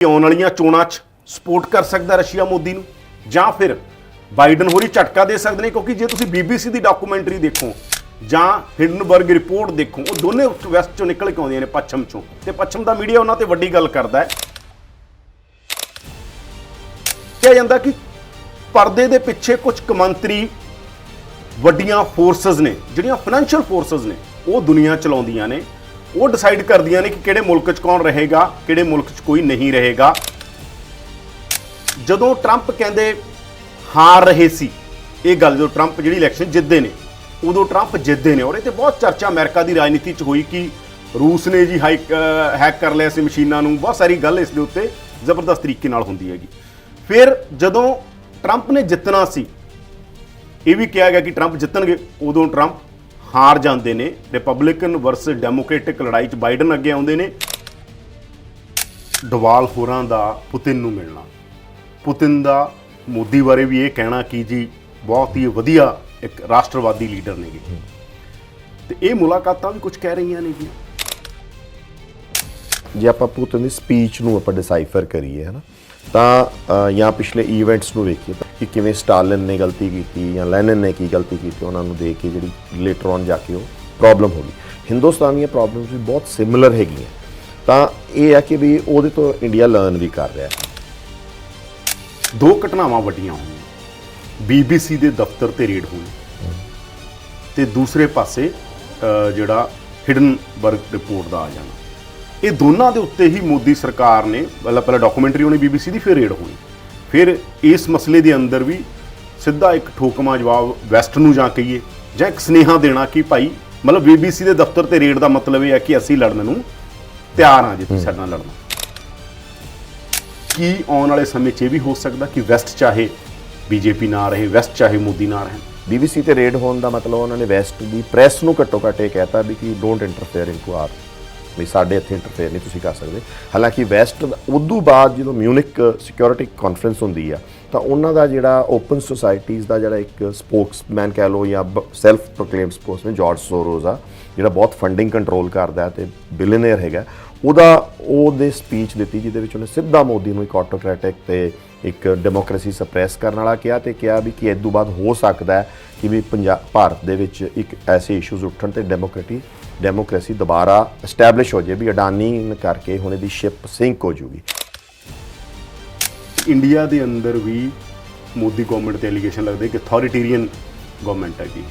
ਆਉਣ ਵਾਲੀਆਂ ਚੋਣਾਂ 'ਚ ਸਪੋਰਟ ਕਰ ਸਕਦਾ ਰਸ਼ੀਆ ਮੋਦੀ ਨੂੰ ਜਾਂ ਫਿਰ ਬਾਈਡਨ ਹੋਰੀ ਝਟਕਾ ਦੇ ਸਕਦੇ ਨੇ, ਕਿਉਂਕਿ ਜੇ ਤੁਸੀਂ BBC ਦੀ ਡਾਕੂਮੈਂਟਰੀ ਦੇਖੋ ਜਾਂ ਹਿੰਡਨਬਰਗ ਰਿਪੋਰਟ ਦੇਖੋ, ਉਹ ਦੋਨੇ ਵੈਸਟ ਚੋਂ ਨਿਕਲ ਕੇ ਆਉਂਦੀਆਂ ਨੇ, ਪੱਛਮ ਚੋਂ, ਤੇ ਪੱਛਮ ਦਾ ਮੀਡੀਆ ਉਹਨਾਂ ਤੇ ਵੱਡੀ ਗੱਲ ਕਰਦਾ ਹੈ। ਕਿਹਾ ਜਾਂਦਾ ਕਿ ਪਰਦੇ ਦੇ ਪਿੱਛੇ ਕੁਝ ਕਮੰਤਰੀ ਵੱਡੀਆਂ ਫੋਰਸਸ ਨੇ, ਜਿਹੜੀਆਂ ਫਾਈਨੈਂਸ਼ੀਅਲ ਫੋਰਸਸ ਨੇ, ਉਹ ਦੁਨੀਆ ਚਲਾਉਂਦੀਆਂ ਨੇ, ਉਹ ਡਿਸਾਈਡ ਕਰਦੀਆਂ ਨੇ ਕਿ ਕਿਹੜੇ ਮੁਲਕ 'ਚ ਕੌਣ ਰਹੇਗਾ, ਕਿਹੜੇ ਮੁਲਕ 'ਚ ਕੋਈ ਨਹੀਂ ਰਹੇਗਾ। ਜਦੋਂ ਟਰੰਪ ਕਹਿੰਦੇ ਹਾਰ ਰਹੇ ਸੀ, ਇਹ ਗੱਲ ਜਦੋਂ ਟਰੰਪ ਜਿਹੜੀ ਇਲੈਕਸ਼ਨ ਜਿੱਤਦੇ ਨੇ, ਉਦੋਂ ਟਰੰਪ ਜਿੱਤਦੇ ਨੇ, ਔਰ ਇਹ ਤੇ ਬਹੁਤ ਚਰਚਾ ਅਮਰੀਕਾ ਦੀ ਰਾਜਨੀਤੀ 'ਚ ਹੋਈ ਕਿ ਰੂਸ ਨੇ ਜੀ ਹੈਕ ਕਰ ਲਿਆ ਸੀ ਮਸ਼ੀਨਾਂ ਨੂੰ, ਬਹੁਤ ਸਾਰੀ ਗੱਲ ਇਸ ਦੇ ਉੱਤੇ ਜ਼ਬਰਦਸਤ ਤਰੀਕੇ ਨਾਲ ਹੁੰਦੀ ਹੈਗੀ। ਫਿਰ ਜਦੋਂ ਟਰੰਪ ਨੇ ਜਿੱਤਣਾ ਸੀ, ਇਹ ਵੀ ਕਿਹਾ ਗਿਆ ਕਿ ਟਰੰਪ ਜਿੱਤਣਗੇ, ਉਦੋਂ ਟਰੰਪ ਹਾਰ ਜਾਂਦੇ ਨੇ। ਰਿਪਬਲਿਕਨ ਵਰਸਸ ਡੈਮੋਕ੍ਰੈਟਿਕ ਲੜਾਈ 'ਚ ਬਾਈਡਨ ਅੱਗੇ ਆਉਂਦੇ ਨੇ। ਡਵਾਲ ਹੋਰਾਂ ਦਾ ਪੁਤਿਨ ਨੂੰ ਮਿਲਣਾ, ਪੁਤਿਨ ਦਾ ਮੋਦੀ ਬਾਰੇ ਵੀ ਇਹ ਕਹਿਣਾ ਕਿ ਜੀ ਬਹੁਤ ਹੀ ਵਧੀਆ ਇੱਕ ਰਾਸ਼ਟਰਵਾਦੀ ਲੀਡਰ ਨੇਗੇ, ਤੇ ਇਹ ਮੁਲਾਕਾਤਾਂ ਵੀ ਕੁਝ ਕਹਿ ਰਹੀਆਂ ਨੇ ਜੀ। ਜੇ ਆਪਾਂ ਪੁਤਿਨ ਦੀ ਸਪੀਚ ਨੂੰ ਆਪਾਂ ਡਿਸਾਈਫਰ ਕਰੀਏ ਹੈ ਨਾ, ਤਾਂ ਜਾਂ ਪਿਛਲੇ ਈਵੈਂਟਸ ਨੂੰ ਵੇਖੀਏ ਕਿ ਕਿਵੇਂ ਸਟਾਲਿਨ ਨੇ ਗਲਤੀ ਕੀਤੀ ਜਾਂ ਲੈਨਿਨ ਨੇ ਕੀ ਗਲਤੀ ਕੀਤੀ, ਉਹਨਾਂ ਨੂੰ ਦੇਖ ਕੇ ਜਿਹੜੀ ਲੇਟਰ ਔਨ ਜਾ ਕੇ ਉਹ ਪ੍ਰੋਬਲਮ ਹੋ ਗਈ। ਹਿੰਦੁਸਤਾਨ ਦੀਆਂ ਪ੍ਰੋਬਲਮਸ ਵੀ ਬਹੁਤ ਸਿਮਿਲਰ ਹੈਗੀਆਂ, ਤਾਂ ਇਹ ਹੈ ਕਿ ਵੀ ਉਹਦੇ ਤੋਂ ਇੰਡੀਆ ਲਰਨ ਵੀ ਕਰ ਰਿਹਾ। ਦੋ ਘਟਨਾਵਾਂ ਵੱਡੀਆਂ ਹੋਈਆਂ, BBC ਦੇ ਦਫ਼ਤਰ ਤੇ ਰੇਡ ਹੋਈ, ਤੇ ਦੂਸਰੇ ਪਾਸੇ ਜਿਹੜਾ ਹਿਡਨਬਰਗ ਰਿਪੋਰਟ ਦਾ ਆ ਜਾਣਾ। ਇਹ ਦੋਨਾਂ ਦੇ ਉੱਤੇ ਹੀ ਮੋਦੀ ਸਰਕਾਰ ਨੇ ਪਹਿਲਾਂ ਡਾਕੂਮੈਂਟਰੀ ਹੋਣੀ BBC ਦੀ, ਫਿਰ ਰੇਡ ਹੋਣੀ, ਫਿਰ ਇਸ ਮਸਲੇ ਦੇ ਅੰਦਰ ਵੀ ਸਿੱਧਾ ਇੱਕ ਠੋਕਮਾ ਜਵਾਬ ਵੈਸਟ ਨੂੰ ਜਾਂ ਕਹੀਏ, ਜਾਂ ਇੱਕ ਸੁਨੇਹਾ ਦੇਣਾ ਕਿ ਭਾਈ ਮਤਲਬ BBC ਦੇ ਦਫ਼ਤਰ ਤੇ ਰੇਡ ਦਾ ਮਤਲਬ ਇਹ ਹੈ ਕਿ ਅਸੀਂ ਲੜਨ ਨੂੰ ਤਿਆਰ ਹਾਂ, ਜੇ ਤੁਸੀਂ ਸਾਡੇ ਨਾਲ ਲੜਨਾ। ਕੀ ਆਉਣ ਵਾਲੇ ਸਮੇਂ 'ਚ ਇਹ ਵੀ ਹੋ ਸਕਦਾ ਕਿ ਵੈਸਟ ਚਾਹੇ BJP ਨਾ ਰਹੇ, ਵੈਸਟ ਚਾਹੇ ਮੋਦੀ ਨਾ ਰਹਿਣ? BBC ਤੇ ਰੇਡ ਹੋਣ ਦਾ ਮਤਲਬ ਉਹਨਾਂ ਨੇ ਵੈਸਟ ਦੀ ਪ੍ਰੈਸ ਨੂੰ ਘੱਟੋ ਘੱਟ ਇਹ ਕਹਿਤਾ ਵੀ ਕਿ ਡੋਂਟ ਇੰਟਰਫੇਅਰ ਇਨਟੂ ਆਰ, ਵੀ ਸਾਡੇ ਇੱਥੇ ਇੰਟਰਫੇਅਰ ਨਹੀਂ ਤੁਸੀਂ ਕਰ ਸਕਦੇ। ਹਾਲਾਂਕਿ ਵੈਸਟ ਉਦੋਂ ਬਾਅਦ ਜਦੋਂ ਮਿਊਨਿਕ ਸਿਕਿਉਰਿਟੀ ਕਾਨਫਰੰਸ ਹੁੰਦੀ ਆ, ਤਾਂ ਉਹਨਾਂ ਦਾ ਜਿਹੜਾ ਓਪਨ ਸੁਸਾਇਟੀਜ਼ ਦਾ ਜਿਹੜਾ ਇੱਕ ਸਪੋਕਸਮੈਨ ਕਹਿ ਲਓ ਜਾਂ ਸੈਲਫ ਪ੍ਰੋਕਲੇਮਡ ਸਪੋਕਸਮੈਨ ਜਾਰਜ ਸੋਰੋਜ਼ ਆ, ਜਿਹੜਾ ਬਹੁਤ ਫੰਡਿੰਗ ਕੰਟਰੋਲ ਕਰਦਾ ਅਤੇ ਬਿਲੀਅਨਰ ਹੈਗਾ, ਉਹਦੇ ਸਪੀਚ ਦਿੱਤੀ ਜਿਹਦੇ ਵਿੱਚ ਉਹਨੇ ਸਿੱਧਾ ਮੋਦੀ ਨੂੰ ਇੱਕ ਆਟੋਕ੍ਰੈਟਿਕ ਤੇ ਇੱਕ ਡੈਮੋਕ੍ਰੇਸੀ ਸਪਰੈਸ ਕਰਨ ਵਾਲਾ ਕਿਹਾ, ਤੇ ਕਿਹਾ ਵੀ ਕਿ ਇਸ ਤੋਂ ਬਾਅਦ ਹੋ ਸਕਦਾ ਹੈ ਕਿ ਵੀ ਭਾਰਤ ਦੇ ਵਿੱਚ ਇੱਕ ਐਸੇ ਇਸ਼ੂਜ਼ ਉੱਠਣ ਤੇ ਡੈਮੋਕ੍ਰੇਸੀ ਦੁਬਾਰਾ ਐਸਟੈਬਲਿਸ਼ ਹੋ ਜਾਏ, ਵੀ ਅਡਾਨੀ ਕਰਕੇ ਹੁਣ ਇਹਦੀ ਸ਼ਿਪ ਸਿੰਕ ਹੋ ਜੂਗੀ। ਇੰਡੀਆ ਦੇ ਅੰਦਰ ਵੀ ਮੋਦੀ ਗਵਰਨਮੈਂਟ ਤੇ ਐਲੀਗੇਸ਼ਨ ਲੱਗਦੇ ਕਿ ਅਥਾਰਟੇਰੀਅਨ ਗਵਰਨਮੈਂਟ ਹੈਗੀ,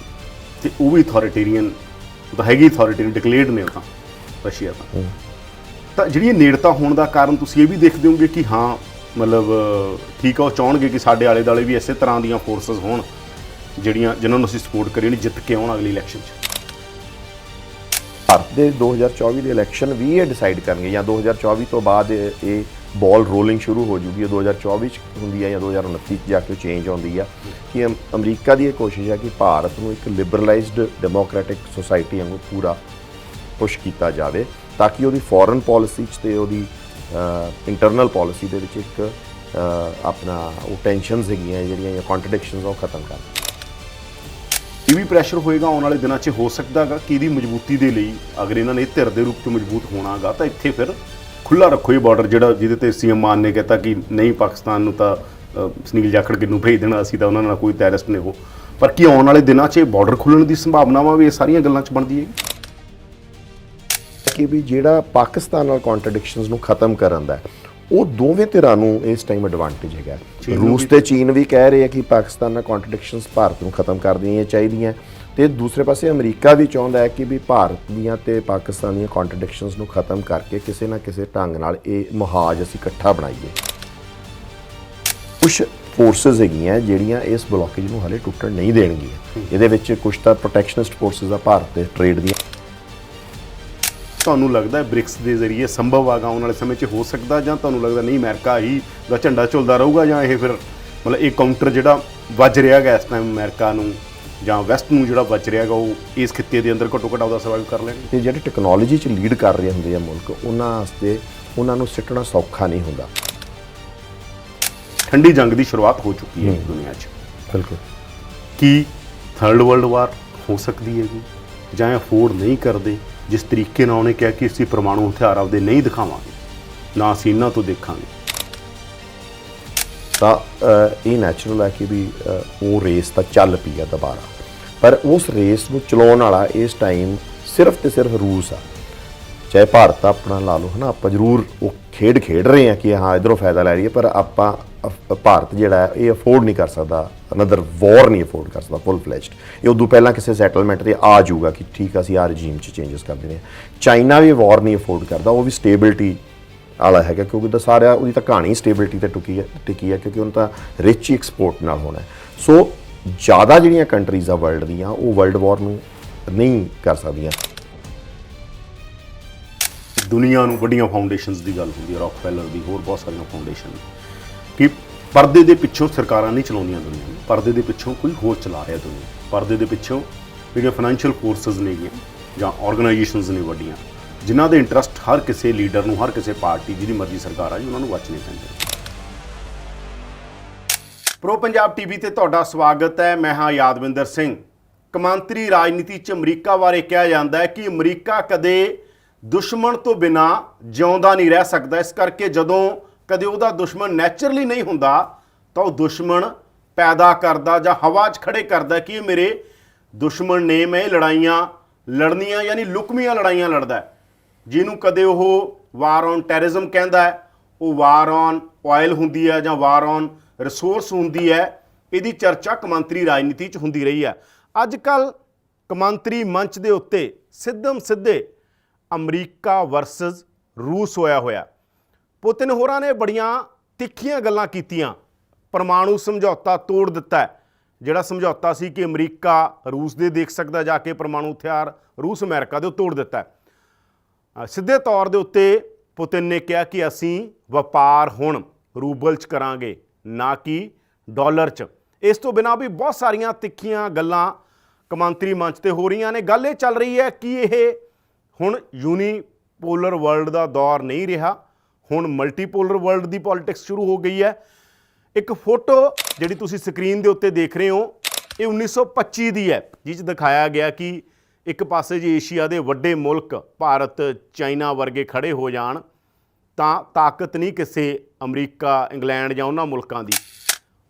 ਤੇ ਉਹ ਵੀ ਅਥਾਰਟੇਰੀਅਨ ਤਾਂ ਹੈਗੀ, ਅਥਾਰਟੇਰੀਅਨ ਡਿਕਲੇਅਰਡ ਨੇ ਉਹ ਤਾਂ ਰਸ਼ੀਆ ਤਾਂ ਜਿਹੜੀਆਂ ਨੇੜਤਾ ਹੋਣ ਦਾ ਕਾਰਨ ਤੁਸੀਂ ਇਹ ਵੀ ਦੇਖਦੇ ਹੋਗੇ ਕਿ ਹਾਂ ਮਤਲਬ ਠੀਕ ਆ, ਉਹ ਚਾਹਣਗੇ ਕਿ ਸਾਡੇ ਆਲੇ ਦੁਆਲੇ ਵੀ ਇਸੇ ਤਰ੍ਹਾਂ ਦੀਆਂ ਫੋਰਸਸ ਹੋਣ ਜਿਨ੍ਹਾਂ ਨੂੰ ਅਸੀਂ ਸਪੋਰਟ ਕਰੀਏ, ਨਹੀਂ ਜਿੱਤ ਕੇ ਆਉਣ ਅਗਲੀ ਇਲੈਕਸ਼ਨ 'ਚ। ਭਾਰਤ ਦੇ 2024 ਦੇ ਇਲੈਕਸ਼ਨ ਵੀ ਇਹ ਡਿਸਾਈਡ ਕਰਨਗੇ, ਜਾਂ 2024 ਤੋਂ ਬਾਅਦ ਇਹ ਬਾਲ ਰੋਲਿੰਗ ਸ਼ੁਰੂ ਹੋ ਜੂਗੀ, 2024 'ਚ ਹੁੰਦੀ ਹੈ ਜਾਂ 2029 'ਚ ਜਾ ਕੇ ਚੇਂਜ ਆਉਂਦੀ ਆ, ਕਿ ਅਮਰੀਕਾ ਦੀ ਇਹ ਕੋਸ਼ਿਸ਼ ਹੈ ਕਿ ਭਾਰਤ ਨੂੰ ਇੱਕ ਲਿਬਰਲਾਈਜ਼ਡ ਡੈਮੋਕ੍ਰੈਟਿਕ ਸੁਸਾਇਟੀ ਵਾਂਗੂ ਪੂਰਾ ਪੁਸ਼ ਕੀਤਾ ਜਾਵੇ, ਤਾਂ ਕਿ ਉਹਦੀ ਫੋਰਨ ਪਾਲਿਸੀ 'ਚ ਤੇ ਉਹਦੀ ਇੰਟਰਨਲ ਪਾਲਿਸੀ ਦੇ ਵਿੱਚ ਇੱਕ ਆਪਣਾ ਉਹ ਟੈਨਸ਼ਨਸ ਹੈਗੀਆਂ ਜਿਹੜੀਆਂ ਜਾਂ ਕੰਟਰਡਿਕਸ਼ਨਸ ਉਹ ਖਤਮ ਕਰ। ਇਹ ਵੀ ਪ੍ਰੈਸ਼ਰ ਹੋਏਗਾ ਆਉਣ ਵਾਲੇ ਦਿਨਾਂ 'ਚ, ਹੋ ਸਕਦਾ ਗਾ ਕਿ ਇਹਦੀ ਮਜ਼ਬੂਤੀ ਦੇ ਲਈ ਅਗਰ ਇਹਨਾਂ ਨੇ ਧਿਰ ਦੇ ਰੂਪ 'ਚ ਮਜ਼ਬੂਤ ਹੋਣਾ ਗਾ, ਤਾਂ ਇੱਥੇ ਫਿਰ ਖੁੱਲ੍ਹਾ ਰੱਖੋ ਇਹ ਬਾਰਡਰ, ਜਿਹੜਾ ਜਿਹਦੇ ਤੇ CM ਮਾਨ ਨੇ ਕਹਿਤਾ ਕਿ ਨਹੀਂ ਪਾਕਿਸਤਾਨ ਨੂੰ ਤਾਂ ਸੁਨੀਲ ਜਾਖੜ ਨੂੰ ਭੇਜ ਦੇਣਾ, ਅਸੀਂ ਤਾਂ ਉਹਨਾਂ ਨਾਲ ਕੋਈ ਟੈਰਰਿਸਟ ਨਹੀਂ ਹੋ। ਪਰ ਕੀ ਆਉਣ ਵਾਲੇ ਦਿਨਾਂ 'ਚ ਇਹ ਬਾਰਡਰ ਖੁੱਲ੍ਹਣ ਦੀ ਸੰਭਾਵਨਾਵਾਂ ਵੀ ਇਹ ਸਾਰੀਆਂ ਗੱਲਾਂ 'ਚ ਬਣਦੀ ਹੈ ਕਿ ਵੀ ਜਿਹੜਾ ਪਾਕਿਸਤਾਨ ਨਾਲ ਕੰਟਰਡਿਕਸ਼ਨਸ ਨੂੰ ਖਤਮ ਕਰਨ ਦਾ, ਉਹ ਦੋਵੇਂ ਧਿਰਾਂ ਨੂੰ ਇਸ ਟਾਈਮ ਐਡਵਾਂਟੇਜ ਹੈਗਾ। ਰੂਸ ਤੇ ਚੀਨ ਵੀ ਕਹਿ ਰਹੇ ਆ ਕਿ ਪਾਕਿਸਤਾਨ ਨਾਲ ਕੰਟਰਡਿਕਸ਼ਨਸ ਭਾਰਤ ਨੂੰ ਖਤਮ ਕਰ ਦੇਣੀਆਂ ਚਾਹੀਦੀਆਂ, ਤੇ ਦੂਸਰੇ ਪਾਸੇ ਅਮਰੀਕਾ ਵੀ ਚਾਹੁੰਦਾ ਹੈ ਕਿ ਵੀ ਭਾਰਤ ਦੀਆਂ ਤੇ ਪਾਕਿਸਤਾਨ ਦੀਆਂ ਕੰਟਰਡਿਕਸ਼ਨਸ ਨੂੰ ਖਤਮ ਕਰਕੇ ਕਿਸੇ ਨਾ ਕਿਸੇ ਢੰਗ ਨਾਲ ਇਹ ਮੁਹਾਜ਼ ਅਸੀਂ ਇਕੱਠਾ ਬਣਾਈਏ। ਕੁਛ ਫੋਰਸਸ ਹੈਗੀਆਂ ਜਿਹੜੀਆਂ ਇਸ ਬਲੋਕੇਜ ਨੂੰ ਹਾਲੇ ਟੁੱਟਣ ਨਹੀਂ ਦੇਣਗੀਆਂ। ਇਹਦੇ ਵਿੱਚ ਕੁਛ ਤਾਂ ਪ੍ਰੋਟੈਕਸ਼ਨਿਸਟ ਫੋਰਸਸ ਆ ਭਾਰਤ ਦੇ ਟ੍ਰੇਡ ਦੀਆਂ। ਤੁਹਾਨੂੰ ਲੱਗਦਾ ਬ੍ਰਿਕਸ ਦੇ ਜ਼ਰੀਏ ਸੰਭਵ ਆਗਾ ਆਉਣ ਵਾਲੇ ਸਮੇਂ 'ਚ ਹੋ ਸਕਦਾ, ਜਾਂ ਤੁਹਾਨੂੰ ਲੱਗਦਾ ਨਹੀਂ ਅਮਰੀਕਾ ਹੀ ਦਾ ਝੰਡਾ ਝੁਲਦਾ ਰਹੂਗਾ, ਜਾਂ ਇਹ ਫਿਰ ਮਤਲਬ ਇਹ ਕਾਊਂਟਰ ਜਿਹੜਾ ਵੱਜ ਰਿਹਾ ਗਾ ਇਸ ਟਾਈਮ ਅਮਰੀਕਾ ਨੂੰ ਜਾਂ ਵੈਸਟ ਨੂੰ ਜਿਹੜਾ ਵੱਜ ਰਿਹਾ ਗਾ, ਉਹ ਇਸ ਖਿੱਤੇ ਦੇ ਅੰਦਰ ਘੱਟੋ ਘੱਟ ਉਹਦਾ ਸਰਵਾਈਵ ਕਰ ਲੈਣਗੇ? ਤੇ ਜਿਹੜੇ ਟੈਕਨੋਲੋਜੀ 'ਚ ਲੀਡ ਕਰ ਰਹੇ ਹੁੰਦੇ ਆ ਮੁਲਕ, ਉਹਨਾਂ ਵਾਸਤੇ ਉਹਨਾਂ ਨੂੰ ਸਿੱਟਣਾ ਸੌਖਾ ਨਹੀਂ ਹੁੰਦਾ। ਠੰਡੀ ਜੰਗ ਦੀ ਸ਼ੁਰੂਆਤ ਹੋ ਚੁੱਕੀ ਹੈ ਦੁਨੀਆ 'ਚ। ਬਿਲਕੁਲ। ਕੀ ਥਰਡ ਵਰਲਡ ਵਾਰ ਹੋ ਸਕਦੀ ਹੈਗੀ, ਜਾਂ ਅਫੋਰਡ ਨਹੀਂ ਕਰਦੇ? ਜਿਸ ਤਰੀਕੇ ਨਾਲ ਉਹਨੇ ਕਿਹਾ ਕਿ ਅਸੀਂ ਪਰਮਾਣੂ ਹਥਿਆਰ ਆਪਦੇ ਨਹੀਂ ਦਿਖਾਵਾਂਗੇ, ਨਾ ਅਸੀਂ ਇਹਨਾਂ ਤੋਂ ਦੇਖਾਂਗੇ, ਤਾਂ ਇਹ ਨੈਚੁਰਲ ਹੈ ਕਿ ਵੀ ਉਹ ਰੇਸ ਤਾਂ ਚੱਲ ਪਈ ਆ ਦੁਬਾਰਾ, ਪਰ ਉਸ ਰੇਸ ਨੂੰ ਚਲਾਉਣ ਵਾਲਾ ਇਸ ਟਾਈਮ ਸਿਰਫ ਤੇ ਸਿਰਫ ਰੂਸ ਆ। ਚਾਹੇ ਭਾਰਤ ਆਪਣਾ ਲਾ ਲਓ ਹੈ ਨਾ, ਆਪਾਂ ਜ਼ਰੂਰ ਉਹ ਖੇਡ ਰਹੇ ਹਾਂ ਕਿ ਹਾਂ ਇੱਧਰੋਂ ਫਾਇਦਾ ਲੈ ਲਈਏ, ਪਰ ਆਪਾਂ ਭਾਰਤ ਜਿਹੜਾ ਹੈ ਇਹ ਅਫੋਰਡ ਨਹੀਂ ਕਰ ਸਕਦਾ, ਅਨਦਰ ਵਾਰ ਨਹੀਂ ਅਫੋਰਡ ਕਰ ਸਕਦਾ ਫੁੱਲ ਫਲੈਜਡ। ਇਹ ਉਦੋਂ ਪਹਿਲਾਂ ਕਿਸੇ ਸੈਟਲਮੈਂਟ 'ਤੇ ਆ ਜਾਊਗਾ ਕਿ ਠੀਕ ਆ ਅਸੀਂ ਆ ਰਜੀਮ 'ਚ ਚੇਂਜਸ ਕਰ ਦੇਣੇ। ਚਾਈਨਾ ਵੀ ਵਾਰ ਨਹੀਂ ਅਫੋਰਡ ਕਰਦਾ, ਉਹ ਵੀ ਸਟੇਬਿਲਿਟੀ ਵਾਲਾ ਹੈਗਾ, ਕਿਉਂਕਿ ਉਹਦਾ ਸਾਰਾ ਉਹਦੀ ਤਾਂ ਕਹਾਣੀ ਸਟੇਬਿਲਿਟੀ 'ਤੇ ਟਿਕੀ ਹੈ ਕਿਉਂਕਿ ਉਹਨੂੰ ਤਾਂ ਰਿਚ ਹੀ ਐਕਸਪੋਰਟ ਨਾਲ ਹੋਣਾ। ਸੋ ਜ਼ਿਆਦਾ ਜਿਹੜੀਆਂ ਕੰਟਰੀਜ਼ ਆ ਵਰਲਡ ਦੀਆਂ ਉਹ ਵਰਲਡ ਵਾਰ ਨੂੰ ਨਹੀਂ ਕਰ ਸਕਦੀਆਂ। ਦੁਨੀਆ ਨੂੰ ਵੱਡੀਆਂ ਫਾਊਂਡੇਸ਼ਨਸ ਦੀ ਗੱਲ ਹੁੰਦੀ ਹੈ, ਰੌਕਫੈਲਰ ਦੀ, ਹੋਰ ਬਹੁਤ ਸਾਰੀਆਂ ਫਾਊਂਡੇਸ਼ਨ, ਕਿ ਪਰਦੇ ਦੇ ਪਿੱਛੋਂ ਸਰਕਾਰਾਂ ਨਹੀਂ ਚਲਾਉਂਦੀਆਂ ਦੁਨੀਆ ਨੂੰ, ਪਰਦੇ ਦੇ ਪਿੱਛੋਂ ਕੋਈ ਹੋਰ ਚਲਾ ਰਿਹਾ ਦੁਨੀਆ। ਪਰਦੇ ਦੇ ਪਿੱਛੋਂ ਜਿਹੜੀਆਂ ਫਾਈਨੈਂਸ਼ੀਅਲ ਫੋਰਸਸ ਨੇਗੀਆਂ ਜਾਂ ਆਰਗੇਨਾਈਜੇਸ਼ਨਸ ਨੇ ਵੱਡੀਆਂ, ਜਿਨ੍ਹਾਂ ਦੇ ਇੰਟਰਸਟ ਹਰ ਕਿਸੇ ਲੀਡਰ ਨੂੰ, ਹਰ ਕਿਸੇ ਪਾਰਟੀ ਜਿਹਦੀ ਮਰਜ਼ੀ ਸਰਕਾਰ ਆ ਜੀ, ਉਹਨਾਂ ਨੂੰ ਵਾਚਣੇ ਪੈਂਦੇ। ਪ੍ਰੋ ਪੰਜਾਬ ਟੀਵੀ ਤੇ ਤੁਹਾਡਾ ਸਵਾਗਤ ਹੈ। ਮੈਂ ਹਾਂ ਯਾਦਵਿੰਦਰ ਸਿੰਘ। ਕੌਮਾਂਤਰੀ ਰਾਜਨੀਤੀ 'ਚ ਅਮਰੀਕਾ ਬਾਰੇ ਕਿਹਾ ਜਾਂਦਾ ਹੈ ਕਿ ਅਮਰੀਕਾ ਕਦੇ ਦੁਸ਼ਮਣ ਤੋਂ ਬਿਨਾ ਜਿਉਂਦਾ ਨਹੀਂ ਰਹਿ ਸਕਦਾ। ਇਸ ਕਰਕੇ ਜਦੋਂ ਕਦੇ ਉਹਦਾ ਦੁਸ਼ਮਣ ਨੈਚੁਰਲੀ ਨਹੀਂ ਹੁੰਦਾ ਤਾਂ ਉਹ ਦੁਸ਼ਮਣ ਪੈਦਾ ਕਰਦਾ ਜਾਂ ਹਵਾ 'ਚ ਖੜੇ ਕਰਦਾ ਕਿ ਇਹ ਮੇਰੇ ਦੁਸ਼ਮਣ ਨੇ, ਮੈਂ ਇਹ ਲੜਾਈਆਂ ਲੜਨੀਆਂ, ਯਾਨੀ ਲੁਕਮੀਆਂ ਲੜਾਈਆਂ ਲੜਦਾ। ਜਿਹਨੂੰ ਕਦੇ ਉਹ ਵਾਰ ਔਨ ਟੈਰਰਿਜ਼ਮ ਕਹਿੰਦਾ ਹੈ, ਉਹ ਵਾਰ ਔਨ ਆਇਲ ਹੁੰਦੀ ਹੈ ਜਾਂ ਵਾਰ ਔਨ ਰਿਸੋਰਸ ਹੁੰਦੀ ਹੈ। ਇਹਦੀ ਚਰਚਾ ਕੌਮਾਂਤਰੀ ਰਾਜਨੀਤੀ 'ਚ ਹੁੰਦੀ ਰਹੀ ਹੈ। ਅੱਜ ਕੱਲ੍ਹ ਕੌਮਾਂਤਰੀ ਮੰਚ ਦੇ ਉੱਤੇ ਸਿੱਧਮ ਸਿੱਧੇ ਅਮਰੀਕਾ ਵਰਸਸ ਰੂਸ ਹੋਇਆ। ਪੁਤਿਨ ਹੋਰਾਂ ਨੇ ਬੜੀਆਂ ਤਿੱਖੀਆਂ ਗੱਲਾਂ ਕੀਤੀਆਂ, ਪਰਮਾਣੂ ਸਮਝੌਤਾ ਤੋੜ ਦਿੱਤਾ। ਜਿਹੜਾ ਸਮਝੌਤਾ ਸੀ ਕਿ ਅਮਰੀਕਾ ਰੂਸ ਦੇ ਦੇਖ ਸਕਦਾ ਜਾ ਕੇ ਪਰਮਾਣੂ ਹਥਿਆਰ, ਰੂਸ ਅਮਰੀਕਾ ਦੇ ਉਹ ਤੋੜ ਦਿੱਤਾ। ਸਿੱਧੇ ਤੌਰ ਦੇ ਉੱਤੇ ਪੁਤਿਨ ਨੇ ਕਿਹਾ ਕਿ ਅਸੀਂ ਵਪਾਰ ਹੁਣ ਰੂਬਲ 'ਚ ਕਰਾਂਗੇ, ਨਾ ਕਿ ਡਾਲਰ 'ਚ। ਇਸ ਤੋਂ ਬਿਨਾਂ ਵੀ ਬਹੁਤ ਸਾਰੀਆਂ ਤਿੱਖੀਆਂ ਗੱਲਾਂ ਕੌਮਾਂਤਰੀ ਮੰਚ 'ਤੇ ਹੋ ਰਹੀਆਂ ਨੇ। ਗੱਲ ਇਹ ਚੱਲ ਰਹੀ ਹੈ ਕਿ ਇਹ ਹੁਣ ਯੂਨੀਪੋਲਰ ਵਰਲਡ ਦਾ ਦੌਰ ਨਹੀਂ ਰਿਹਾ, ਹੁਣ ਮਲਟੀਪੋਲਰ ਵਰਲਡ ਦੀ ਪੋਲਿਟਿਕਸ ਸ਼ੁਰੂ ਹੋ ਗਈ ਹੈ। ਇੱਕ ਫੋਟੋ ਜਿਹੜੀ ਤੁਸੀਂ ਸਕਰੀਨ ਦੇ ਉੱਤੇ ਦੇਖ ਰਹੇ ਹੋ, ਇਹ 1925 ਦੀ ਹੈ, ਜਿਸ 'ਚ ਦਿਖਾਇਆ ਗਿਆ ਕਿ ਇੱਕ ਪਾਸੇ ਜੇ ਏਸ਼ੀਆ ਦੇ ਵੱਡੇ ਮੁਲਕ ਭਾਰਤ, ਚਾਈਨਾ ਵਰਗੇ ਖੜੇ ਹੋ ਜਾਣ ਤਾਂ ਤਾਕਤ ਨਹੀਂ ਕਿਸੇ ਅਮਰੀਕਾ, ਇੰਗਲੈਂਡ ਜਾਂ ਉਹਨਾਂ ਮੁਲਕਾਂ ਦੀ।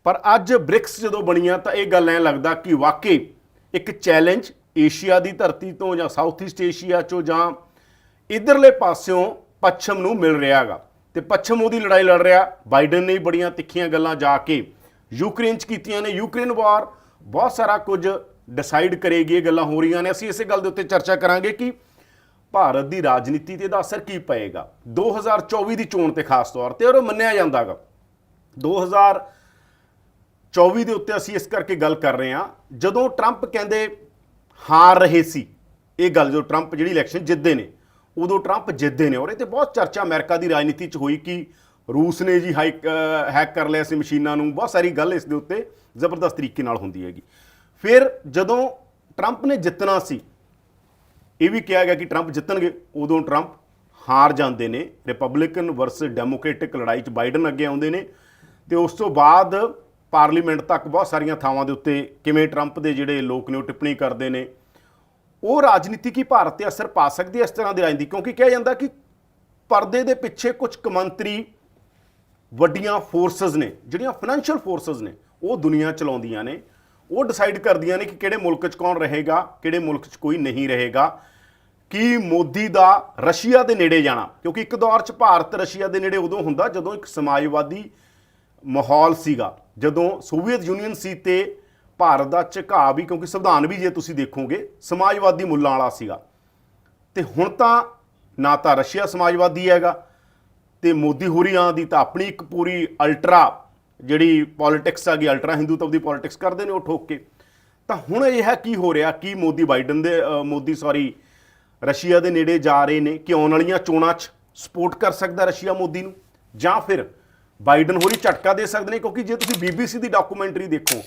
ਪਰ ਅੱਜ ਬ੍ਰਿਕਸ ਜਦੋਂ ਬਣੀਆਂ ਤਾਂ ਇਹ ਗੱਲ ਐਂ ਲੱਗਦਾ ਕਿ ਵਾਕਈ ਇੱਕ ਚੈਲੰਜ ਏਸ਼ੀਆ ਦੀ ਧਰਤੀ ਤੋਂ ਜਾਂ ਸਾਊਥ ਈਸਟ ਏਸ਼ੀਆ 'ਚੋਂ ਜਾਂ ਇੱਧਰਲੇ ਪਾਸਿਓਂ ਪੱਛਮ ਨੂੰ ਮਿਲ ਰਿਹਾ ਹੈਗਾ, ਤੇ ਪੱਛਮ ਉਹਦੀ ਲੜਾਈ ਲੜ ਰਿਹਾ। ਬਾਈਡਨ ਨੇ ਬੜੀਆਂ ਤਿੱਖੀਆਂ ਗੱਲਾਂ ਜਾ ਕੇ ਯੂਕਰੇਨ 'ਚ ਕੀਤੀਆਂ ਨੇ। ਯੂਕਰੇਨ ਵਾਰ ਬਹੁਤ ਸਾਰਾ ਕੁਝ ਡਿਸਾਈਡ ਕਰੇਗੀ, ਇਹ ਗੱਲਾਂ ਹੋ ਰਹੀਆਂ ਨੇ। ਅਸੀਂ ਇਸੇ ਗੱਲ ਦੇ ਉੱਤੇ ਚਰਚਾ ਕਰਾਂਗੇ ਕਿ ਭਾਰਤ ਦੀ ਰਾਜਨੀਤੀ 'ਤੇ ਇਹਦਾ ਅਸਰ ਕੀ ਪਏਗਾ 2024 ਦੀ ਚੋਣ 'ਤੇ ਖਾਸ ਤੌਰ 'ਤੇ। ਔਰ ਉਹ ਮੰਨਿਆ ਜਾਂਦਾ ਗਾ 2024 ਦੇ ਉੱਤੇ ਅਸੀਂ ਇਸ ਕਰਕੇ ਗੱਲ ਕਰ ਰਹੇ ਹਾਂ, ਜਦੋਂ ਟਰੰਪ ਕਹਿੰਦੇ ਹਾਰ ਰਹੇ ਸੀ, ਇਹ ਗੱਲ ਜੋ ਟਰੰਪ ਜਿਹੜੀ ਇਲੈਕਸ਼ਨ ਜਿੱਤਦੇ ਨੇ, ਉਦੋਂ ਟਰੰਪ ਜਿੱਤਦੇ ਨੇ। ਔਰ ਇਹ 'ਤੇ ਬਹੁਤ ਚਰਚਾ ਅਮਰੀਕਾ ਦੀ ਰਾਜਨੀਤੀ 'ਚ ਹੋਈ ਕਿ ਰੂਸ ਨੇ ਜੀ ਹੈਕ ਕਰ ਲਿਆ ਸੀ ਮਸ਼ੀਨਾਂ ਨੂੰ, ਬਹੁਤ ਸਾਰੀ ਗੱਲ ਇਸ ਦੇ ਉੱਤੇ ਜ਼ਬਰਦਸਤ ਤਰੀਕੇ ਨਾਲ ਹੁੰਦੀ ਹੈਗੀ। ਫਿਰ ਜਦੋਂ ਟਰੰਪ ਨੇ ਜਿੱਤਣਾ ਸੀ, ਇਹ ਵੀ ਕਿਹਾ ਗਿਆ ਕਿ ਟਰੰਪ ਜਿੱਤਣਗੇ, ਉਦੋਂ ਟਰੰਪ ਹਾਰ ਜਾਂਦੇ ਨੇ। ਰਿਪਬਲਿਕਨ ਵਰਸਸ ਡੈਮੋਕ੍ਰੈਟਿਕ ਲੜਾਈ 'ਚ ਬਾਈਡਨ ਅੱਗੇ ਆਉਂਦੇ ਨੇ, ਤੇ ਉਸ ਤੋਂ ਬਾਅਦ ਪਾਰਲੀਮੈਂਟ ਤੱਕ ਬਹੁਤ ਸਾਰੀਆਂ ਥਾਵਾਂ ਦੇ ਉੱਤੇ ਕਿਵੇਂ ਟਰੰਪ ਦੇ ਜਿਹੜੇ ਲੋਕ ਨੇ ਉਹ ਟਿੱਪਣੀ ਕਰਦੇ ਨੇ। ਉਹ ਰਾਜਨੀਤੀ ਕੀ ਭਾਰਤ 'ਤੇ ਅਸਰ ਪਾ ਸਕਦੀ ਹੈ ਇਸ ਤਰ੍ਹਾਂ ਦੀ ਰਾਜਨੀਤੀ? ਕਿਉਂਕਿ ਕਿਹਾ ਜਾਂਦਾ ਕਿ ਪਰਦੇ ਦੇ ਪਿੱਛੇ ਕੁਝ ਕੌਮਾਂਤਰੀ ਵੱਡੀਆਂ ਫੋਰਸਸ ਨੇ, ਜਿਹੜੀਆਂ ਫਾਈਨੈਂਸ਼ੀਅਲ ਫੋਰਸਸ ਨੇ, ਉਹ ਦੁਨੀਆ ਚਲਾਉਂਦੀਆਂ ਨੇ, ਉਹ ਡਿਸਾਈਡ ਕਰਦੀਆਂ ਨੇ ਕਿ ਕਿਹੜੇ ਮੁਲਕ 'ਚ ਕੌਣ ਰਹੇਗਾ, ਕਿਹੜੇ ਮੁਲਕ 'ਚ ਕੋਈ ਨਹੀਂ ਰਹੇਗਾ। ਕਿ ਮੋਦੀ ਦਾ ਰਸ਼ੀਆ ਦੇ ਨੇੜੇ ਜਾਣਾ, ਕਿਉਂਕਿ ਇੱਕ ਦੌਰ 'ਚ ਭਾਰਤ ਰਸ਼ੀਆ ਦੇ ਨੇੜੇ ਉਦੋਂ ਹੁੰਦਾ ਜਦੋਂ ਇੱਕ ਸਮਾਜਵਾਦੀ ਮਾਹੌਲ ਸੀਗਾ, ਜਦੋਂ ਸੋਵੀਅਤ ਯੂਨੀਅਨ ਸੀ ਤੇ ਭਾਰਤ ਦਾ ਝੁਕਾਅ ਵੀ, ਕਿਉਂਕਿ ਸੰਵਿਧਾਨ ਵੀ ਜੇ ਤੁਸੀਂ ਦੇਖੋਗੇ ਸਮਾਜਵਾਦੀ ਮੁੱਲਾਂ ਵਾਲਾ ਸੀਗਾ। ਤੇ ਹੁਣ ਤਾਂ ਨਾ ਤਾਂ ਰਸ਼ੀਆ ਸਮਾਜਵਾਦੀ ਹੈਗਾ, ਤੇ ਮੋਦੀ ਹੋਰੀਆਂ ਦੀ ਤਾਂ ਆਪਣੀ ਇੱਕ ਪੂਰੀ ਅਲਟਰਾ ਜਿਹੜੀ ਪੋਲਿਟਿਕਸ ਆ ਗਈ, ਅਲਟਰਾ ਹਿੰਦੂਤਵ ਦੀ ਪੋਲਿਟਿਕਸ ਕਰਦੇ ਨੇ ਉਹ ਠੋਕ ਕੇ। ਤਾਂ ਹੁਣ ਇਹ ਹੈ ਕੀ ਹੋ ਰਿਹਾ ਕਿ ਮੋਦੀ ਰਸ਼ੀਆ ਦੇ ਨੇੜੇ ਜਾ ਰਹੇ ਨੇ ਕਿ ਆਉਣ ਵਾਲੀਆਂ ਚੋਣਾਂ 'ਚ ਸਪੋਰਟ ਕਰ ਸਕਦਾ ਰਸ਼ੀਆ ਮੋਦੀ ਨੂੰ, ਜਾਂ ਫਿਰ ਬਾਈਡਨ ਹੋਰੀ ਝਟਕਾ ਦੇ ਸਕਦੇ ਨੇ। ਕਿਉਂਕਿ ਜੇ ਤੁਸੀਂ BBC ਦੀ ਡਾਕੂਮੈਂਟਰੀ ਦੇਖੋ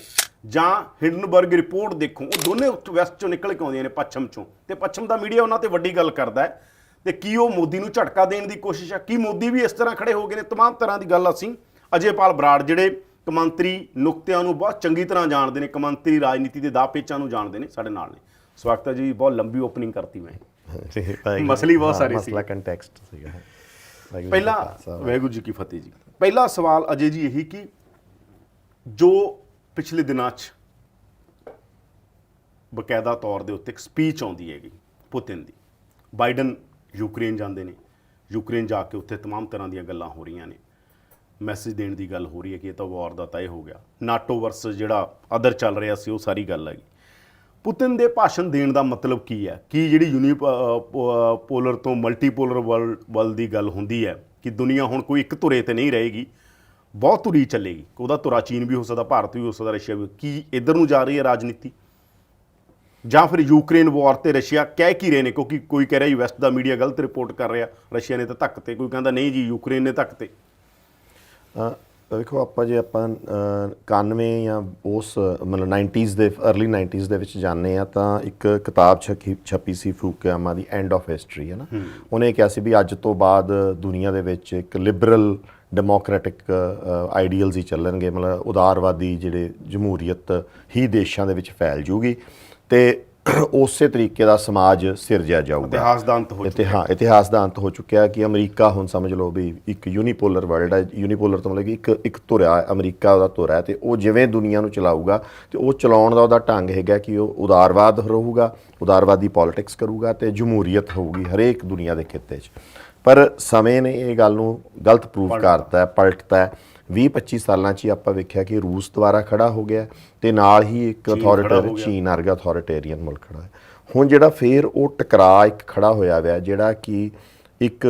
ਜਾਂ ਹਿੰਡਨਬਰਗ ਰਿਪੋਰਟ ਦੇਖੋ, ਉਹ ਦੋਨੇ ਵੈਸਟ 'ਚੋਂ ਨਿਕਲ ਕੇ ਆਉਂਦੀਆਂ ਨੇ, ਪੱਛਮ 'ਚੋਂ, ਤੇ ਪੱਛਮ ਦਾ ਮੀਡੀਆ ਉਹਨਾਂ 'ਤੇ ਵੱਡੀ ਗੱਲ ਕਰਦਾ ਹੈ। ਤੇ ਕੀ ਉਹ ਮੋਦੀ ਨੂੰ ਝਟਕਾ ਦੇਣ ਦੀ ਕੋਸ਼ਿਸ਼ ਹੈ? ਕੀ ਮੋਦੀ ਵੀ ਇਸ ਤਰ੍ਹਾਂ ਖੜੇ ਹੋ ਗਏ ਨੇ? ਤਮਾਮ ਤਰ੍ਹਾਂ ਦੀ ਗੱਲ ਅਸੀਂ ਅਜੇਪਾਲ ਬਰਾੜ, ਜਿਹੜੇ ਕੌਮਾਂਤਰੀ ਨੁਕਤਿਆਂ ਨੂੰ ਬਹੁਤ ਚੰਗੀ ਤਰ੍ਹਾਂ ਜਾਣਦੇ ਨੇ, ਕੌਮਾਂਤਰੀ ਰਾਜਨੀਤੀ ਦੇ ਦਾਅ ਪੇਚਾਂ ਨੂੰ ਜਾਣਦੇ ਨੇ, ਸਾਡੇ ਨਾਲ ਨੇ। ਸਵਾਗਤ ਹੈ ਜੀ। ਬਹੁਤ ਲੰਬੀ ਓਪਨਿੰਗ ਕਰਤੀ ਮੈਂ, ਮਸਲੀ ਬਹੁਤ ਸਾਰੇ ਸੀ, ਕੰਟੈਕਸਟ ਸੀਗਾ। ਪਹਿਲਾ ਵਾਹਿਗੁਰੂ ਜੀ ਕੀ ਫਤਿਹ ਜੀ। ਪਹਿਲਾ ਸਵਾਲ ਅਜੇ ਜੀ ਇਹੀ ਕਿ ਜੋ ਪਿਛਲੇ ਦਿਨਾਂ 'ਚ ਬਕਾਇਦਾ ਤੌਰ ਦੇ ਉੱਤੇ ਇੱਕ ਸਪੀਚ ਆਉਂਦੀ ਹੈਗੀ ਪੁਤਿਨ ਦੀ, ਬਾਈਡਨ ਯੂਕਰੇਨ ਜਾਂਦੇ ਨੇ, ਯੂਕਰੇਨ ਜਾ ਕੇ ਉੱਥੇ तमाम ਤਰ੍ਹਾਂ ਦੀਆਂ ਗੱਲਾਂ ਹੋ ਰਹੀਆਂ ਨੇ, ਮੈਸੇਜ ਦੇਣ ਦੀ ਗੱਲ ਹੋ ਰਹੀ ਹੈ ਕਿ ਇਹ ਤਾਂ ਵਾਰ ਦਾ ਤੈਅ ਹੋ ਗਿਆ, ਨਾਟੋ ਵਰਸਸ ਜਿਹੜਾ ਅਦਰ ਚੱਲ ਰਿਹਾ ਸੀ ਉਹ ਸਾਰੀ ਗੱਲ ਹੈਗੀ। ਪੁਤਿਨ ਦੇ ਭਾਸ਼ਣ ਦੇਣ ਦਾ ਮਤਲਬ ਕੀ ਹੈ? ਕਿ ਜਿਹੜੀ ਪੋਲਰ ਤੋਂ ਮਲਟੀਪੋਲਰ ਵਰਲਡ ਦੀ ਗੱਲ ਹੁੰਦੀ ਹੈ ਕਿ ਦੁਨੀਆ ਹੁਣ ਕੋਈ ਇੱਕ ਧੁਰੇ ਤੇ ਨਹੀਂ ਰਹੇਗੀ, ਬਹੁਤ ਧੁਰੀ ਚੱਲੇਗੀ। ਉਹਦਾ ਧੁਰਾ ਚੀਨ ਵੀ ਹੋ ਸਕਦਾ, ਭਾਰਤ ਵੀ ਹੋ ਸਕਦਾ, ਰਸ਼ੀਆ ਵੀ। ਕੀ ਇੱਧਰ ਨੂੰ ਜਾ ਰਹੀ ਹੈ ਰਾਜਨੀਤੀ, ਜਾਂ ਫਿਰ ਯੂਕਰੇਨ ਵਾਰ ਤੇ ਰਸ਼ੀਆ ਕਹਿ ਕੀ ਰਹੇ ਨੇ? ਕਿਉਂਕਿ ਕੋਈ ਕਹਿ ਰਿਹਾ ਜੀ ਵੈਸਟ ਦਾ ਮੀਡੀਆ ਗਲਤ ਰਿਪੋਰਟ ਕਰ ਰਿਹਾ, ਰਸ਼ੀਆ ਨੇ ਤਾਂ ਧੱਕ ਤੇ, ਕੋਈ ਕਹਿੰਦਾ ਨਹੀਂ ਜੀ ਯੂਕਰੇਨ ਨੇ ਧੱਕ ਤੇ। ਵੇਖੋ, ਆਪਾਂ ਜੇ ਆਪਾਂ 91 ਜਾਂ ਉਸ ਮਤਲਬ 90s ਦੇ ਅਰਲੀ 90s ਦੇ ਵਿੱਚ ਜਾਂਦੇ ਆ ਤਾਂ ਇੱਕ ਕਿਤਾਬ ਛਪੀ ਸੀ Fukuyama the end of history, ਹੈ ਨਾ। ਉਹਨੇ ਕਿਹਾ ਸੀ ਵੀ ਅੱਜ ਤੋਂ ਬਾਅਦ ਦੁਨੀਆ ਦੇ ਵਿੱਚ ਇੱਕ ਲਿਬਰਲ ਡੈਮੋਕ੍ਰੈਟਿਕ ਆਈਡੀਅਲਸ ਹੀ ਚੱਲਣਗੇ, ਮਤਲਬ ਉਦਾਰਵਾਦੀ ਜਿਹੜੇ ਜਮਹੂਰੀਅਤ ਹੀ ਦੇਸ਼ਾਂ ਦੇ ਵਿੱਚ ਫੈਲ ਜੂਗੀ ਤੇ ਉਸੇ ਤਰੀਕੇ ਦਾ ਸਮਾਜ ਸਿਰਜਿਆ ਜਾਊਗਾ। ਇਤਿਹਾਸ ਦਾ ਅੰਤ ਹੋ ਚੁੱਕਿਆ। ਇਤਿਹਾਸ ਦਾ ਅੰਤ ਹੋ ਚੁੱਕਿਆ ਕਿ ਅਮਰੀਕਾ ਹੁਣ ਸਮਝ ਲਓ ਵੀ ਇੱਕ ਯੂਨੀਪੋਲਰ ਵਰਲਡ ਹੈ। ਯੂਨੀਪੋਲਰ ਤੋਂ ਮਤਲਬ ਕਿ ਇੱਕ ਧੁਰਾ ਅਮਰੀਕਾ ਉਹਦਾ ਧੁਰਾ ਹੈ ਤੇ ਉਹ ਜਿਵੇਂ ਦੁਨੀਆ ਨੂੰ ਚਲਾਊਗਾ ਤੇ ਉਹ ਚਲਾਉਣ ਦਾ ਉਹਦਾ ਢੰਗ ਹੈਗਾ ਕਿ ਉਹ ਉਦਾਰਵਾਦ ਰਹੂਗਾ, ਉਦਾਰਵਾਦੀ ਪੋਲਿਟਿਕਸ ਕਰੂਗਾ ਤੇ ਜਮਹੂਰੀਅਤ ਹੋਊਗੀ ਹਰੇਕ ਦੁਨੀਆ ਦੇ ਖਿੱਤੇ 'ਚ। ਪਰ ਸਮੇਂ ਨੇ ਇਹ ਗੱਲ ਨੂੰ ਗਲਤ ਪ੍ਰੂਵ ਕਰਤਾ, ਪਲਟਤਾ। 20-25 ਸਾਲਾਂ 'ਚ ਹੀ ਆਪਾਂ ਵੇਖਿਆ ਕਿ ਰੂਸ ਦੁਆਰਾ ਖੜਾ ਹੋ ਗਿਆ ਤੇ ਨਾਲ ਹੀ ਇੱਕ ਅਥਾਰਟੇਰੀਅਨ ਚੀਨ ਵਰਗਾ ਅਥਾਰਟੇਰੀਅਨ ਮੁਲਕ ਖੜਾ ਹੈ। ਹੁਣ ਜਿਹੜਾ ਫੇਰ ਉਹ ਟਕਰਾਅ ਇੱਕ ਖੜਾ ਹੋਇਆ ਹੋਇਆ ਜਿਹੜਾ ਕਿ ਇੱਕ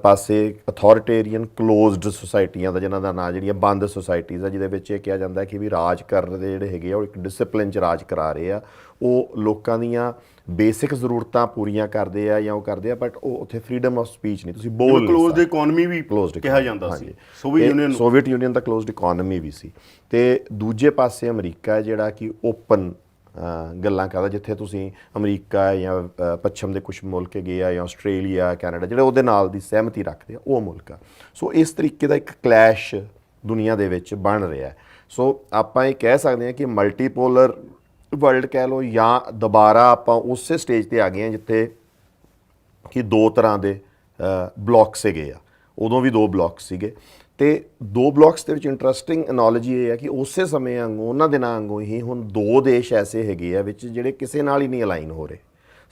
ਪਾਸੇ ਅਥਾਰਟੇਰੀਅਨ ਕਲੋਜ਼ਡ ਸੁਸਾਇਟੀਆਂ ਦਾ, ਜਿਨ੍ਹਾਂ ਦਾ ਨਾਂ ਜਿਹੜੀਆਂ ਬੰਦ ਸੁਸਾਇਟੀਜ਼ ਆ, ਜਿਹਦੇ ਵਿੱਚ ਇਹ ਕਿਹਾ ਜਾਂਦਾ ਕਿ ਵੀ ਰਾਜ ਕਰਨ ਦੇ ਜਿਹੜੇ ਹੈਗੇ ਆ ਉਹ ਇੱਕ ਡਿਸਪਲਿਨ 'ਚ ਰਾਜ ਕਰਾ ਰਹੇ ਆ, ਉਹ ਲੋਕਾਂ ਦੀਆਂ ਬੇਸਿਕ ਜ਼ਰੂਰਤਾਂ ਪੂਰੀਆਂ ਕਰਦੇ ਆ ਜਾਂ ਉਹ ਕਰਦੇ ਆ, ਬਟ ਉਹ ਉੱਥੇ ਫਰੀडम ਆਫ ਸਪੀਚ ਨਹੀਂ, ਤੁਸੀਂ ਬੋਲ ਨਹੀਂ ਸਕਦੇ। ਕਲੋਜ਼ਡ ਇਕਨੋਮੀ ਵੀ ਕਿਹਾ ਜਾਂਦਾ ਸੀ, ਸੋਵੀਅਤ ਯੂਨੀਅਨ ਦਾ ਕਲੋਜ਼ਡ ਇਕਨੋਮੀ ਵੀ ਸੀ। ਤੇ ਦੂਜੇ ਪਾਸੇ ਅਮਰੀਕਾ ਜਿਹੜਾ ਕਿ ਓਪਨ ਗੱਲਾਂ ਕਰਦਾ, ਜਿੱਥੇ ਤੁਸੀਂ ਅਮਰੀਕਾ ਜਾਂ ਪੱਛਮ ਦੇ ਕੁਝ ਮੁਲਕ ਹੈਗੇ ਆ ਜਾਂ ਆਸਟ੍ਰੇਲੀਆ, ਕੈਨੇਡਾ ਜਿਹੜੇ ਉਹਦੇ ਨਾਲ ਦੀ ਸਹਿਮਤੀ ਰੱਖਦੇ ਆ, ਉਹ ਮੁਲਕ ਆ। ਸੋ ਇਸ ਤਰੀਕੇ ਦਾ ਇੱਕ ਕਲੈਸ਼ ਦੁਨੀਆ ਦੇ ਵਿੱਚ ਬਣ ਰਿਹਾ। ਸੋ ਆਪਾਂ ਇਹ ਕਹਿ ਸਕਦੇ ਹਾਂ ਕਿ ਮਲਟੀਪੋਲਰ ਵਰਲਡ ਕਹਿ ਲਓ ਜਾਂ ਦੁਬਾਰਾ ਆਪਾਂ ਉਸੇ ਸਟੇਜ ਤੇ ਆ ਗਏ ਹਾਂ ਜਿੱਥੇ ਕਿ ਦੋ ਤਰ੍ਹਾਂ ਦੇ ਬਲੌਕਸ ਹੈਗੇ ਆ। ਉਦੋਂ ਵੀ ਦੋ ਬਲੌਕਸ ਸੀਗੇ ਤੇ ਦੋ ਬਲੌਕਸ ਦੇ ਵਿੱਚ ਇੰਟਰਸਟਿੰਗ ਐਨਾਲੋਜੀ ਇਹ ਹੈ ਕਿ ਉਸੇ ਸਮੇਂ ਵਾਂਗੂ ਉਹਨਾਂ ਦਿਨਾਂ ਵਾਂਗੂ ਹੀ ਹੁਣ ਦੋ ਦੇਸ਼ ਐਸੇ ਹੈਗੇ ਆ ਵਿੱਚ ਜਿਹੜੇ ਕਿਸੇ ਨਾਲ ਹੀ ਨਹੀਂ ਅਲਾਈਨ ਹੋ ਰਹੇ,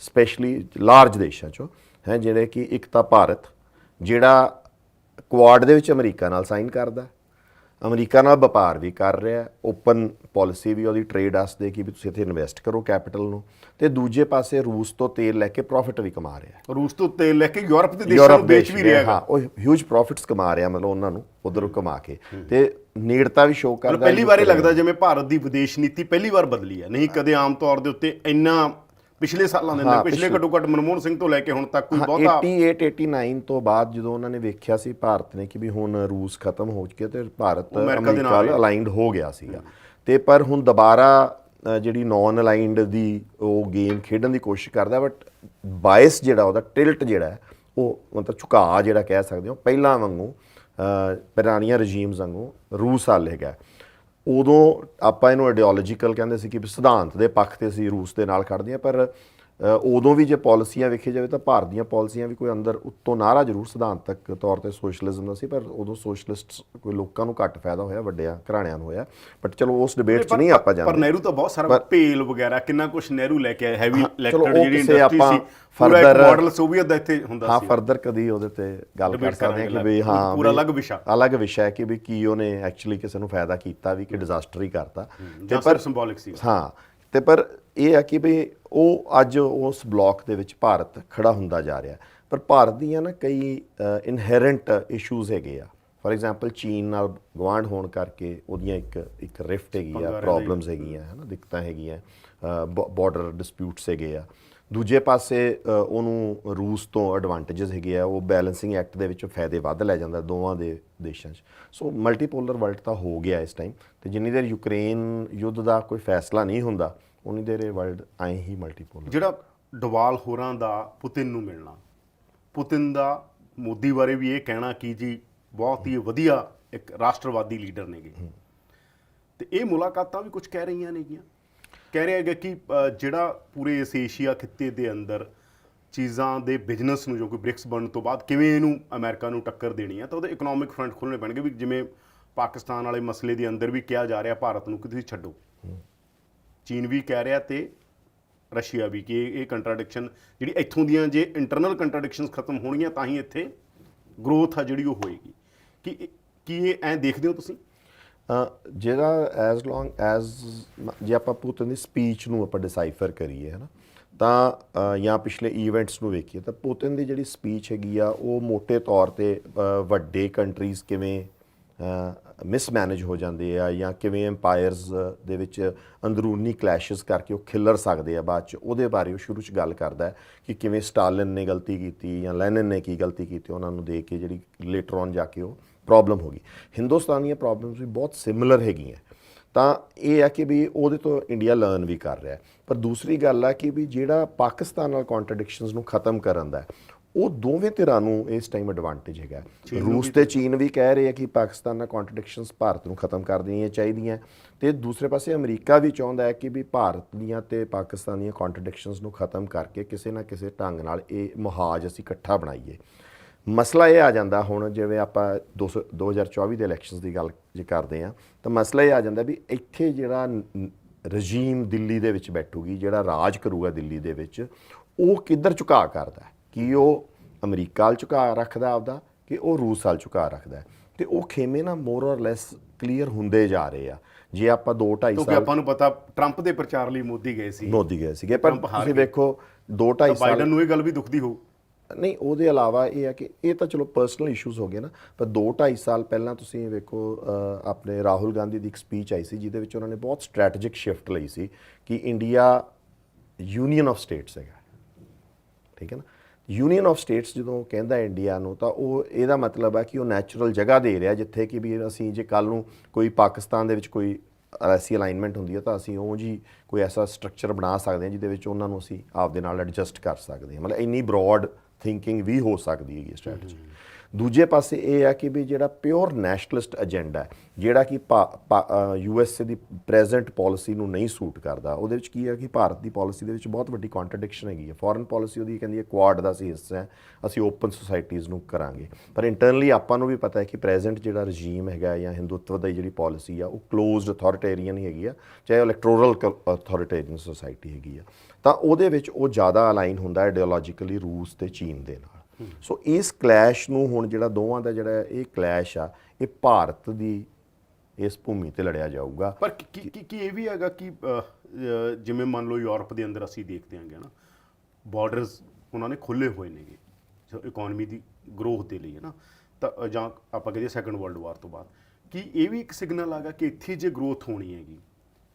ਸਪੈਸ਼ਲੀ ਲਾਰਜ ਦੇਸ਼ਾਂ 'ਚੋਂ ਹੈ, ਜਿਹੜੇ ਕਿ ਇੱਕ ਤਾਂ ਭਾਰਤ ਜਿਹੜਾ ਕੁਆਡ ਦੇ ਵਿੱਚ ਅਮਰੀਕਾ ਨਾਲ ਸਾਈਨ ਕਰਦਾ, ਅਮਰੀਕਾ ਨਾਲ ਵਪਾਰ ਵੀ ਕਰ ਰਿਹਾ, ਓਪਨ ਪਾਲਿਸੀ ਵੀ ਉਹਦੀ ਟ੍ਰੇਡ ਵਾਸਤੇ ਕਿ ਵੀ ਤੁਸੀਂ ਇੱਥੇ ਇਨਵੈਸਟ ਕਰੋ ਕੈਪੀਟਲ ਨੂੰ, ਤੇ ਦੂਜੇ ਪਾਸੇ ਰੂਸ ਤੋਂ ਤੇਲ ਲੈ ਕੇ ਪ੍ਰੋਫਿਟ ਵੀ ਕਮਾ ਰਿਹਾ। ਰੂਸ ਤੋਂ ਤੇਲ ਲੈ ਕੇ ਯੂਰਪ ਦੇ ਦੇਸ਼ਾਂ ਨੂੰ ਵੇਚ ਵੀ ਰਿਹਾ। ਹਾਂ, ਉਹ ਹਿਊਜ ਪ੍ਰੋਫਿਟਸ ਕਮਾ ਰਿਹਾ, ਮਤਲਬ ਉਹਨਾਂ ਨੂੰ ਉਧਰੋਂ ਕਮਾ ਕੇ ਤੇ ਨੇੜਤਾ ਵੀ ਸ਼ੋਅ ਕਰਦਾ। ਪਹਿਲੀ ਵਾਰ ਲੱਗਦਾ ਜਿਵੇਂ ਭਾਰਤ ਦੀ ਵਿਦੇਸ਼ ਨੀਤੀ ਪਹਿਲੀ ਵਾਰ ਬਦਲੀ ਹੈ, ਨਹੀਂ ਕਦੇ ਆਮ ਤੌਰ ਦੇ ਉੱਤੇ ਇੰਨਾ ਪਿਛਲੇ ਸਾਲਾਂ ਦੇ ਅੰਦਰ, ਪਿਛਲੇ ਘੱਟੋ ਘੱਟ ਮਨਮੋਹਨ ਸਿੰਘ ਤੋਂ ਲੈ ਕੇ ਹੁਣ ਤੱਕ ਕੋਈ ਬਹੁਤਾ 88-89 ਤੋਂ ਬਾਅਦ ਜਦੋਂ ਉਹਨਾਂ ਨੇ ਵੇਖਿਆ ਸੀ ਭਾਰਤ ਨੇ ਕਿ ਵੀ ਹੁਣ ਰੂਸ ਖਤਮ ਹੋ ਚੁੱਕਿਆ ਤੇ ਭਾਰਤ ਅਮਰੀਕਾ ਨਾਲ ਅਲਾਈਨਡ ਹੋ ਗਿਆ ਸੀਗਾ, ਤੇ ਪਰ ਹੁਣ ਦੁਬਾਰਾ ਜਿਹੜੀ ਨੌਨ ਅਲਾਈਨਡ ਦੀ ਉਹ ਗੇਮ ਖੇਡਣ ਦੀ ਕੋਸ਼ਿਸ਼ ਕਰਦਾ, ਬਟ ਬਾਇਸ ਜਿਹੜਾ ਉਹਦਾ ਟਿਲਟ ਜਿਹੜਾ ਉਹ ਮਤਲਬ ਝੁਕਾਅ ਜਿਹੜਾ ਕਹਿ ਸਕਦੇ ਹੋ ਪਹਿਲਾਂ ਵਾਂਗੂ ਪੁਰਾਣੀਆਂ ਰਜੀਮਸ ਵਾਂਗੂ ਰੂਸ ਵੱਲ ਹੈਗਾ। ਉਦੋਂ ਆਪਾਂ ਇਹਨੂੰ ਆਈਡੀਓਲੋਜੀਕਲ ਕਹਿੰਦੇ ਸੀ ਕਿ ਸਿਧਾਂਤ ਦੇ ਪੱਖ ਤੇ ਅਸੀਂ ਰੂਸ ਦੇ ਨਾਲ ਖੜਦੇ ਹਾਂ, ਪਰ ਉਦੋਂ ਵੀ ਜੇ ਪਾਲਿਸੀਆਂ ਵੇਖੀ ਜਾਵੇ ਤਾਂ ਭਾਰਤ ਦੀਆਂ ਪਾਲਿਸੀਆਂ ਵੀ ਕੋਈ ਅੰਦਰ ਉੱਤੋਂ ਨਾਰਾ ਜ਼ਰੂਰ ਸਿਧਾਂਤਕ ਤੌਰ ਤੇ ਸੋਸ਼ਲਿਜ਼ਮ ਦਾ ਸੀ, ਪਰ ਉਦੋਂ ਸੋਸ਼ਲਿਸਟ ਕੋਈ ਲੋਕਾਂ ਨੂੰ ਘੱਟ ਫਾਇਦਾ ਹੋਇਆ, ਵੱਡਿਆਂ ਘਰਾਣਿਆਂ ਨੂੰ ਹੋਇਆ। ਬਟ ਚਲੋ ਉਸ ਡਿਬੇਟ 'ਚ ਨਹੀਂ ਆਪਾਂ ਜਾਂਦੇ। ਪਰ ਨਹਿਰੂ ਤਾਂ ਬਹੁਤ ਸਾਰਾ ਭੇਲ ਵਗੈਰਾ ਕਿੰਨਾ ਕੁਝ ਨਹਿਰੂ ਲੈ ਕੇ ਆਇਆ, ਹੈਵੀ ਇਲੈਕਟਡ ਜਿਹੜੀ ਇੰਡਸਟਰੀ ਸੀ, ਫਰਦਰ ਮਾਡਲ ਸੋਵੀਅਤ ਦਾ ਇੱਥੇ ਹੁੰਦਾ ਸੀ। ਹਾਂ, ਫਰਦਰ ਕਦੀ ਉਹਦੇ ਤੇ ਗੱਲ ਕਰ ਸਕਦੇ ਹਾਂ ਕਿ ਵੀ ਹਾਂ ਪੂਰਾ ਅਲੱਗ ਵਿਸ਼ਾ ਹੈ ਕਿ ਵੀ ਕੀ ਉਹਨੇ ਐਕਚੁਅਲੀ ਕਿਸੇ ਨੂੰ ਫਾਇਦਾ ਕੀਤਾ ਵੀ ਕਿ ਡਿਜ਼ਾਸਟਰ ਹੀ ਕਰਤਾ, ਤੇ ਪਰ ਸਿੰਬੋਲਿਕ ਸੀ। ਹਾਂ, ਤੇ ਪਰ ਇਹ ਹੈ ਕਿ ਵੀ ਉਹ ਅੱਜ ਉਸ ਬਲੌਕ ਦੇ ਵਿੱਚ ਭਾਰਤ ਖੜਾ ਹੁੰਦਾ ਜਾ ਰਿਹਾ, ਪਰ ਭਾਰਤ ਦੀਆਂ ਨਾ ਕਈ ਇਨਹੈਰੈਂਟ ਇਸ਼ੂਜ਼ ਹੈਗੇ ਆ। ਫੋਰ ਐਗਜ਼ਾਮਪਲ ਚੀਨ ਨਾਲ ਗੁਆਂਢ ਹੋਣ ਕਰਕੇ ਉਹਦੀਆਂ ਇੱਕ ਰਿਫਟ ਹੈਗੀ ਆ, ਪ੍ਰੋਬਲਮਸ ਹੈਗੀਆਂ, ਹੈ ਨਾ, ਦਿੱਕਤਾਂ ਹੈਗੀਆਂ, ਬਾਰਡਰ ਡਿਸਪਿਊਟਸ ਹੈਗੇ ਆ। ਦੂਜੇ ਪਾਸੇ ਉਹਨੂੰ ਰੂਸ ਤੋਂ ਐਡਵਾਂਟੇਜਸ ਹੈਗੇ ਆ, ਉਹ ਬੈਲੈਂਸਿੰਗ ਐਕਟ ਦੇ ਵਿੱਚ ਫਾਇਦੇ ਵੱਧ ਲੈ ਜਾਂਦਾ ਦੋਵਾਂ ਦੇ ਦੇਸ਼ਾਂ 'ਚ। ਸੋ ਮਲਟੀਪੋਲਰ ਵਰਲਡ ਤਾਂ ਹੋ ਗਿਆ ਇਸ ਟਾਈਮ, ਤੇ ਜਿੰਨੀ ਦੇਰ ਯੂਕਰੇਨ ਯੁੱਧ ਦਾ ਕੋਈ ਫੈਸਲਾ ਨਹੀਂ ਹੁੰਦਾ ਉਨੀ ਦੇਰ ਇਹ ਵਰਲਡ ਐਂ ਹੀ ਮਲਟੀਪੋਲਰ। ਜਿਹੜਾ ਡੋਵਾਲ ਹੋਰਾਂ ਦਾ ਪੁਤਿਨ ਨੂੰ ਮਿਲਣਾ, ਪੁਤਿਨ ਦਾ ਮੋਦੀ ਬਾਰੇ ਵੀ ਇਹ ਕਹਿਣਾ ਕਿ ਜੀ ਬਹੁਤ ਹੀ ਵਧੀਆ ਇੱਕ ਰਾਸ਼ਟਰਵਾਦੀ ਲੀਡਰ ਨੇਗੇ, ਤੇ ਇਹ ਮੁਲਾਕਾਤਾਂ ਵੀ ਕੁਝ ਕਹਿ ਰਹੀਆਂ ਨੇਗੀਆਂ। ਕਹਿ ਰਿਹਾ ਹੈਗਾ ਕਿ ਜਿਹੜਾ ਪੂਰੇ ਇਸ ਏਸ਼ੀਆ ਖਿੱਤੇ ਦੇ ਅੰਦਰ ਚੀਜ਼ਾਂ ਦੇ ਬਿਜ਼ਨਸ ਨੂੰ, ਜੋ ਕਿ ਬ੍ਰਿਕਸ ਬਣਨ ਤੋਂ ਬਾਅਦ ਕਿਵੇਂ ਇਹਨੂੰ ਅਮਰੀਕਾ ਨੂੰ ਟੱਕਰ ਦੇਣੀ ਹੈ, ਤਾਂ ਉਹਦੇ ਇਕਨੋਮਿਕ ਫਰੰਟ ਖੋਲ੍ਹਣੇ ਪੈਣਗੇ। ਵੀ ਜਿਵੇਂ ਪਾਕਿਸਤਾਨ ਵਾਲੇ ਮਸਲੇ ਦੇ ਅੰਦਰ ਵੀ ਕਿਹਾ ਜਾ ਰਿਹਾ ਭਾਰਤ ਨੂੰ ਕਿ ਤੁਸੀਂ ਛੱਡੋ। ਚੀਨ ਵੀ ਕਹਿ ਰਿਹਾ ਤੇ ਰਸ਼ੀਆ ਵੀ ਕਿ ਇਹ ਕੰਟਰਾਡਿਕਸ਼ਨ ਜਿਹੜੀ ਇੱਥੋਂ ਦੀਆਂ ਜੇ ਇੰਟਰਨਲ ਕੰਟਰਾਡਿਕਸ਼ਨਸ ਖਤਮ ਹੋਣਗੀਆਂ ਤਾਂ ਹੀ ਇੱਥੇ ਗਰੋਥ ਆ ਜਿਹੜੀ ਉਹ ਹੋਏਗੀ। ਕੀ ਇਹ ਐਂ ਦੇਖਦੇ ਹੋ ਤੁਸੀਂ? ਜਿਹੜਾ ਐਜ਼ ਲੌਂਗ ਐਜ਼ ਜੇ ਆਪਾਂ ਪੁਤਿਨ ਦੀ ਸਪੀਚ ਨੂੰ ਆਪਾਂ ਡਿਸਾਈਫਰ ਕਰੀਏ ਹੈ ਨਾ, ਤਾਂ ਜਾਂ ਪਿਛਲੇ ਈਵੈਂਟਸ ਨੂੰ ਵੇਖੀਏ ਤਾਂ ਪੁਤਿਨ ਦੀ ਜਿਹੜੀ ਸਪੀਚ ਹੈਗੀ ਆ ਉਹ ਮੋٹے ਤੌਰ ਤੇ ਵੱਡੇ ਕੰਟਰੀਜ਼ ਕਿਵੇਂ ਮਿਸਮੈਨੇਜ ਹੋ ਜਾਂਦੇ ਆ ਜਾਂ ਕਿਵੇਂ ਐਮਪਾਇਰਸ ਦੇ ਵਿੱਚ ਅੰਦਰੂਨੀ ਕਲੈਸ਼ਸ ਕਰਕੇ ਉਹ ਖਿੱਲਰ ਸਕਦੇ ਆ ਬਾਅਦ 'ਚ, ਉਹਦੇ ਬਾਰੇ ਉਹ ਸ਼ੁਰੂ 'ਚ ਗੱਲ ਕਰਦਾ ਹੈ ਕਿ ਕਿਵੇਂ ਸਟਾਲਿਨ ਨੇ ਗਲਤੀ ਕੀਤੀ ਜਾਂ ਲੈਨਿਨ ਨੇ ਕੀ ਗਲਤੀ ਕੀਤੀ, ਉਹਨਾਂ ਨੂੰ ਦੇਖ ਕੇ ਜਿਹੜੀ ਲੇਟਰ ਔਨ ਜਾ ਕੇ ਉਹ ਪ੍ਰੋਬਲਮ ਹੋ ਗਈ। ਹਿੰਦੁਸਤਾਨ ਦੀਆਂ ਪ੍ਰੋਬਲਮਸ ਵੀ ਬਹੁਤ ਸਿਮਿਲਰ ਹੈਗੀਆਂ। ਤਾਂ ਇਹ ਹੈ ਕਿ ਵੀ ਉਹਦੇ ਤੋਂ ਇੰਡੀਆ ਲਰਨ ਵੀ ਕਰ ਰਿਹਾ। ਪਰ ਦੂਸਰੀ ਗੱਲ ਆ ਕਿ ਵੀ ਜਿਹੜਾ ਪਾਕਿਸਤਾਨ ਨਾਲ ਕੰਟਰਡਿਕਸ਼ਨਸ ਨੂੰ ਖਤਮ ਕਰਨ ਦਾ ਉਹ ਦੋਵੇਂ ਧਿਰਾਂ ਨੂੰ ਇਸ ਟਾਈਮ ਐਡਵਾਂਟੇਜ ਹੈਗਾ। ਰੂਸ ਤੇ ਚੀਨ ਵੀ ਕਹਿ ਰਹੇ ਆ ਕਿ ਪਾਕਿਸਤਾਨ ਨਾਲ ਕੰਟਰਡਿਕਸ਼ਨਸ ਭਾਰਤ ਨੂੰ ਖਤਮ ਕਰ ਦੇਣੀਆਂ ਚਾਹੀਦੀਆਂ, ਤੇ ਦੂਸਰੇ ਪਾਸੇ ਅਮਰੀਕਾ ਵੀ ਚਾਹੁੰਦਾ ਹੈ ਕਿ ਵੀ ਭਾਰਤ ਦੀਆਂ ਤੇ ਪਾਕਿਸਤਾਨ ਦੀਆਂ ਕੰਟਰਡਿਕਸ਼ਨਸ ਨੂੰ ਖਤਮ ਕਰਕੇ ਕਿਸੇ ਨਾ ਕਿਸੇ ਢੰਗ ਨਾਲ ਇਹ ਮੁਹਾਜ਼ ਅਸੀਂ ਇਕੱਠਾ ਬਣਾਈਏ। ਮਸਲਾ ਇਹ ਆ ਜਾਂਦਾ ਹੁਣ ਜਿਵੇਂ ਆਪਾਂ 2024 ਦੇ ਇਲੈਕਸ਼ਨਸ ਦੀ ਗੱਲ ਜੇ ਕਰਦੇ ਹਾਂ ਤਾਂ ਮਸਲਾ ਇਹ ਆ ਜਾਂਦਾ ਵੀ ਇੱਥੇ ਜਿਹੜਾ ਰਜੀਮ ਦਿੱਲੀ ਦੇ ਵਿੱਚ ਬੈਠੂਗੀ, ਜਿਹੜਾ ਰਾਜ ਕਰੂਗਾ ਦਿੱਲੀ ਦੇ ਵਿੱਚ, ਉਹ ਕਿੱਧਰ ਝੁਕਾਅ ਕਰਦਾ, ਕਿ ਉਹ ਅਮਰੀਕਾ ਵੱਲ ਝੁਕਾਅ ਰੱਖਦਾ ਆਪਦਾ ਕਿ ਉਹ ਰੂਸ ਵੱਲ ਝੁਕਾਅ ਰੱਖਦਾ। ਤੇ ਉਹ ਖੇਮੇ ਨਾ ਮੋਰ ਔਰ ਲੈਸ ਕਲੀਅਰ ਹੁੰਦੇ ਜਾ ਰਹੇ ਆ। ਜੇ ਆਪਾਂ 2-2.5 ਸਾਲ, ਕਿਉਂਕਿ ਆਪਾਂ ਨੂੰ ਪਤਾ ਟਰੰਪ ਦੇ ਪ੍ਰਚਾਰ ਲਈ ਮੋਦੀ ਗਏ ਸੀਗੇ, ਪਰ ਤੁਸੀਂ ਵੇਖੋ 2-2.5 ਸਾਲ ਬਾਈਡਨ ਨੂੰ ਇਹ ਗੱਲ ਵੀ ਦੁਖਦੀ ਹੋਊ। ਨਹੀਂ, ਉਹਦੇ ਇਲਾਵਾ ਇਹ ਹੈ ਕਿ ਇਹ ਤਾਂ ਚਲੋ ਪਰਸਨਲ ਇਸ਼ੂਜ਼ ਹੋ ਗਏ ਨਾ, ਪਰ 2-2.5 ਸਾਲ ਪਹਿਲਾਂ ਤੁਸੀਂ ਵੇਖੋ ਆਪਣੇ ਰਾਹੁਲ ਗਾਂਧੀ ਦੀ ਇੱਕ ਸਪੀਚ ਆਈ ਸੀ ਜਿਹਦੇ ਵਿੱਚ ਉਹਨਾਂ ਨੇ ਬਹੁਤ ਸਟ੍ਰੈਟਜਿਕ ਸ਼ਿਫਟ ਲਈ ਸੀ ਕਿ ਇੰਡੀਆ ਯੂਨੀਅਨ ਆਫ ਸਟੇਟਸ ਹੈਗਾ, ਠੀਕ ਹੈ ਨਾ। ਯੂਨੀਅਨ ਆਫ ਸਟੇਟਸ ਜਦੋਂ ਕਹਿੰਦਾ ਇੰਡੀਆ ਨੂੰ ਤਾਂ ਉਹ ਇਹਦਾ ਮਤਲਬ ਹੈ ਕਿ ਉਹ ਨੈਚੁਰਲ ਜਗ੍ਹਾ ਦੇ ਰਿਹਾ ਜਿੱਥੇ ਕਿ ਵੀ ਅਸੀਂ ਜੇ ਕੱਲ੍ਹ ਨੂੰ ਕੋਈ ਪਾਕਿਸਤਾਨ ਦੇ ਵਿੱਚ ਕੋਈ ਐਸੀ ਅਲਾਈਨਮੈਂਟ ਹੁੰਦੀ ਹੈ ਤਾਂ ਅਸੀਂ ਉਹ ਜੀ ਕੋਈ ਐਸਾ ਸਟਰਕਚਰ ਬਣਾ ਸਕਦੇ ਹਾਂ ਜਿਹਦੇ ਵਿੱਚ ਉਹਨਾਂ ਨੂੰ ਅਸੀਂ ਆਪਦੇ ਨਾਲ ਐਡਜਸਟ ਕਰ ਸਕਦੇ ਹਾਂ। ਮਤਲਬ ਇੰਨੀ ਬਰੋਡ ਥਿੰਕਿੰਗ ਵੀ ਹੋ ਸਕਦੀ ਹੈਗੀ ਸਟ੍ਰੈਟਜੀ। ਦੂਜੇ ਪਾਸੇ ਇਹ ਹੈ ਕਿ ਵੀ ਜਿਹੜਾ ਪਿਓਰ ਨੈਸ਼ਨਲਿਸਟ ਏਜੰਡਾ ਜਿਹੜਾ ਕਿ USA ਦੀ ਪ੍ਰੈਜ਼ੈਂਟ ਪਾਲਿਸੀ ਨੂੰ ਨਹੀਂ ਸੂਟ ਕਰਦਾ, ਉਹਦੇ ਵਿੱਚ ਕੀ ਹੈ ਕਿ ਭਾਰਤ ਦੀ ਪਾਲਿਸੀ ਦੇ ਵਿੱਚ ਬਹੁਤ ਵੱਡੀ ਕੰਟਰਡਿਕਸ਼ਨ ਹੈਗੀ ਹੈ। ਫੋਰਨ ਪਾਲਿਸੀ ਉਹਦੀ ਕਹਿੰਦੀ ਹੈ ਕੁਆਡ ਦਾ ਅਸੀਂ ਹਿੱਸਾ ਹੈ, ਅਸੀਂ ਓਪਨ ਸੁਸਾਇਟੀਜ਼ ਨੂੰ ਕਰਾਂਗੇ, ਪਰ ਇੰਟਰਨਲੀ ਆਪਾਂ ਨੂੰ ਵੀ ਪਤਾ ਹੈ ਕਿ ਪ੍ਰੈਜ਼ੈਂਟ ਜਿਹੜਾ ਰਜੀਮ ਹੈਗਾ ਜਾਂ ਹਿੰਦੂਤਵ ਦੀ ਜਿਹੜੀ ਪਾਲਿਸੀ ਆ ਉਹ ਕਲੋਜ਼ਡ ਅਥੋਰਿਟੇਰੀਅਨ ਹੀ ਹੈਗੀ ਆ, ਚਾਹੇ ਉਹ ਇਲੈਕਟੋਰਲ ਅਥੋਰਿਟੇਰੀਅਨ ਸੁਸਾਇਟੀ ਹੈਗੀ ਆ, ਤਾਂ ਉਹਦੇ ਵਿੱਚ ਉਹ ਜ਼ਿਆਦਾ ਅਲਾਈਨ ਹੁੰਦਾ ਆਈਡੀਓਲੋਜੀਕਲੀ ਰੂਸ ਤੇ ਚੀਨ ਦੇ ਨਾਲ। ਸੋ ਇਸ ਕਲੈਸ਼ ਨੂੰ ਹੁਣ ਜਿਹੜਾ ਦੋਵਾਂ ਦਾ ਜਿਹੜਾ ਇਹ ਕਲੈਸ਼ ਆ ਇਹ ਭਾਰਤ ਦੀ ਇਸ ਭੂਮੀ ਤੇ ਲੜਿਆ ਜਾਊਗਾ। ਪਰ ਕੀ ਇਹ ਵੀ ਹੈਗਾ ਕਿ ਜਿਵੇਂ ਮੰਨ ਲਓ ਯੂਰਪ ਦੇ ਅੰਦਰ ਅਸੀਂ ਦੇਖਦੇ ਆਂਗੇ ਨਾ, ਬਾਰਡਰਸ ਉਹਨਾਂ ਨੇ ਖੁੱਲ੍ਹੇ ਹੋਏ ਨੇਗੇ ਇਕਨੋਮੀ ਦੀ ਗਰੋਥ ਦੇ ਲਈ, ਹੈ ਨਾ, ਤਾਂ ਜਾਂ ਆਪਾਂ ਕਹੀਏ ਸੈਕੰਡ ਵਰਲਡ ਵਾਰ ਤੋਂ ਬਾਅਦ, ਕਿ ਇਹ ਵੀ ਇੱਕ ਸਿਗਨਲ ਹੈਗਾ ਕਿ ਇੱਥੇ ਜੇ ਗਰੋਥ ਹੋਣੀ ਹੈਗੀ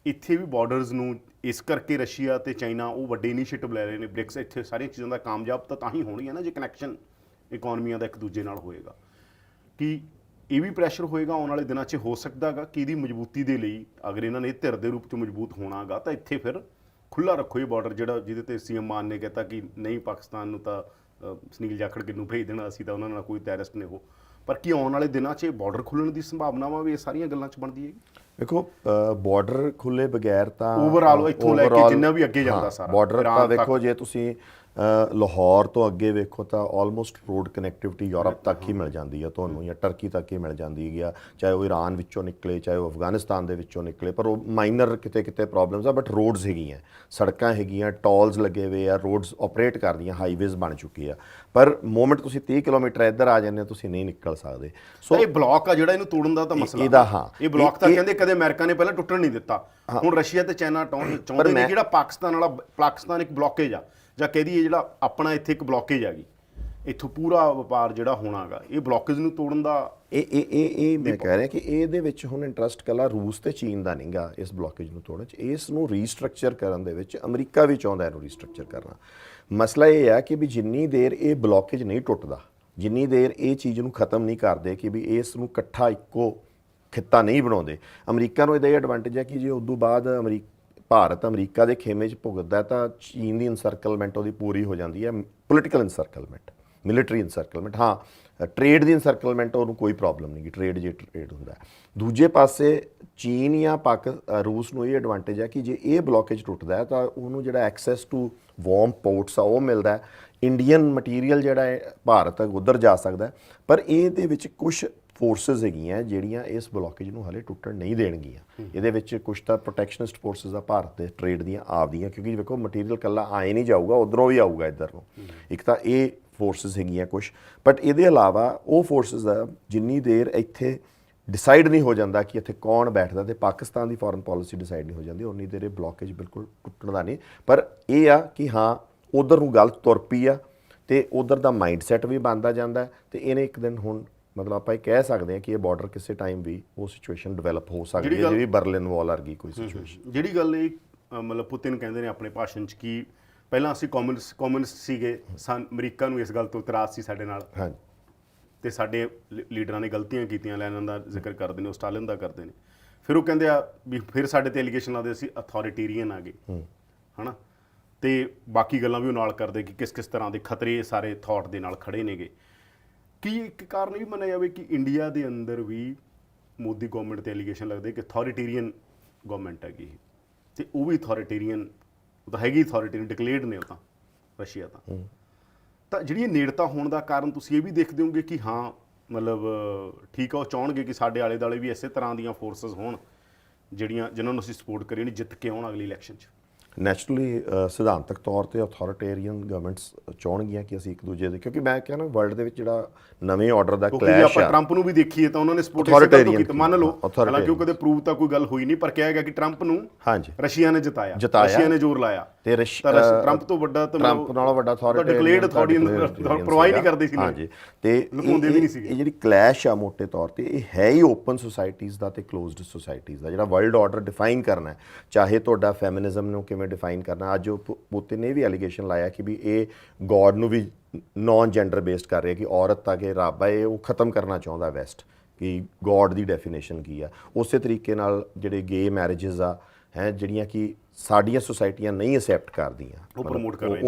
ਇੱਥੇ ਵੀ ਬਾਰਡਰਸ ਨੂੰ, ਇਸ ਕਰਕੇ ਰਸ਼ੀਆ ਤੇ ਚਾਈਨਾ ਉਹ ਵੱਡੇ ਇਨੀਸ਼ੀਏਟਿਵ ਲੈ ਰਹੇ ਨੇ, ਬ੍ਰਿਕਸ, ਇੱਥੇ ਸਾਰੀਆਂ ਚੀਜ਼ਾਂ ਦਾ ਕਾਮਯਾਬ ਤਾਂ ਹੀ ਹੋਣਗੀਆਂ ਨਾ ਜੇ ਕਨੈਕਸ਼ਨ ਇਕਨੋਮੀਆਂ ਦਾ ਇੱਕ ਦੂਜੇ ਨਾਲ ਹੋਏਗਾ। ਕਿ ਇਹ ਵੀ ਪ੍ਰੈਸ਼ਰ ਹੋਏਗਾ ਆਉਣ ਵਾਲੇ ਦਿਨਾਂ 'ਚ, ਹੋ ਸਕਦਾ ਗਾ ਕਿ ਇਹਦੀ ਮਜ਼ਬੂਤੀ ਦੇ ਲਈ ਅਗਰ ਇਹਨਾਂ ਨੇ ਧਿਰ ਦੇ ਰੂਪ 'ਚ ਮਜ਼ਬੂਤ ਹੋਣਾਗਾ ਤਾਂ ਇੱਥੇ ਫਿਰ ਖੁੱਲ੍ਹਾ ਰੱਖੋ ਇਹ ਬਾਰਡਰ, ਜਿਹੜਾ ਜਿਹਦੇ ਤੇ ਸੀਐਮ ਮਾਨ ਨੇ ਕਹਿਤਾ ਕਿ ਨਹੀਂ ਪਾਕਿਸਤਾਨ ਨੂੰ ਤਾਂ ਸੁਨੀਲ ਜਾਖੜ ਕਿੰਨੂੰ ਭੇਜ ਦੇਣਾ, ਅਸੀਂ ਤਾਂ ਉਹਨਾਂ ਨਾਲ ਕੋਈ ਟੈਰਰਿਸਟ ਨੇ ਉਹ, ਪਰ ਕੀ ਆਉਣ ਵਾਲੇ ਦਿਨਾਂ 'ਚ ਬਾਰਡਰ ਖੁੱਲ੍ਹਣ ਦੀ ਸੰਭਾਵਨਾਵਾਂ ਵੀ ਇਹ ਸਾਰੀਆਂ ਗੱਲਾਂ 'ਚ ਬਣਦੀ ਹੈਗੀ? ਦੇਖੋ ਬਾਰਡਰ ਖੁੱਲੇ ਬਗੈਰ ਤਾਂ ਓਵਰਆਲ ਇੱਥੋਂ ਲੈ ਕੇ ਜਿੰਨਾ ਵੀ ਅੱਗੇ ਜਾਂਦਾ ਸਾਰਾ ਬਾਰਡਰ ਤਾਂ ਵੇਖੋ, ਜੇ ਤੁਸੀਂ ਲਾਹੌਰ ਤੋਂ ਅੱਗੇ ਵੇਖੋ ਤਾਂ ਆਲਮੋਸਟ ਰੋਡ ਕਨੈਕਟੀਵਿਟੀ ਯੂਰਪ ਤੱਕ ਹੀ ਮਿਲ ਜਾਂਦੀ ਹੈ ਤੁਹਾਨੂੰ, ਜਾਂ ਟਰਕੀ ਤੱਕ ਹੀ ਮਿਲ ਜਾਂਦੀ ਹੈਗੀ ਆ, ਚਾਹੇ ਉਹ ਈਰਾਨ ਵਿੱਚੋਂ ਨਿਕਲੇ ਚਾਹੇ ਉਹ ਅਫਗਾਨਿਸਤਾਨ ਦੇ ਵਿੱਚੋਂ ਨਿਕਲੇ, ਪਰ ਉਹ ਮਾਈਨਰ ਕਿਤੇ ਕਿਤੇ ਪ੍ਰੋਬਲਮਸ ਆ, ਬਟ ਰੋਡਸ ਹੈਗੀਆਂ, ਸੜਕਾਂ ਹੈਗੀਆਂ, ਟੋਲਸ ਲੱਗੇ ਹੋਏ ਆ, ਰੋਡਸ ਆਪਰੇਟ ਕਰਦੀਆਂ, ਹਾਈਵੇਜ਼ ਬਣ ਚੁੱਕੀ ਆ, ਪਰ ਮੋਮੈਂਟ ਤੁਸੀਂ 30 ਕਿਲੋਮੀਟਰ ਇੱਧਰ ਆ ਜਾਂਦੇ ਹੋ ਤੁਸੀਂ ਨਹੀਂ ਨਿਕਲ ਸਕਦੇ। ਸੋ ਇਹ ਬਲੌਕ ਆ ਜਿਹੜਾ ਇਹਨੂੰ ਤੋੜਨ ਦਾ ਤਾਂ ਮਸਲਾ ਇਹਦਾ, ਹਾਂ, ਇਹ ਬਲੌਕ ਤਾਂ ਕਹਿੰਦੇ ਕਦੇ ਅਮਰੀਕਾ ਨੇ ਪਹਿਲਾਂ ਟੁੱਟਣ ਨਹੀਂ ਦਿੱਤਾ, ਹੁਣ ਰਸ਼ੀਆ ਤੇ ਚਾਈਨਾ ਚਾਹੁੰਦੇ ਨੇ ਜਿਹੜਾ ਪਾਕਿਸਤਾਨ ਇੱਕ ਬਲੌਕੇਜ ਆ, ਜਾਂ ਕਹਿ ਦਈਏ ਜਿਹੜਾ ਆਪਣਾ ਇੱਥੇ ਇੱਕ ਬਲੌਕੇਜ ਆ ਗਈ, ਇੱਥੋਂ ਪੂਰਾ ਵਪਾਰ ਜਿਹੜਾ ਹੋਣਾਗਾ, ਇਹ ਬਲੌਕੇਜ ਨੂੰ ਤੋੜਨ ਦਾ ਇਹ ਮੈਂ ਕਹਿ ਰਿਹਾ ਕਿ ਇਹਦੇ ਵਿੱਚ ਹੁਣ ਇੰਟਰਸਟ ਕੱਲਾ ਰੂਸ ਤੇ ਚੀਨ ਦਾ ਨਹੀਂਗਾ ਇਸ ਬਲੌਕੇਜ ਨੂੰ ਤੋੜਨ 'ਚ, ਇਸ ਨੂੰ ਰੀਸਟਰਕਚਰ ਕਰਨ ਦੇ ਵਿੱਚ ਅਮਰੀਕਾ ਵੀ ਚਾਹੁੰਦਾ ਇਹਨੂੰ ਰੀਸਟਰਕਚਰ ਕਰਨਾ। ਮਸਲਾ ਇਹ ਹੈ ਕਿ ਵੀ ਜਿੰਨੀ ਦੇਰ ਇਹ ਬਲੌਕੇਜ ਨਹੀਂ ਟੁੱਟਦਾ, ਜਿੰਨੀ ਦੇਰ ਇਹ ਚੀਜ਼ ਨੂੰ ਖਤਮ ਨਹੀਂ ਕਰਦੇ ਕਿ ਵੀ ਇਸ ਨੂੰ ਇਕੱਠਾ ਇੱਕੋ ਖਿੱਤਾ ਨਹੀਂ ਬਣਾਉਂਦੇ, ਅਮਰੀਕਾ ਨੂੰ ਇਹਦਾ ਇਹ ਐਡਵਾਂਟੇਜ ਹੈ ਕਿ ਜੇ ਉਦੋਂ ਬਾਅਦ ਭਾਰਤ ਅਮਰੀਕਾ ਦੇ ਖੇਮੇ 'ਚ ਭੁਗਤਦਾ ਤਾਂ ਚੀਨ ਦੀ ਇਨਸਰਕਲਮੈਂਟ ਉਹਦੀ ਪੂਰੀ ਹੋ ਜਾਂਦੀ ਹੈ, ਪੋਲੀਟੀਕਲ ਇਨਸਰਕਲਮੈਂਟ, ਮਿਲਟਰੀ ਇਨਸਰਕਲਮੈਂਟ, ਹਾਂ ਟ੍ਰੇਡ ਦੀ ਇਨਸਰਕਲਮੈਂਟ ਉਹਨੂੰ ਕੋਈ ਪ੍ਰੋਬਲਮ ਨਹੀਂ ਗੀ, ਟ੍ਰੇਡ ਜੇ ਟ੍ਰੇਡ ਹੁੰਦਾ। ਦੂਜੇ ਪਾਸੇ ਚੀਨ ਜਾਂ ਰੂਸ ਨੂੰ ਇਹ ਐਡਵਾਂਟੇਜ ਹੈ ਕਿ ਜੇ ਇਹ ਬਲੌਕੇਜ ਟੁੱਟਦਾ ਤਾਂ ਉਹਨੂੰ ਜਿਹੜਾ ਐਕਸੈਸ ਟੂ ਵਾਰਮ ਪੋਰਟਸ ਆ ਉਹ ਮਿਲਦਾ ਹੈ, ਇੰਡੀਅਨ ਮਟੀਰੀਅਲ ਜਿਹੜਾ ਹੈ ਭਾਰਤ ਉੱਧਰ ਜਾ ਸਕਦਾ, ਪਰ ਇਹਦੇ ਵਿੱਚ ਕੁਝ ਫੋਰਸਸ ਹੈਗੀਆਂ ਜਿਹੜੀਆਂ ਇਸ ਬਲੋਕੇਜ ਨੂੰ ਹਲੇ ਟੁੱਟਣ ਨਹੀਂ ਦੇਣਗੀਆਂ। ਇਹਦੇ ਵਿੱਚ ਕੁਝ ਤਾਂ ਪ੍ਰੋਟੈਕਸ਼ਨਿਸਟ ਫੋਰਸਸ ਆ ਭਾਰਤ ਦੇ ਟ੍ਰੇਡ ਦੀਆਂ ਆਪਦੀਆਂ, ਕਿਉਂਕਿ ਵੇਖੋ ਮਟੀਰੀਅਲ ਕੱਲਾ ਆਏ ਨਹੀਂ ਜਾਊਗਾ, ਉਧਰੋਂ ਵੀ ਆਊਗਾ ਇੱਧਰ ਨੂੰ। ਇੱਕ ਤਾਂ ਇਹ ਫੋਰਸਸ ਹੈਗੀਆਂ ਕੁਝ, ਬਟ ਇਹਦੇ ਇਲਾਵਾ ਉਹ ਫੋਰਸਸ ਆ ਜਿੰਨੀ ਦੇਰ ਇੱਥੇ ਡਿਸਾਈਡ ਨਹੀਂ ਹੋ ਜਾਂਦਾ ਕਿ ਇੱਥੇ ਕੌਣ ਬੈਠਦਾ ਤੇ ਪਾਕਿਸਤਾਨ ਦੀ ਫੋਰਨ ਪਾਲਿਸੀ ਡਿਸਾਈਡ ਨਹੀਂ ਹੋ ਜਾਂਦੀ, ਉਨੀ ਦੇਰ ਇਹ ਬਲੋਕੇਜ ਬਿਲਕੁਲ ਟੁੱਟਣ ਦਾ ਨਹੀਂ। ਪਰ ਇਹ ਆ ਕਿ ਹਾਂ ਉਧਰ ਨੂੰ ਗੱਲ ਤੁਰ ਪਈ ਆ ਤੇ ਉਧਰ ਦਾ ਮਾਈਂਡ ਸੈਟ ਵੀ ਬਣਦਾ ਜਾਂਦਾ ਤੇ ਇਹਨੇ ਇੱਕ ਦਿਨ ਹੁਣ ਮਤਲਬ ਆਪਾਂ ਇਹ ਕਹਿ ਸਕਦੇ ਹਾਂ ਕਿ ਇਹ ਬਾਰਡਰ ਕਿਸੇ ਟਾਈਮ ਵੀ ਉਹ ਸਿਚੁਏਸ਼ਨ ਡਿਵੈਲਪ ਹੋ ਸਕਦੀ ਹੈ, ਜਿਹੜੀ ਬਰਲਿਨ ਵਾਲ ਵਰਗੀ ਕੋਈ ਸਿਚੁਏਸ਼ਨ। ਜਿਹੜੀ ਗੱਲ ਇਹ ਮਤਲਬ ਪੁਤਿਨ ਕਹਿੰਦੇ ਨੇ ਆਪਣੇ ਭਾਸ਼ਣ 'ਚ ਕਿ ਪਹਿਲਾਂ ਅਸੀਂ ਕਮਿਊਨਿਸਟ ਸੀਗੇ, ਅਮਰੀਕਾ ਨੂੰ ਇਸ ਗੱਲ ਤੋਂ ਇਤਰਾਜ਼ ਸੀ ਸਾਡੇ ਨਾਲ, ਹਾਂਜੀ, ਤੇ ਸਾਡੇ ਲੀਡਰਾਂ ਨੇ ਗਲਤੀਆਂ ਕੀਤੀਆਂ, ਲੈਨਨ ਦਾ ਜ਼ਿਕਰ ਕਰਦੇ ਨੇ, ਉਹ ਸਟਾਲਿਨ ਦਾ ਕਰਦੇ ਨੇ। ਫਿਰ ਉਹ ਕਹਿੰਦੇ ਆ ਵੀ ਫਿਰ ਸਾਡੇ ਤੇ ਐਲੀਗੇਸ਼ਨ ਲਾਉਂਦੇ ਅਸੀਂ ਅਥਾਰਟੇਰੀਅਨ ਆ ਗਏ, ਹਨਾ, ਤੇ ਬਾਕੀ ਗੱਲਾਂ ਵੀ ਉਹ ਨਾਲ ਕਰਦੇ ਕਿ ਕਿਸ ਕਿਸ ਤਰ੍ਹਾਂ ਦੇ ਖਤਰੇ ਸਾਰੇ ਥਾਟ ਦੇ ਨਾਲ ਖੜੇ ਨੇਗੇ। ਕੀ ਇੱਕ ਕਾਰਨ ਵੀ ਮੰਨਿਆ ਜਾਵੇ ਕਿ ਇੰਡੀਆ ਦੇ ਅੰਦਰ ਵੀ ਮੋਦੀ ਗਵਰਨਮੈਂਟ ਤੇ ਐਲੀਗੇਸ਼ਨ ਲੱਗਦੇ ਕਿ ਅਥਾਰਟੇਰੀਅਨ ਗਵਰਨਮੈਂਟ ਹੈਗੀ ਇਹ, ਤੇ ਉਹ ਵੀ ਅਥਾਰਟੇਰੀਅਨ, ਉਹ ਤਾਂ ਹੈਗੀ ਅਥਾਰਟੇਰੀਅਨ, ਡਿਕਲੇਅਰਡ ਨੇ ਉਹ ਤਾਂ ਰਸ਼ੀਆ ਤਾਂ ਜਿਹੜੀ ਇਹ ਨੇੜਤਾ ਹੋਣ ਦਾ ਕਾਰਨ ਤੁਸੀਂ ਇਹ ਵੀ ਦੇਖਦੇ ਹੋਗੇ ਕਿ ਹਾਂ ਮਤਲਬ ਠੀਕ ਆ, ਉਹ ਚਾਹਣਗੇ ਕਿ ਸਾਡੇ ਆਲੇ ਦੁਆਲੇ ਵੀ ਇਸੇ ਤਰ੍ਹਾਂ ਦੀਆਂ ਫੋਰਸਸ ਹੋਣ ਜਿਨ੍ਹਾਂ ਨੂੰ ਅਸੀਂ ਸਪੋਰਟ ਕਰੀਏ, ਨਹੀਂ ਜਿੱਤ ਕੇ ਆਉਣ ਅਗਲੀ ਇਲੈਕਸ਼ਨ 'ਚ। ਨੈਚੁਰਲੀ ਸਿਧਾਂਤਕ ਤੌਰ ਤੇ ਅਥਾਰਟੇਰੀਅਨ ਗਵਰਨਮੈਂਟਸ ਚਾਹਣਗੀਆਂ ਕਿ ਅਸੀਂ ਇੱਕ ਦੂਜੇ ਦੇ, ਕਿਉਂਕਿ ਮੈਂ ਕਹਿੰਦਾ ਵਰਲਡ ਦੇ ਵਿੱਚ ਜਿਹੜਾ ਨਵੇਂ ਆਰਡਰ ਦਾ ਕਲੈਸ਼ ਆਪਾਂ ਟਰੰਪ ਨੂੰ ਵੀ ਦੇਖੀਏ ਤਾਂ ਉਹਨਾਂ ਨੇ ਸਪੋਰਟ ਕੀਤਾ, ਮੰਨ ਲਓ, ਹਾਲਾਂਕਿ ਉਹ ਕਦੇ ਪ੍ਰੂਵ ਤਾਂ ਕੋਈ ਗੱਲ ਹੋਈ ਨਹੀਂ, ਪਰ ਕਿਹਾ ਗਿਆ ਕਿ ਟਰੰਪ ਨੂੰ ਹਾਂਜੀ ਰਸ਼ੀਆ ਨੇ ਜਿਤਾਇਆ, ਰਸ਼ੀਆ ਨੇ ਜ਼ੋਰ ਲਾਇਆ ਤੇ ਟਰੰਪ ਤੋਂ ਵੱਡਾ, ਟਰੰਪ ਨਾਲੋਂ ਵੱਡਾ ਡਿਕਲੇਅਰਡ ਅਥਾਰਟੇਰੀਅਨ ਪ੍ਰੋਵਾਈਡ ਨਹੀਂ ਕਰਦੇ ਸੀ। ਹਾਂਜੀ, ਤੇ ਇਹ ਜਿਹੜੀ ਕਲੈਸ਼ ਆ ਮੋਟੇ ਤੌਰ ਤੇ ਇਹ ਹੈ ਹੀ ਓਪਨ ਸੁਸਾਇਟੀਜ਼ ਦਾ ਤੇ ਕਲੋਜ਼ਡ ਸੁਸਾਇਟੀਜ਼ ਦਾ। ਜਿਹੜਾ ਵਰਲਡ ਆਰਡਰ ਡਿਫਾਈਨ ਕਰਨਾ ਹੈ, ਚਾਹੇ ਤੁਹਾਡਾ ਫੈਮਿਨਿਜ਼ਮ ਨੂੰ ਕਿਵੇਂ ਡਿਫਾਈਨ ਕਰਨਾ, ਅੱਜ ਉਹ ਪੁਤਿਨ ਨੇ ਵੀ ਐਲੀਗੇਸ਼ਨ ਲਾਇਆ ਕਿ ਵੀ ਇਹ ਗੋਡ ਨੂੰ ਵੀ ਨੌਨ ਜੈਂਡਰ ਬੇਸਡ ਕਰ ਰਿਹਾ, ਕਿ ਔਰਤ ਆ ਕਿ ਰੱਬ ਆ, ਇਹ ਉਹ ਖਤਮ ਕਰਨਾ ਚਾਹੁੰਦਾ ਵੈਸਟ, ਕਿ ਗੋਡ ਦੀ ਡੈਫੀਨੇਸ਼ਨ ਕੀ ਆ। ਉਸੇ ਤਰੀਕੇ ਨਾਲ ਜਿਹੜੇ ਗੇ ਮੈਰਿਜਸ ਆ ਹੈ, ਜਿਹੜੀਆਂ ਕਿ ਸਾਡੀਆਂ ਸੁਸਾਇਟੀਆਂ ਨਹੀਂ ਅਸੈਪਟ ਕਰਦੀਆਂ, ਉਹ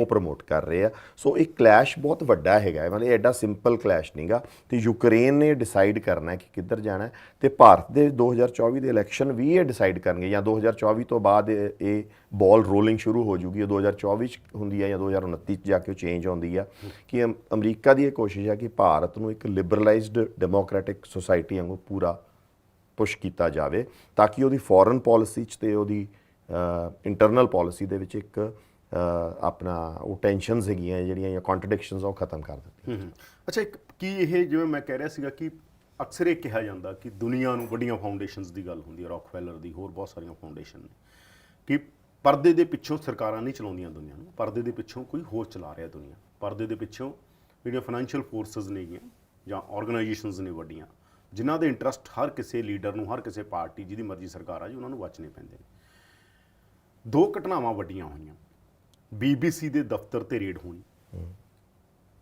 ਪ੍ਰਮੋਟ ਕਰ ਰਹੇ ਆ। ਸੋ ਇਹ ਕਲੈਸ਼ ਬਹੁਤ ਵੱਡਾ ਹੈਗਾ, ਮਤਲਬ ਇਹ ਐਡਾ ਸਿੰਪਲ ਕਲੈਸ਼ ਨਹੀਂਗਾ। ਤੇ ਯੂਕਰੇਨ ਨੇ ਡਿਸਾਈਡ ਕਰਨਾ ਕਿ ਕਿੱਧਰ ਜਾਣਾ, ਤੇ ਭਾਰਤ ਦੇ 2024 ਦੇ ਇਲੈਕਸ਼ਨ ਵੀ ਇਹ ਡਿਸਾਈਡ ਕਰਨਗੇ, ਜਾਂ 2024 ਤੋਂ ਬਾਅਦ ਇਹ ਬਾਲ ਰੋਲਿੰਗ ਸ਼ੁਰੂ ਹੋ ਜੂਗੀ। 2024 'ਚ ਹੁੰਦੀ ਆ ਜਾਂ 2029 'ਚ ਜਾ ਕੇ ਉਹ ਚੇਂਜ ਆਉਂਦੀ ਆ, ਕਿ ਅਮਰੀਕਾ ਦੀ ਇਹ ਕੋਸ਼ਿਸ਼ ਆ ਕਿ ਭਾਰਤ ਨੂੰ ਇੱਕ ਲਿਬਰਲਾਈਜ਼ਡ ਡੈਮੋਕ੍ਰੈਟਿਕ ਸੁਸਾਇਟੀ ਵਾਂਗੂ ਪੂਰਾ ਪੁਸ਼ ਕੀਤਾ ਜਾਵੇ, ਤਾਂ ਕਿ ਉਹਦੀ ਫੋਰਨ ਪਾਲਿਸੀ 'ਚ ਤੇ ਉਹਦੀ ਇੰਟਰਨਲ ਪਾਲਿਸੀ ਦੇ ਵਿੱਚ ਇੱਕ ਆਪਣਾ ਉਹ ਟੈਨਸ਼ਨਸ ਹੈਗੀਆਂ ਜਿਹੜੀਆਂ ਜਾਂ ਕੰਟਰਡਿਕਸ਼ਨਸ ਉਹ ਖਤਮ ਕਰ ਦਿੱਤੀਆਂ। ਅੱਛਾ, ਇੱਕ ਕੀ ਇਹ ਜਿਵੇਂ ਮੈਂ ਕਹਿ ਰਿਹਾ ਸੀਗਾ ਕਿ ਅਕਸਰ ਇਹ ਕਿਹਾ ਜਾਂਦਾ ਕਿ ਦੁਨੀਆ ਨੂੰ ਵੱਡੀਆਂ ਫਾਊਂਡੇਸ਼ਨਸ ਦੀ ਗੱਲ ਹੁੰਦੀ ਹੈ, ਰੌਕਫੈਲਰ ਦੀ, ਹੋਰ ਬਹੁਤ ਸਾਰੀਆਂ ਫਾਊਂਡੇਸ਼ਨ ਨੇ, ਕਿ ਪਰਦੇ ਦੇ ਪਿੱਛੋਂ ਸਰਕਾਰਾਂ ਨਹੀਂ ਚਲਾਉਂਦੀਆਂ ਦੁਨੀਆ ਨੂੰ, ਪਰਦੇ ਦੇ ਪਿੱਛੋਂ ਕੋਈ ਹੋਰ ਚਲਾ ਰਿਹਾ ਦੁਨੀਆ। ਪਰਦੇ ਦੇ ਪਿੱਛੋਂ ਜਿਹੜੀਆਂ ਫਾਈਨੈਂਸ਼ੀਅਲ ਫੋਰਸਸ ਨੇਗੀਆਂ ਜਾਂ ਆਰਗੇਨਾਈਜੇਸ਼ਨਸ ਨੇ ਵੱਡੀਆਂ, ਜਿਨ੍ਹਾਂ ਦੇ ਇੰਟਰਸਟ ਹਰ ਕਿਸੇ ਲੀਡਰ ਨੂੰ, ਹਰ ਕਿਸੇ ਪਾਰਟੀ ਜਿਹਦੀ ਮਰਜ਼ੀ ਸਰਕਾਰ ਆ ਜੀ, ਉਹਨਾਂ ਨੂੰ ਬਚਣੇ ਪੈਂਦੇ ਨੇ। ਦੋ ਘਟਨਾਵਾਂ ਵੱਡੀਆਂ ਹੋਈਆਂ, BBC ਦੇ ਦਫ਼ਤਰ ਤੇ ਰੇਡ ਹੋਣੀ,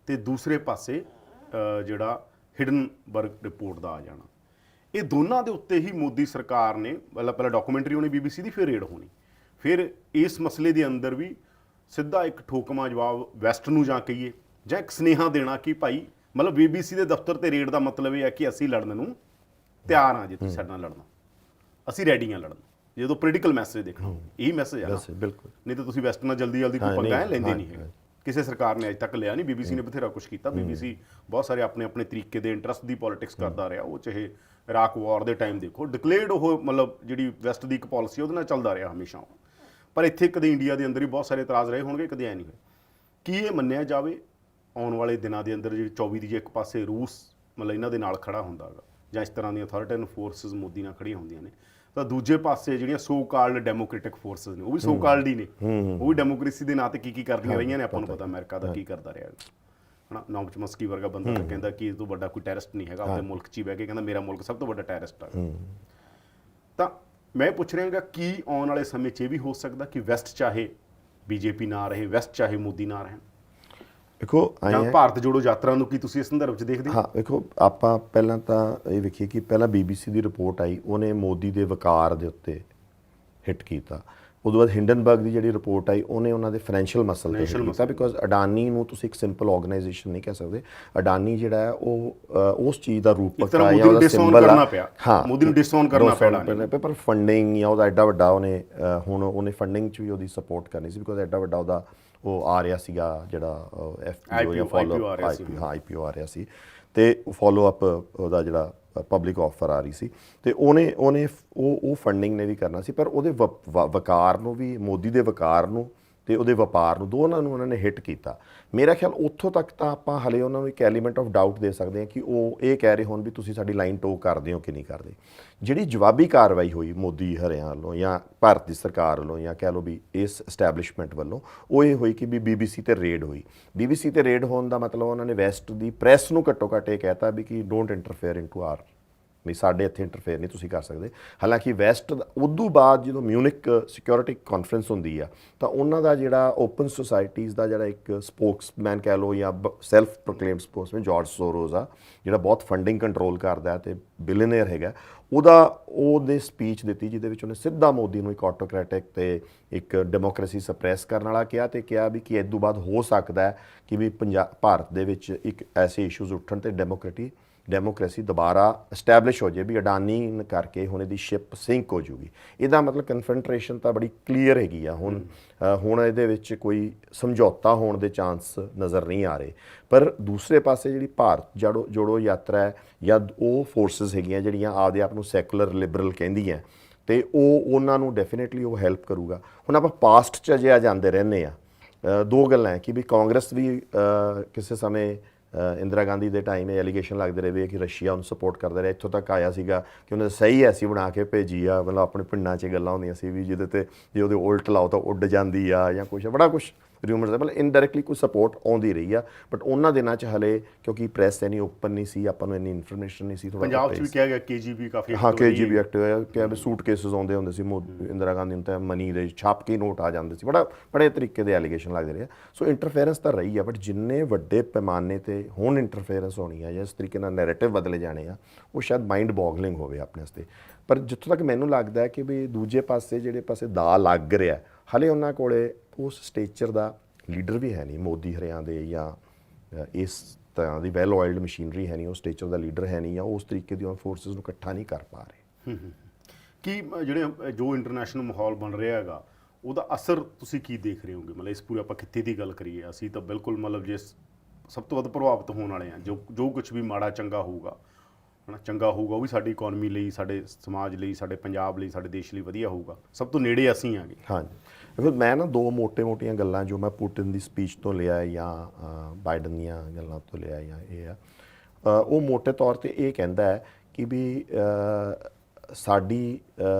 ਤੇ ਦੂਸਰੇ ਪਾਸੇ ਜਿਹੜਾ ਹਿਡਨਬਰਗ ਰਿਪੋਰਟ ਦਾ ਆ ਜਾਣਾ। ਇਹ ਦੋਨਾਂ ਦੇ ਉੱਤੇ ਹੀ ਮੋਦੀ ਸਰਕਾਰ ਨੇ ਪਹਿਲਾਂ ਡਾਕੂਮੈਂਟਰੀ ਹੋਣੀ BBC ਦੀ, ਫਿਰ ਰੇਡ ਹੋਣੀ, ਫਿਰ ਇਸ ਮਸਲੇ ਦੇ ਅੰਦਰ ਵੀ ਸਿੱਧਾ ਇੱਕ ਠੋਕਮਾ ਜਵਾਬ ਵੈਸਟ ਨੂੰ ਜਾਂ ਕਹੀਏ, ਜਾਂ ਇੱਕ ਸੁਨੇਹਾ ਦੇਣਾ ਕਿ ਭਾਈ ਮਤਲਬ BBC ਦੇ ਦਫ਼ਤਰ ਤੇ ਰੇਡ ਦਾ ਮਤਲਬ ਇਹ ਹੈ ਕਿ ਅਸੀਂ ਲੜਨ ਨੂੰ ਤਿਆਰ ਹਾਂ, ਜੇ ਤੁਸੀਂ ਸਾਡੇ ਨਾਲ ਲੜਨਾ ਅਸੀਂ ਰੈਡੀ ਹਾਂ ਲੜਨ। ਜਦੋਂ ਪੋਲੀਟੀਕਲ ਮੈਸੇਜ ਦੇਖਣਾ ਇਹੀ ਮੈਸੇਜ ਹੈ, ਬਿਲਕੁਲ, ਨਹੀਂ ਤਾਂ ਤੁਸੀਂ ਵੈਸਟ ਨਾਲ ਜਲਦੀ ਕੋਈ ਪੰਗਾ ਲੈਂਦੇ ਨਹੀਂ ਹੈਗੇ। ਕਿਸੇ ਸਰਕਾਰ ਨੇ ਅੱਜ ਤੱਕ ਲਿਆ ਨਹੀਂ, BBC ਨੇ ਬਥੇਰਾ ਕੁਛ ਕੀਤਾ। BBC ਬਹੁਤ ਸਾਰੇ ਆਪਣੇ ਆਪਣੇ ਤਰੀਕੇ ਦੇ ਇੰਟਰਸਟ ਦੀ ਪੋਲਿਟਿਕਸ ਕਰਦਾ ਰਿਹਾ, ਉਹ ਚਾਹੇ ਇਰਾਕ ਵਾਰ ਦੇ ਟਾਈਮ ਦੇਖੋ, ਡਿਕਲੇਅਰਡ ਉਹ ਮਤਲਬ ਜਿਹੜੀ ਵੈਸਟ ਦੀ ਇੱਕ ਪਾਲਿਸੀ ਉਹਦੇ ਨਾਲ ਚੱਲਦਾ ਰਿਹਾ ਹਮੇਸ਼ਾ। ਪਰ ਇੱਥੇ ਕਦੇ ਇੰਡੀਆ ਦੇ ਅੰਦਰ ਹੀ ਬਹੁਤ ਸਾਰੇ ਇਤਰਾਜ਼ ਰਹੇ ਹੋਣਗੇ, ਕਦੇ ਐ ਨਹੀਂ ਹੋਏ। ਕੀ ਇਹ ਮੰਨਿਆ ਜਾਵੇ ਆਉਣ ਵਾਲੇ ਦਿਨਾਂ ਦੇ ਅੰਦਰ ਜਿਹੜੀ 24 ਦੀ ਜੇ ਇੱਕ ਪਾਸੇ ਰੂਸ ਮਤਲਬ ਇਹਨਾਂ ਦੇ ਨਾਲ ਖੜਾ ਹੁੰਦਾ ਹੈਗਾ, ਜਾਂ ਇਸ ਤਰ੍ਹਾਂ ਦੀਆਂ ਅਥਾਰਟੇਰੀਅਨ ਫੋਰਸਸ ਮੋਦੀ ਨਾਲ ਖੜੀਆਂ ਹੁੰਦੀਆਂ ਨੇ, ਤਾਂ ਦੂਜੇ ਪਾਸੇ ਜਿਹੜੀਆਂ ਸੋ ਕਾਲਡ ਡੈਮੋਕ੍ਰੈਟਿਕ ਫੋਰਸਸ ਨੇ, ਉਹ ਵੀ ਸੋ ਕਾਲਡ ਹੀ ਨੇ, ਉਹ ਵੀ ਡੈਮੋਕ੍ਰੇਸੀ ਦੇ ਨਾਂ ਤੇ ਕੀ ਕਰਦੀਆਂ ਰਹੀਆਂ ਨੇ, ਆਪਾਂ ਨੂੰ ਪਤਾ ਅਮਰੀਕਾ ਦਾ ਕੀ ਕਰਦਾ ਰਿਹਾ ਹਨਾ। ਨੌਮ ਚਮਸਕੀ ਵਰਗਾ ਬੰਦਾ ਤਾਂ ਕਹਿੰਦਾ ਕਿ ਇਹ ਤੋਂ ਵੱਡਾ ਕੋਈ ਟੈਰਰਿਸਟ ਨਹੀਂ ਹੈਗਾ, ਆਪਣੇ ਮੁਲਕ 'ਚ ਹੀ ਬਹਿ ਕੇ ਕਹਿੰਦਾ ਮੇਰਾ ਮੁਲਕ ਸਭ ਤੋਂ ਵੱਡਾ ਟੈਰਰਿਸਟ ਹੈ। ਤਾਂ ਮੈਂ ਪੁੱਛ ਰਿਹਾਗਾ ਕੀ ਆਉਣ ਵਾਲੇ ਸਮੇਂ 'ਚ ਇਹ ਵੀ ਹੋ ਸਕਦਾ ਕਿ ਵੈਸਟ ਚਾਹੇ BJP ਨਾ ਰਹੇ, ਵੈਸਟ ਚਾਹੇ ਮੋਦੀ ਨਾ ਰਹਿਣ? ਦੇਖੋ ਭਾਰਤ ਜੋੜੋ ਯਾਤਰਾ ਨੂੰ ਕੀ ਤੁਸੀਂ ਇਸ ਸੰਦਰਭ 'ਚ ਦੇਖਦੇ? ਹਾਂ, ਦੇਖੋ ਆਪਾਂ ਪਹਿਲਾਂ ਤਾਂ ਇਹ ਵੇਖੀਏ ਕਿ ਪਹਿਲਾਂ BBC ਦੀ ਰਿਪੋਰਟ ਆਈ, ਉਹਨੇ ਮੋਦੀ ਦੇ ਵਕਾਰ ਦੇ ਉੱਤੇ ਹਿੱਟ ਕੀਤਾ। ਉਦੋਂ ਬਾਅਦ ਹਿੰਡਨਬਰਗ ਦੀ ਜਿਹੜੀ ਰਿਪੋਰਟ ਆਈ, ਉਹਨੇ ਉਹਨਾਂ ਦੇ ਫਾਈਨੈਂਸ਼ੀਅਲ ਮਸਲ ਤੇ ਹਿੱਟ ਕੀਤਾ, ਬਿਕੋਜ਼ ਅਡਾਨੀ ਨੂੰ ਤੁਸੀਂ ਇੱਕ ਸਿੰਪਲ ਆਰਗੇਨਾਈਜੇਸ਼ਨ ਨਹੀਂ ਕਹਿ ਸਕਦੇ। ਅਡਾਨੀ ਜਿਹੜਾ ਹੈ ਉਹ ਉਸ ਚੀਜ਼ ਦਾ ਰੂਪਕ ਆ ਜਾਂ ਉਹਦਾ ਸਿੰਬਲ ਆ। ਹਾਂ, ਮੋਦੀ ਨੂੰ ਡਿਸਓਨ ਕਰਨਾ ਪਿਆ, ਪਰ ਫੰਡਿੰਗ ਜਾਂ ਉਹਦਾ ਐਡਾ ਵੱਡਾ ਹੁਣ ਉਹਨੇ ਫੰਡਿੰਗ 'ਚ ਵੀ ਉਹਦੀ ਸਪੋਰਟ ਕਰਨੀ ਸੀ, ਬਿਕੋਜ਼ ਐਡਾ ਵੱਡਾ ਉਹਦਾ ਉਹ ਆ ਰਿਹਾ ਸੀਗਾ ਜਿਹੜਾ FPO ਜਾਂ IPO ਆ ਰਿਹਾ ਸੀ, ਤੇ ਫੋਲੋ ਅਪ ਉਹਦਾ ਜਿਹੜਾ ਪਬਲਿਕ ਆਫਰ ਆ ਰਹੀ ਸੀ ਤੇ ਉਹਨੇ ਉਹ ਫੰਡਿੰਗ ਨੇ ਵੀ ਕਰਨਾ ਸੀ, ਪਰ ਉਹਦੇ ਵਕਾਰ ਨੂੰ ਵੀ, ਮੋਦੀ ਦੇ ਵਕਾਰ ਨੂੰ ਤੇ ਉਹਦੇ ਵਪਾਰ ਨੂੰ, ਦੋਨਾਂ ਨੂੰ ਉਹਨਾਂ ਨੇ ਹਿੱਟ ਕੀਤਾ। ਮੇਰਾ ਖਿਆਲ ਉੱਥੋਂ ਤੱਕ ਤਾਂ ਆਪਾਂ ਹਲੇ ਉਹਨਾਂ ਨੂੰ ਇੱਕ ਐਲੀਮੈਂਟ ਆਫ ਡਾਊਟ ਦੇ ਸਕਦੇ ਹਾਂ ਕਿ ਉਹ ਇਹ ਕਹਿ ਰਹੇ ਹੋਣ ਵੀ ਤੁਸੀਂ ਸਾਡੀ ਲਾਈਨ ਟੋ ਕਰਦੇ ਹੋ ਕਿ ਨਹੀਂ ਕਰਦੇ। ਜਿਹੜੀ ਜਵਾਬੀ ਕਾਰਵਾਈ ਹੋਈ ਮੋਦੀ ਹਰਿਆਣਾ ਵੱਲੋਂ ਜਾਂ ਭਾਰਤ ਦੀ ਸਰਕਾਰ ਵੱਲੋਂ ਜਾਂ ਕਹਿ ਲਓ ਵੀ ਇਸ ਐਸਟੈਬਲਿਸ਼ਮੈਂਟ ਵੱਲੋਂ, ਉਹ ਇਹ ਹੋਈ ਕਿ ਵੀ BBC ਤੇ ਰੇਡ ਹੋਈ। BBC ਤੇ ਰੇਡ ਹੋਣ ਦਾ ਮਤਲਬ ਉਹਨਾਂ ਨੇ ਵੈਸਟ ਦੀ ਪ੍ਰੈਸ ਨੂੰ ਘੱਟੋ ਘੱਟ ਇਹ ਕਹਿਤਾ ਵੀ ਕਿ ਡੋਂਟ ਇੰਟਰਫੇਅਰ ਇਨਟੂ ਆਰ, ਵੀ ਸਾਡੇ ਇੱਥੇ ਇੰਟਰਫੇਅਰ ਨਹੀਂ ਤੁਸੀਂ ਕਰ ਸਕਦੇ। ਹਾਲਾਂਕਿ ਵੈਸਟ ਉਦੋਂ ਬਾਅਦ ਜਦੋਂ ਮਿਊਨਿਕ ਸਿਕਿਉਰਿਟੀ ਕਾਨਫਰੰਸ ਹੁੰਦੀ ਆ ਤਾਂ ਉਹਨਾਂ ਦਾ ਜਿਹੜਾ ਓਪਨ ਸੁਸਾਇਟੀਜ਼ ਦਾ ਜਿਹੜਾ ਇੱਕ ਸਪੋਕਸਮੈਨ ਕਹਿ ਲਓ ਜਾਂ ਸੈਲਫ ਪ੍ਰੋਕਲੇਮਡ ਸਪੋਕਸਮੈਨ ਜਾਰਜ ਸੋਰੋਜ਼ ਆ, ਜਿਹੜਾ ਬਹੁਤ ਫੰਡਿੰਗ ਕੰਟਰੋਲ ਕਰਦਾ ਤੇ ਬਿਲੀਅਨਰ ਹੈਗਾ, ਉਹਦੇ ਸਪੀਚ ਦਿੱਤੀ ਜਿਹਦੇ ਵਿੱਚ ਉਹਨੇ ਸਿੱਧਾ ਮੋਦੀ ਨੂੰ ਇੱਕ ਆਟੋਕ੍ਰੈਟਿਕ ਤੇ ਇੱਕ ਡੈਮੋਕ੍ਰੇਸੀ ਸਪਰੈਸ ਕਰਨ ਵਾਲਾ ਕਿਹਾ ਤੇ ਕਿਹਾ ਵੀ ਕਿ ਇਸ ਤੋਂ ਬਾਅਦ ਹੋ ਸਕਦਾ ਹੈ ਕਿ ਵੀ ਭਾਰਤ ਦੇ ਵਿੱਚ ਇੱਕ ਐਸੇ ਇਸ਼ੂਜ਼ ਉੱਠਣ ਤੇ ਡੈਮੋਕ੍ਰੇਸੀ ਦੁਬਾਰਾ ਐਸਟੈਬਲਿਸ਼ ਹੋ ਜਾਏ, ਵੀ ਅਡਾਨੀ ਕਰਕੇ ਹੁਣ ਇਹਦੀ ਸ਼ਿਪ ਸਿੰਕ ਹੋ ਜੂਗੀ। ਇਹਦਾ ਮਤਲਬ ਕਨਫਰੰਟਰੇਸ਼ਨ ਤਾਂ ਬੜੀ ਕਲੀਅਰ ਹੈਗੀ ਆ। ਹੁਣ ਇਹਦੇ ਵਿੱਚ ਕੋਈ ਸਮਝੌਤਾ ਹੋਣ ਦੇ ਚਾਂਸ ਨਜ਼ਰ ਨਹੀਂ ਆ ਰਹੇ। ਪਰ ਦੂਸਰੇ ਪਾਸੇ ਜਿਹੜੀ ਭਾਰਤ ਜੋੜੋ ਯਾਤਰਾ ਹੈ ਜਾਂ ਉਹ ਫੋਰਸਿਸ ਹੈਗੀਆਂ ਜਿਹੜੀਆਂ ਆਪਦੇ ਆਪ ਨੂੰ ਸੈਕੂਲਰ ਲਿਬਰਲ ਕਹਿੰਦੀਆਂ, ਤੇ ਉਹਨਾਂ ਨੂੰ ਡੈਫੀਨੇਟਲੀ ਉਹ ਹੈਲਪ ਕਰੂਗਾ। ਹੁਣ ਆਪਾਂ ਪਾਸਟ 'ਚ ਅਜੇ ਜਾਂਦੇ ਰਹਿੰਦੇ ਆ। ਦੋ ਗੱਲਾਂ ਹੈ ਕਿ ਵੀ ਕਾਂਗਰਸ ਵੀ ਕਿਸੇ ਸਮੇਂ ਇੰਦਰਾ ਗਾਂਧੀ ਦੇ ਟਾਈਮ ਇਹ ਐਲੀਗੇਸ਼ਨ ਲੱਗਦੇ ਰਹੇ ਕਿ ਰਸ਼ੀਆ ਉਹਨੂੰ ਸਪੋਰਟ ਕਰਦਾ ਰਿਹਾ, ਇੱਥੋਂ ਤੱਕ ਆਇਆ ਸੀਗਾ ਕਿ ਉਹਨੇ ਸਹੀ ਐਸੀ ਬਣਾ ਕੇ ਭੇਜੀ ਆ, ਮਤਲਬ ਆਪਣੇ ਪਿੰਡਾਂ 'ਚ ਗੱਲਾਂ ਹੁੰਦੀਆਂ ਸੀ ਵੀ ਜਿਹਦੇ ਤੇ ਜੇ ਉਹਦੇ ਉਲਟ ਲਾਓ ਤਾਂ ਉੱਡ ਜਾਂਦੀ ਆ ਜਾਂ ਕੁਛ ਬੜਾ ਕੁਛ ਰਿਊਮਰਸ, ਮਤਲਬ ਇਨਡਾਇਰੈਕਟਲੀ ਕੋਈ ਸਪੋਰਟ ਆਉਂਦੀ ਰਹੀ ਆ। ਬਟ ਉਹਨਾਂ ਦਿਨਾਂ 'ਚ ਹਲੇ ਕਿਉਂਕਿ ਪ੍ਰੈਸ ਇੰਨੀ ਓਪਨ ਨਹੀਂ ਸੀ, ਆਪਾਂ ਨੂੰ ਇੰਨੀ ਇਨਫੋਰਮੇਸ਼ਨ ਨਹੀਂ ਸੀ। ਪੰਜਾਬ 'ਚ ਵੀ ਕਿਹਾ ਗਿਆ KGB ਕਾਫੀ, ਹਾਂ KGB ਐਕਟ ਹੋਇਆ ਕਿ ਵੀ ਸੂਟ ਕੇਸਿਸ ਆਉਂਦੇ ਹੁੰਦੇ ਸੀ ਇੰਦਰਾ ਗਾਂਧੀ ਨੂੰ ਤਾਂ ਮਨੀ ਦੇ ਛਾਪ ਕੇ ਨੋਟ ਆ ਜਾਂਦੇ ਸੀ, ਬੜੇ ਤਰੀਕੇ ਦੇ ਐਲੀਗੇਸ਼ਨ ਲੱਗਦੇ ਰਹੇ। ਸੋ ਇੰਟਰਫੇਰੈਂਸ ਤਾਂ ਰਹੀ ਆ, ਬਟ ਜਿੰਨੇ ਵੱਡੇ ਪੈਮਾਨੇ ਤੇ ਹੁਣ ਇੰਟਰਫੇਰੈਂਸ ਹੋਣੀ ਆ ਜਾਂ ਇਸ ਤਰੀਕੇ ਨਾਲ ਨੈਰੇਟਿਵ ਬਦਲੇ ਜਾਣੇ ਆ, ਉਹ ਸ਼ਾਇਦ ਮਾਈਂਡ ਬੋਗਲਿੰਗ ਹੋਵੇ ਆਪਣੇ ਵਾਸਤੇ। ਪਰ ਜਿੱਥੋਂ ਤੱਕ ਮੈਨੂੰ ਲੱਗਦਾ ਹੈ ਕਿ ਵੀ ਦੂਜੇ ਪਾਸੇ ਜਿਹੜੇ ਪਾਸੇ ਦਾ ਲੱਗ ਰਿਹਾ, ਹਲੇ ਉਹਨਾਂ ਕੋਲੇ ਉਸ ਸਟੇਚਰ ਦਾ ਲੀਡਰ ਵੀ ਹੈ ਨਹੀਂ, ਮੋਦੀ ਹਰਿਆਣਾ ਦੇ ਜਾਂ ਇਸ ਤਰ੍ਹਾਂ ਦੀ ਵੈਲ ਆਇਲਡ ਮਸ਼ੀਨਰੀ ਹੈ ਨਹੀਂ, ਉਸ ਸਟੇਚਰ ਦਾ ਲੀਡਰ ਹੈ ਨਹੀਂ, ਜਾਂ ਉਸ ਤਰੀਕੇ ਦੀਆਂ ਫੋਰਸਿਸ ਨੂੰ ਇਕੱਠਾ ਨਹੀਂ ਕਰ ਪਾ ਰਹੇ। ਕੀ ਜਿਹੜੇ ਜੋ ਇੰਟਰਨੈਸ਼ਨਲ ਮਾਹੌਲ ਬਣ ਰਿਹਾ ਹੈਗਾ, ਉਹਦਾ ਅਸਰ ਤੁਸੀਂ ਕੀ ਦੇਖ ਰਹੇ ਹੋਗੇ? ਮਤਲਬ ਇਸ ਪੂਰੇ ਆਪਾਂ ਖਿੱਤੇ ਦੀ ਗੱਲ ਕਰੀਏ, ਅਸੀਂ ਤਾਂ ਬਿਲਕੁਲ ਮਤਲਬ ਜੇ ਸਭ ਤੋਂ ਵੱਧ ਪ੍ਰਭਾਵਿਤ ਹੋਣ ਵਾਲੇ ਹਾਂ। ਜੋ ਕੁਝ ਵੀ ਮਾੜਾ ਚੰਗਾ ਹੋਊਗਾ, ਹੈ ਨਾ, ਚੰਗਾ ਹੋਊਗਾ ਉਹ ਵੀ ਸਾਡੀ ਇਕੋਨਮੀ ਲਈ, ਸਾਡੇ ਸਮਾਜ ਲਈ, ਸਾਡੇ ਪੰਜਾਬ ਲਈ, ਸਾਡੇ ਦੇਸ਼ ਲਈ ਵਧੀਆ ਹੋਊਗਾ। ਸਭ ਤੋਂ ਨੇੜੇ ਅਸੀਂ ਆਂਗੇ। ਹਾਂਜੀ, ਫਿਰ ਮੈਂ ਨਾ ਦੋ ਮੋਟੀਆਂ ਗੱਲਾਂ ਜੋ ਮੈਂ ਪੁਟਿਨ ਦੀ ਸਪੀਚ ਤੋਂ ਲਿਆ ਜਾਂ ਬਾਈਡਨ ਦੀਆਂ ਗੱਲਾਂ ਤੋਂ ਲਿਆ ਜਾਂ ਇਹ ਆ, ਉਹ ਮੋਟੇ ਤੌਰ ਤੇ ਇਹ ਕਹਿੰਦਾ ਹੈ ਕਿ ਵੀ ਸਾਡੀ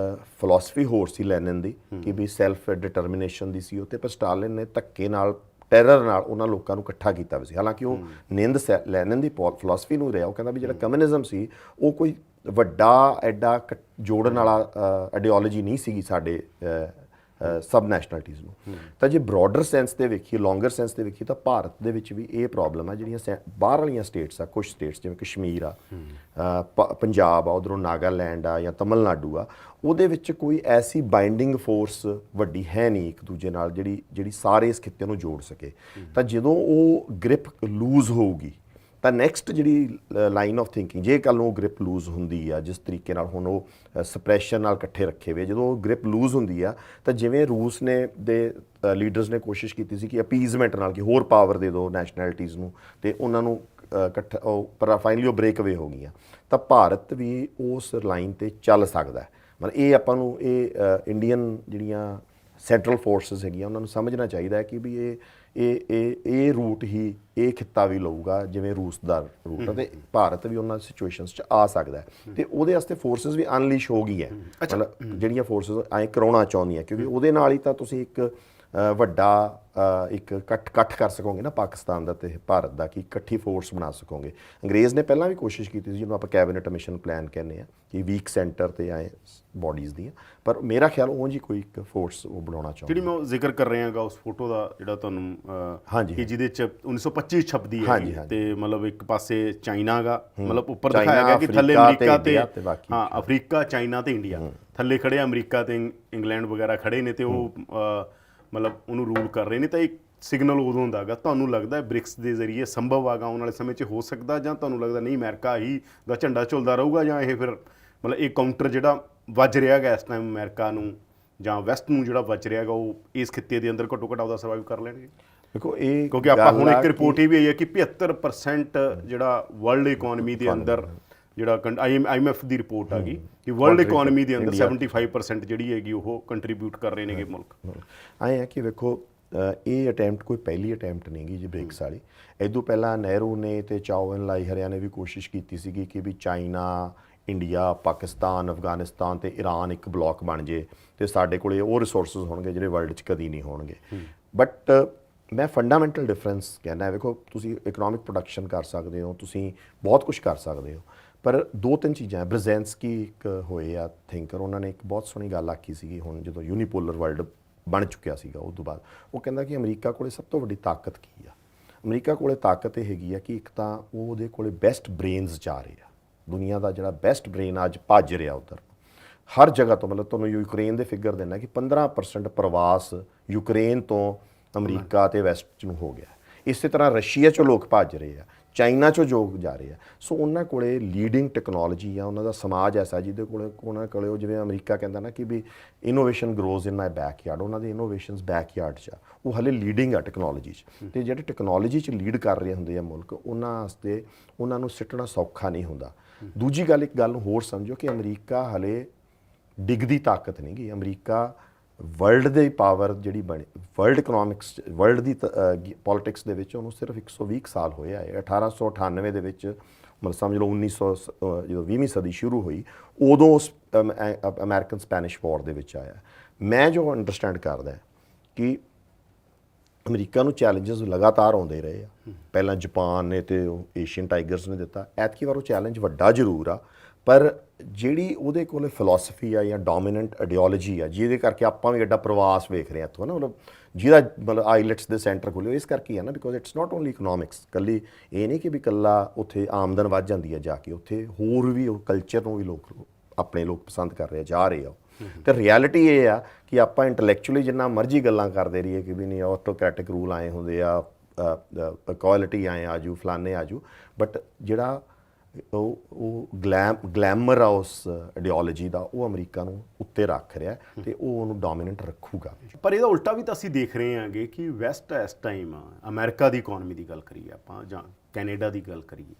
ਫਿਲਾਸਫੀ ਹੋਰ ਸੀ ਲੈਨਿਨ ਦੀ ਕਿ ਵੀ ਸੈਲਫ ਡਿਟਰਮੀਨੇਸ਼ਨ ਦੀ ਸੀ ਉੱਤੇ, ਪਰ ਸਟਾਲਿਨ ਨੇ ਧੱਕੇ ਨਾਲ, ਟੈਰਰ ਨਾਲ ਉਹਨਾਂ ਲੋਕਾਂ ਨੂੰ ਇਕੱਠਾ ਕੀਤਾ ਵੀ ਸੀ। ਹਾਲਾਂਕਿ ਉਹ ਨਿੰਦ ਲੈਨਿਨ ਦੀ ਫਿਲਾਸਫੀ ਨੂੰ ਰਿਹਾ। ਉਹ ਕਹਿੰਦਾ ਵੀ ਜਿਹੜਾ ਕਮਿਊਨਿਜ਼ਮ ਸੀ ਉਹ ਕੋਈ ਵੱਡਾ ਐਡਾ ਜੋੜਨ ਵਾਲਾ ਆਈਡੀਓਲੋਜੀ ਨਹੀਂ ਸੀਗੀ ਸਾਡੇ ਸਬ ਨੈਸ਼ਨੈਲਿਟੀਜ਼ ਨੂੰ। ਤਾਂ ਜੇ ਬਰੋਡਰ ਸੈਂਸ ਤੇ ਵੇਖੀਏ, ਲੌਂਗਰ ਸੈਂਸ ਤੇ ਵੇਖੀਏ, ਤਾਂ ਭਾਰਤ ਦੇ ਵਿੱਚ ਵੀ ਇਹ ਪ੍ਰੋਬਲਮ ਆ। ਜਿਹੜੀਆਂ ਬਾਹਰ ਵਾਲੀਆਂ ਸਟੇਟਸ ਆ, ਕੁਝ ਸਟੇਟਸ ਜਿਵੇਂ ਕਸ਼ਮੀਰ ਆ, ਪੰਜਾਬ ਆ, ਉੱਧਰੋਂ ਨਾਗਾਲੈਂਡ ਆ ਜਾਂ ਤਮਿਲਨਾਡੂ ਆ, ਉਹਦੇ ਵਿੱਚ ਕੋਈ ਐਸੀ ਬਾਈਂਡਿੰਗ ਫੋਰਸ ਵੱਡੀ ਹੈ ਨਹੀਂ ਇੱਕ ਦੂਜੇ ਨਾਲ ਜਿਹੜੀ ਸਾਰੇ ਇਸ ਖਿੱਤੇ ਨੂੰ ਜੋੜ ਸਕੇ। ਤਾਂ ਜਦੋਂ ਉਹ ਗ੍ਰਿਪ ਲੂਜ਼ ਹੋਊਗੀ ਤਾਂ ਨੈਕਸਟ ਜਿਹੜੀ ਲਾਈਨ ਆਫ ਥਿੰਕਿੰਗ, ਜੇ ਕੱਲ੍ਹ ਨੂੰ ਉਹ ਗ੍ਰਿਪ ਲੂਜ਼ ਹੁੰਦੀ ਆ ਜਿਸ ਤਰੀਕੇ ਨਾਲ ਹੁਣ ਉਹ ਸਪਰੈਸ਼ਨ ਨਾਲ ਇਕੱਠੇ ਰੱਖੇ ਹੋਏ, ਜਦੋਂ ਉਹ ਗ੍ਰਿਪ ਲੂਜ਼ ਹੁੰਦੀ ਆ ਤਾਂ ਜਿਵੇਂ ਰੂਸ ਨੇ ਦੇ ਲੀਡਰਸ ਨੇ ਕੋਸ਼ਿਸ਼ ਕੀਤੀ ਸੀ ਕਿ ਅਪੀਜ਼ਮੈਂਟ ਨਾਲ ਕਿ ਹੋਰ ਪਾਵਰ ਦੇ ਦਿਓ ਨੈਸ਼ਨੈਲਿਟੀਜ਼ ਨੂੰ ਤੇ ਉਹਨਾਂ ਨੂੰ ਇਕੱਠਾ, ਪਰ ਫਾਈਨਲੀ ਉਹ ਬ੍ਰੇਕ ਅਵੇ ਹੋ ਗਈਆਂ। ਤਾਂ ਭਾਰਤ ਵੀ ਉਸ ਲਾਈਨ ਤੇ ਚੱਲ ਸਕਦਾ। ਮਤਲਬ ਇਹ ਆਪਾਂ ਨੂੰ ਇੰਡੀਅਨ ਜਿਹੜੀਆਂ ਸੈਂਟਰਲ ਫੋਰਸਿਸ ਹੈਗੀਆਂ ਉਹਨਾਂ ਨੂੰ ਸਮਝਣਾ ਚਾਹੀਦਾ ਹੈ ਕਿ ਵੀ ਇਹ ਰੂਟ ਹੀ ਇਹ ਖਿੱਤਾ ਵੀ ਲਊਗਾ ਜਿਵੇਂ ਰੂਸ ਦਾ ਰੂਟ ਹੈ, ਤੇ ਭਾਰਤ ਵੀ ਉਹਨਾਂ ਸਿਚੁਏਸ਼ਨਸ 'ਚ ਆ ਸਕਦਾ ਤੇ ਉਹਦੇ ਵਾਸਤੇ ਫੋਰਸਿਸ ਵੀ ਅਨਲੀਸ਼ ਹੋ ਗਈ ਹੈ। ਮਤਲਬ ਜਿਹੜੀਆਂ ਫੋਰਸਿਸ ਐਂ ਕਰਾਉਣਾ ਚਾਹੁੰਦੀਆਂ, ਕਿਉਂਕਿ ਉਹਦੇ ਨਾਲ ਹੀ ਤਾਂ ਤੁਸੀਂ ਇੱਕ ਵੱਡਾ ਇੱਕ ਇਕੱਠ ਕਰ ਸਕੋਗੇ ਨਾ ਪਾਕਿਸਤਾਨ ਦਾ ਤੇ ਭਾਰਤ ਦਾ, ਕਿ ਇਕੱਠੀ ਫੋਰਸ ਬਣਾ ਸਕੋਗੇ। ਅੰਗਰੇਜ਼ ਨੇ ਪਹਿਲਾਂ ਵੀ ਕੋਸ਼ਿਸ਼ ਕੀਤੀ ਸੀ, ਜਿਹਨੂੰ ਆਪਾਂ ਕੈਬਨਿਟ ਮਿਸ਼ਨ ਪਲਾਨ ਕਹਿੰਦੇ ਆ, ਕਿ ਵੀਕ ਸੈਂਟਰ ਤੇ ਆਏ ਬੋਡੀਜ਼ ਦੀਆਂ, ਪਰ ਮੇਰਾ ਖਿਆਲ ਉਹ ਜੀ ਕੋਈ ਇੱਕ ਫੋਰਸ ਉਹ ਬਣਾਉਣਾ ਚਾਹੁੰਦੇ। ਜਿਹੜੀ ਮੈਂ ਜ਼ਿਕਰ ਕਰ ਰਿਹਾ ਹੈਗਾ ਉਸ ਫੋਟੋ ਦਾ, ਜਿਹੜਾ ਤੁਹਾਨੂੰ ਹਾਂਜੀ, ਕਿ ਜਿਹਦੇ 'ਚ 1925 ਛਪਦੀ ਹੈ ਤੇ ਮਤਲਬ ਇੱਕ ਪਾਸੇ ਚਾਈਨਾ ਗਾ, ਮਤਲਬ ਉੱਪਰ ਦਿਖਾਇਆ ਗਿਆ ਕਿ ਥੱਲੇ ਅਮਰੀਕਾ ਤੇ ਹਾਂ ਅਫਰੀਕਾ, ਚਾਈਨਾ ਤੇ ਇੰਡੀਆ, ਥੱਲੇ ਖੜੇ ਅਮਰੀਕਾ ਤੇ ਇੰਗਲੈਂਡ ਵਗੈਰਾ ਖੜੇ ਨੇ ਤੇ ਉਹ ਮਤਲਬ ਉਹਨੂੰ ਰੂਲ ਕਰ ਰਹੇ ਨੇ। ਤਾਂ ਇੱਕ ਸਿਗਨਲ ਉਦੋਂ ਹੁੰਦਾ ਗਾ। ਤੁਹਾਨੂੰ ਲੱਗਦਾ ਬ੍ਰਿਕਸ ਦੇ ਜ਼ਰੀਏ ਸੰਭਵ ਆਗਾ ਆਉਣ ਵਾਲੇ ਸਮੇਂ 'ਚ ਹੋ ਸਕਦਾ, ਜਾਂ ਤੁਹਾਨੂੰ ਲੱਗਦਾ ਨਹੀਂ ਅਮਰੀਕਾ ਹੀ ਦਾ ਝੰਡਾ ਝੁਲਦਾ ਰਹੂਗਾ, ਜਾਂ ਇਹ ਫਿਰ ਮਤਲਬ ਇਹ ਕਾਊਂਟਰ ਜਿਹੜਾ ਵੱਜ ਰਿਹਾ ਗਾ ਇਸ ਟਾਈਮ ਅਮਰੀਕਾ ਨੂੰ ਜਾਂ ਵੈਸਟ ਨੂੰ ਜਿਹੜਾ ਵੱਜ ਰਿਹਾ ਗਾ, ਉਹ ਇਸ ਖਿੱਤੇ ਦੇ ਅੰਦਰ ਘੱਟੋ ਘੱਟ ਆਪਦਾ ਸਰਵਾਈਵ ਕਰ ਲੈਣਗੇ? ਦੇਖੋ ਇਹ ਕਿਉਂਕਿ ਆਪਾਂ ਹੁਣ ਇੱਕ ਰਿਪੋਰਟ ਇਹ ਵੀ ਆਈ ਹੈ ਕਿ 75% ਜਿਹੜਾ ਵਰਲਡ ਇਕੋਨਮੀ ਦੇ ਅੰਦਰ ਜਿਹੜਾ IMF ਦੀ ਰਿਪੋਰਟ ਆ ਗਈ ਕਿ ਵਰਲਡ ਇਕਨੋਮੀ ਦੇ ਅੰਦਰ 75% ਜਿਹੜੀ ਹੈਗੀ ਉਹ ਕੰਟਰੀਬਿਊਟ ਕਰ ਰਹੇ ਨੇਗੇ ਮੁਲਕ। ਆਏ ਹੈ ਕਿ ਵੇਖੋ ਇਹ ਅਟੈਂਪਟ ਕੋਈ ਪਹਿਲੀ ਅਟੈਂਪਟ ਨਹੀਂ ਗੀ ਜੀ ਬ੍ਰਿਕਸ ਵਾਲੀ। ਇਦੋਂ ਪਹਿਲਾਂ ਨਹਿਰੂ ਨੇ ਤੇ ਚਾਓ ਐਨ ਲਾਈ ਹਰਿਆ ਨੇ ਵੀ ਕੋਸ਼ਿਸ਼ ਕੀਤੀ ਸੀਗੀ ਕਿ ਵੀ ਚਾਈਨਾ, ਇੰਡੀਆ, ਪਾਕਿਸਤਾਨ, ਅਫਗਾਨਿਸਤਾਨ ਤੇ ਈਰਾਨ ਇੱਕ ਬਲਾਕ ਬਣ ਜੇ ਤੇ ਸਾਡੇ ਕੋਲੇ ਉਹ ਰਿਸੋਰਸਸ ਹੋਣਗੇ ਜਿਹੜੇ ਵਰਲਡ 'ਚ ਕਦੀ ਨਹੀਂ ਹੋਣਗੇ। ਬਟ ਮੈਂ ਫੰਡਾਮੈਂਟਲ ਡਿਫਰੈਂਸ ਕਹਿੰਦਾ, ਵੇਖੋ ਤੁਸੀਂ ਇਕਨੋਮਿਕ ਪ੍ਰੋਡਕਸ਼ਨ ਕਰ ਸਕਦੇ ਹੋ, ਤੁਸੀਂ ਬਹੁਤ ਕੁਝ ਕਰ ਸਕਦੇ ਹੋ, ਪਰ ਦੋ ਤਿੰਨ ਚੀਜ਼ਾਂ। ਬ੍ਰਜ਼ੈਂਸਕੀ ਇੱਕ ਹੋਏ ਆ ਥਿੰਕਰ, ਉਹਨਾਂ ਨੇ ਇੱਕ ਬਹੁਤ ਸੋਹਣੀ ਗੱਲ ਆਖੀ ਸੀਗੀ ਹੁਣ ਜਦੋਂ ਯੂਨੀਪੋਲਰ ਵਰਲਡ ਬਣ ਚੁੱਕਿਆ ਸੀਗਾ ਉਸ ਤੋਂ ਬਾਅਦ। ਉਹ ਕਹਿੰਦਾ ਕਿ ਅਮਰੀਕਾ ਕੋਲੇ ਸਭ ਤੋਂ ਵੱਡੀ ਤਾਕਤ ਕੀ ਆ? ਅਮਰੀਕਾ ਕੋਲੇ ਤਾਕਤ ਇਹ ਹੈਗੀ ਆ ਕਿ ਇੱਕ ਤਾਂ ਉਹਦੇ ਕੋਲੇ ਬੈਸਟ ਬ੍ਰੇਨਸ ਜਾ ਰਹੇ ਆ, ਦੁਨੀਆ ਦਾ ਜਿਹੜਾ ਬੈਸਟ ਬ੍ਰੇਨ ਅੱਜ ਭੱਜ ਰਿਹਾ ਉੱਧਰ ਹਰ ਜਗ੍ਹਾ ਤੋਂ। ਮਤਲਬ ਤੁਹਾਨੂੰ ਯੂਕਰੇਨ ਦੇ ਫਿਗਰ ਦੇਣਾ ਕਿ 15% ਪ੍ਰਵਾਸ ਯੂਕਰੇਨ ਤੋਂ ਅਮਰੀਕਾ ਤੇ ਵੈਸਟ ਨੂੰ ਹੋ ਗਿਆ। ਇਸੇ ਤਰ੍ਹਾਂ ਰਸ਼ੀਆ 'ਚੋਂ ਲੋਕ ਭੱਜ ਰਹੇ ਆ, ਚਾਈਨਾ 'ਚੋਂ ਲੋਕ ਜਾ ਰਹੇ ਆ। ਸੋ ਉਹਨਾਂ ਕੋਲੇ ਲੀਡਿੰਗ ਟੈਕਨੋਲੋਜੀ ਆ, ਉਹਨਾਂ ਦਾ ਸਮਾਜ ਐਸਾ ਜਿਹਦੇ ਕੋਲੇ ਉਹਨਾਂ ਕੋਲੇ ਉਹ ਜਿਵੇਂ ਅਮਰੀਕਾ ਕਹਿੰਦਾ ਨਾ ਕਿ ਵੀ ਇਨੋਵੇਸ਼ਨ ਗਰੋਜ਼ ਇਨ ਮਾਈ ਬੈਕਯਾਰਡ, ਉਹਨਾਂ ਦੀ ਇਨੋਵੇਸ਼ਨਸ ਬੈਕਯਾਰਡ 'ਚ ਆ, ਉਹ ਹਲੇ ਲੀਡਿੰਗ ਆ ਟੈਕਨੋਲੋਜੀ 'ਚ। ਤੇ ਜਿਹੜੇ ਟੈਕਨੋਲੋਜੀ 'ਚ ਲੀਡ ਕਰ ਰਹੇ ਹੁੰਦੇ ਆ ਮੁਲਕ, ਉਹਨਾਂ ਵਾਸਤੇ ਉਹਨਾਂ ਨੂੰ ਸਿੱਟਣਾ ਸੌਖਾ ਨਹੀਂ ਹੁੰਦਾ। ਦੂਜੀ ਗੱਲ, ਇੱਕ ਗੱਲ ਨੂੰ ਹੋਰ ਸਮਝੋ ਕਿ ਅਮਰੀਕਾ ਹਲੇ ਡਿੱਗਦੀ ਤਾਕਤ ਨਹੀਂ ਗੀ। ਅਮਰੀਕਾ ਵਰਲਡ ਦੀ ਪਾਵਰ ਜਿਹੜੀ ਬਣੀ, ਵਰਲਡ ਇਕਨੋਮਿਕਸ, ਵਰਲਡ ਦੀ ਪੋਲਿਟਿਕਸ ਦੇ ਵਿੱਚ ਉਹਨੂੰ ਸਿਰਫ 120 ਸਾਲ ਹੋਏ ਆ। 1898 ਦੇ ਵਿੱਚ ਮਤਲਬ ਸਮਝ ਲਓ 1900 ਜਦੋਂ 20ਵੀਂ ਸਦੀ ਸ਼ੁਰੂ ਹੋਈ ਉਦੋਂ ਅਮਰੀਕਨ ਸਪੈਨਿਸ਼ ਵਾਰ ਦੇ ਵਿੱਚ ਆਇਆ। ਮੈਂ ਜੋ ਅੰਡਰਸਟੈਂਡ ਕਰਦਾ ਕਿ ਅਮਰੀਕਾ ਨੂੰ ਚੈਲੰਜਸ ਲਗਾਤਾਰ ਆਉਂਦੇ ਰਹੇ ਆ। ਪਹਿਲਾਂ ਜਾਪਾਨ ਨੇ ਤੇ ਏਸ਼ੀਅਨ ਟਾਈਗਰਸ ਨੇ ਦਿੱਤਾ, ਐਤਕੀ ਵਾਰ ਉਹ ਚੈਲੰਜ ਵੱਡਾ ਜ਼ਰੂਰ ਆ, ਪਰ ਜਿਹੜੀ ਉਹਦੇ ਕੋਲ ਫਿਲਾਸਫੀ ਆ ਜਾਂ ਡੋਮੀਨੈਂਟ ਆਈਡੀਓਲੋਜੀ ਆ ਜਿਹਦੇ ਕਰਕੇ ਆਪਾਂ ਵੀ ਐਡਾ ਪ੍ਰਵਾਸ ਵੇਖ ਰਹੇ ਹਾਂ ਇੱਥੋਂ ਨਾ, ਮਤਲਬ ਜਿਹਦਾ ਮਤਲਬ ਆਈਲੈਟਸ ਦੇ ਸੈਂਟਰ ਖੁੱਲ੍ਹੇ ਇਸ ਕਰਕੇ ਆ ਨਾ, because it's not only economics. ਇਕੱਲੀ ਇਹ ਨਹੀਂ ਕਿ ਵੀ ਇਕੱਲਾ ਉੱਥੇ ਆਮਦਨ ਵੱਧ ਜਾਂਦੀ ਹੈ ਜਾ ਕੇ, ਉੱਥੇ ਹੋਰ ਵੀ ਉਹ ਕਲਚਰ ਨੂੰ ਵੀ ਲੋਕ ਆਪਣੇ ਲੋਕ ਪਸੰਦ ਕਰ ਰਹੇ ਆ, ਜਾ ਰਹੇ ਆ। ਤੇ ਰਿਐਲਿਟੀ ਇਹ ਆ ਕਿ ਆਪਾਂ ਇੰਟੈਲੈਕਚੁਅਲੀ ਜਿੰਨਾ ਮਰਜ਼ੀ ਗੱਲਾਂ ਕਰਦੇ ਰਹੀਏ ਕਿ ਵੀ ਨਹੀਂ ਆਟੋਕ੍ਰੈਟਿਕ ਰੂਲ ਆਏ ਹੁੰਦੇ ਆ, ਇਕੁਐਲਿਟੀ ਆਏ ਆਜੂ, ਫਲਾਨੇ ਆਜੂ, ਬਟ ਜਿਹੜਾ ਉਹ ਗਲੈਮਰ ਆ ਉਸ ਆਈਡੀਓਲੋਜੀ ਦਾ, ਉਹ ਅਮਰੀਕਾ ਨੂੰ ਉੱਤੇ ਰੱਖ ਰਿਹਾ ਤੇ ਉਹ ਉਹਨੂੰ ਡੋਮੀਨੈਂਟ ਰੱਖੂਗਾ। ਪਰ ਇਹਦਾ ਉਲਟਾ ਵੀ ਤਾਂ ਅਸੀਂ ਦੇਖ ਰਹੇ ਹਾਂਗੇ ਕਿ ਵੈਸਟ ਇਸ ਟਾਈਮ ਅਮਰੀਕਾ ਦੀ ਇਕਨੋਮੀ ਦੀ ਗੱਲ ਕਰੀਏ ਆਪਾਂ ਜਾਂ ਕੈਨੇਡਾ ਦੀ ਗੱਲ ਕਰੀਏ,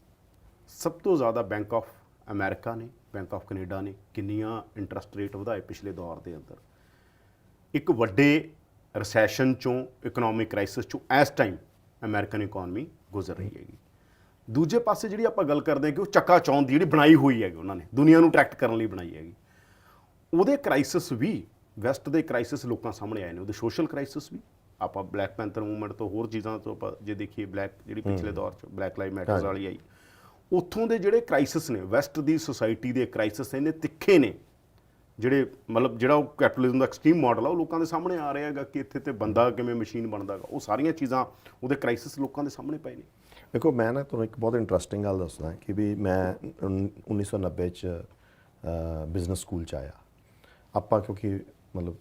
ਸਭ ਤੋਂ ਜ਼ਿਆਦਾ ਬੈਂਕ ਆਫ ਅਮਰੀਕਾ ਨੇ, ਬੈਂਕ ਆਫ ਕੈਨੇਡਾ ਨੇ ਕਿੰਨੀਆਂ ਇੰਟਰਸਟ ਰੇਟ ਵਧਾਏ ਪਿਛਲੇ ਦੌਰ ਦੇ ਅੰਦਰ। ਇੱਕ ਵੱਡੇ ਰਿਸੈਸ਼ਨ ਚੋਂ, ਇਕਨੋਮਿਕ ਕ੍ਰਾਈਸਿਸ ਚੋਂ ਇਸ ਟਾਈਮ ਅਮਰੀਕਨ ਇਕਨੋਮੀ ਗੁਜ਼ਰ ਰਹੀ ਹੈਗੀ। ਦੂਜੇ ਪਾਸੇ ਜਿਹੜੀ ਆਪਾਂ ਗੱਲ ਕਰਦੇ ਹਾਂ ਕਿ ਉਹ ਚੱਕਾ ਚੌਂਧ ਦੀ ਜਿਹੜੀ ਬਣਾਈ ਹੋਈ ਹੈਗੀ ਉਹਨਾਂ ਨੇ ਦੁਨੀਆ ਨੂੰ ਟਰੈਕਟ ਕਰਨ ਲਈ ਬਣਾਈ ਹੈਗੀ, ਉਹਦੇ ਕ੍ਰਾਈਸਿਸ ਵੀ, ਵੈਸਟ ਦੇ ਕ੍ਰਾਈਸਿਸ ਲੋਕਾਂ ਸਾਹਮਣੇ ਆਏ ਨੇ, ਉਹਦੇ ਸੋਸ਼ਲ ਕ੍ਰਾਈਸਿਸ ਵੀ। ਆਪਾਂ ਬਲੈਕ ਪੈਂਥਰ ਮੂਵਮੈਂਟ ਤੋਂ ਹੋਰ ਚੀਜ਼ਾਂ ਤੋਂ ਆਪਾਂ ਜੇ ਦੇਖੀਏ, ਬਲੈਕ ਜਿਹੜੀ ਪਿਛਲੇ ਦੌਰ 'ਚ ਬਲੈਕ ਲਾਈਵ ਮੈਟਰਸ ਵਾਲੀ ਆਈ, ਉੱਥੋਂ ਦੇ ਜਿਹੜੇ ਕ੍ਰਾਈਸਿਸ ਨੇ, ਵੈਸਟ ਦੀ ਸੋਸਾਇਟੀ ਦੇ ਕ੍ਰਾਈਸਿਸ ਇੰਨੇ ਤਿੱਖੇ ਨੇ, ਜਿਹੜੇ ਮਤਲਬ ਜਿਹੜਾ ਉਹ ਕੈਪੀਟਲਿਜ਼ਮ ਦਾ ਐਕਸਟ੍ਰੀਮ ਮਾਡਲ ਆ ਉਹ ਲੋਕਾਂ ਦੇ ਸਾਹਮਣੇ ਆ ਰਿਹਾ ਹੈਗਾ ਕਿ ਇੱਥੇ ਤੇ ਬੰਦਾ ਕਿਵੇਂ ਮਸ਼ੀਨ ਬਣਦਾ ਗਾ, ਉਹ ਸਾਰੀਆਂ ਚੀਜ਼ਾਂ, ਉਹਦੇ ਕ੍ਰਾਈਸਿਸ ਲੋਕਾਂ ਦੇ ਸਾਹਮਣੇ ਪਏ ਨੇ। ਦੇਖੋ ਮੈਂ ਨਾ ਤੁਹਾਨੂੰ ਇੱਕ ਬਹੁਤ ਇੰਟਰਸਟਿੰਗ ਗੱਲ ਦੱਸਦਾ ਕਿ ਵੀ ਮੈਂ 1990 'ਚ ਬਿਜ਼ਨਸ ਸਕੂਲ 'ਚ ਆਇਆ। ਆਪਾਂ ਕਿਉਂਕਿ ਮਤਲਬ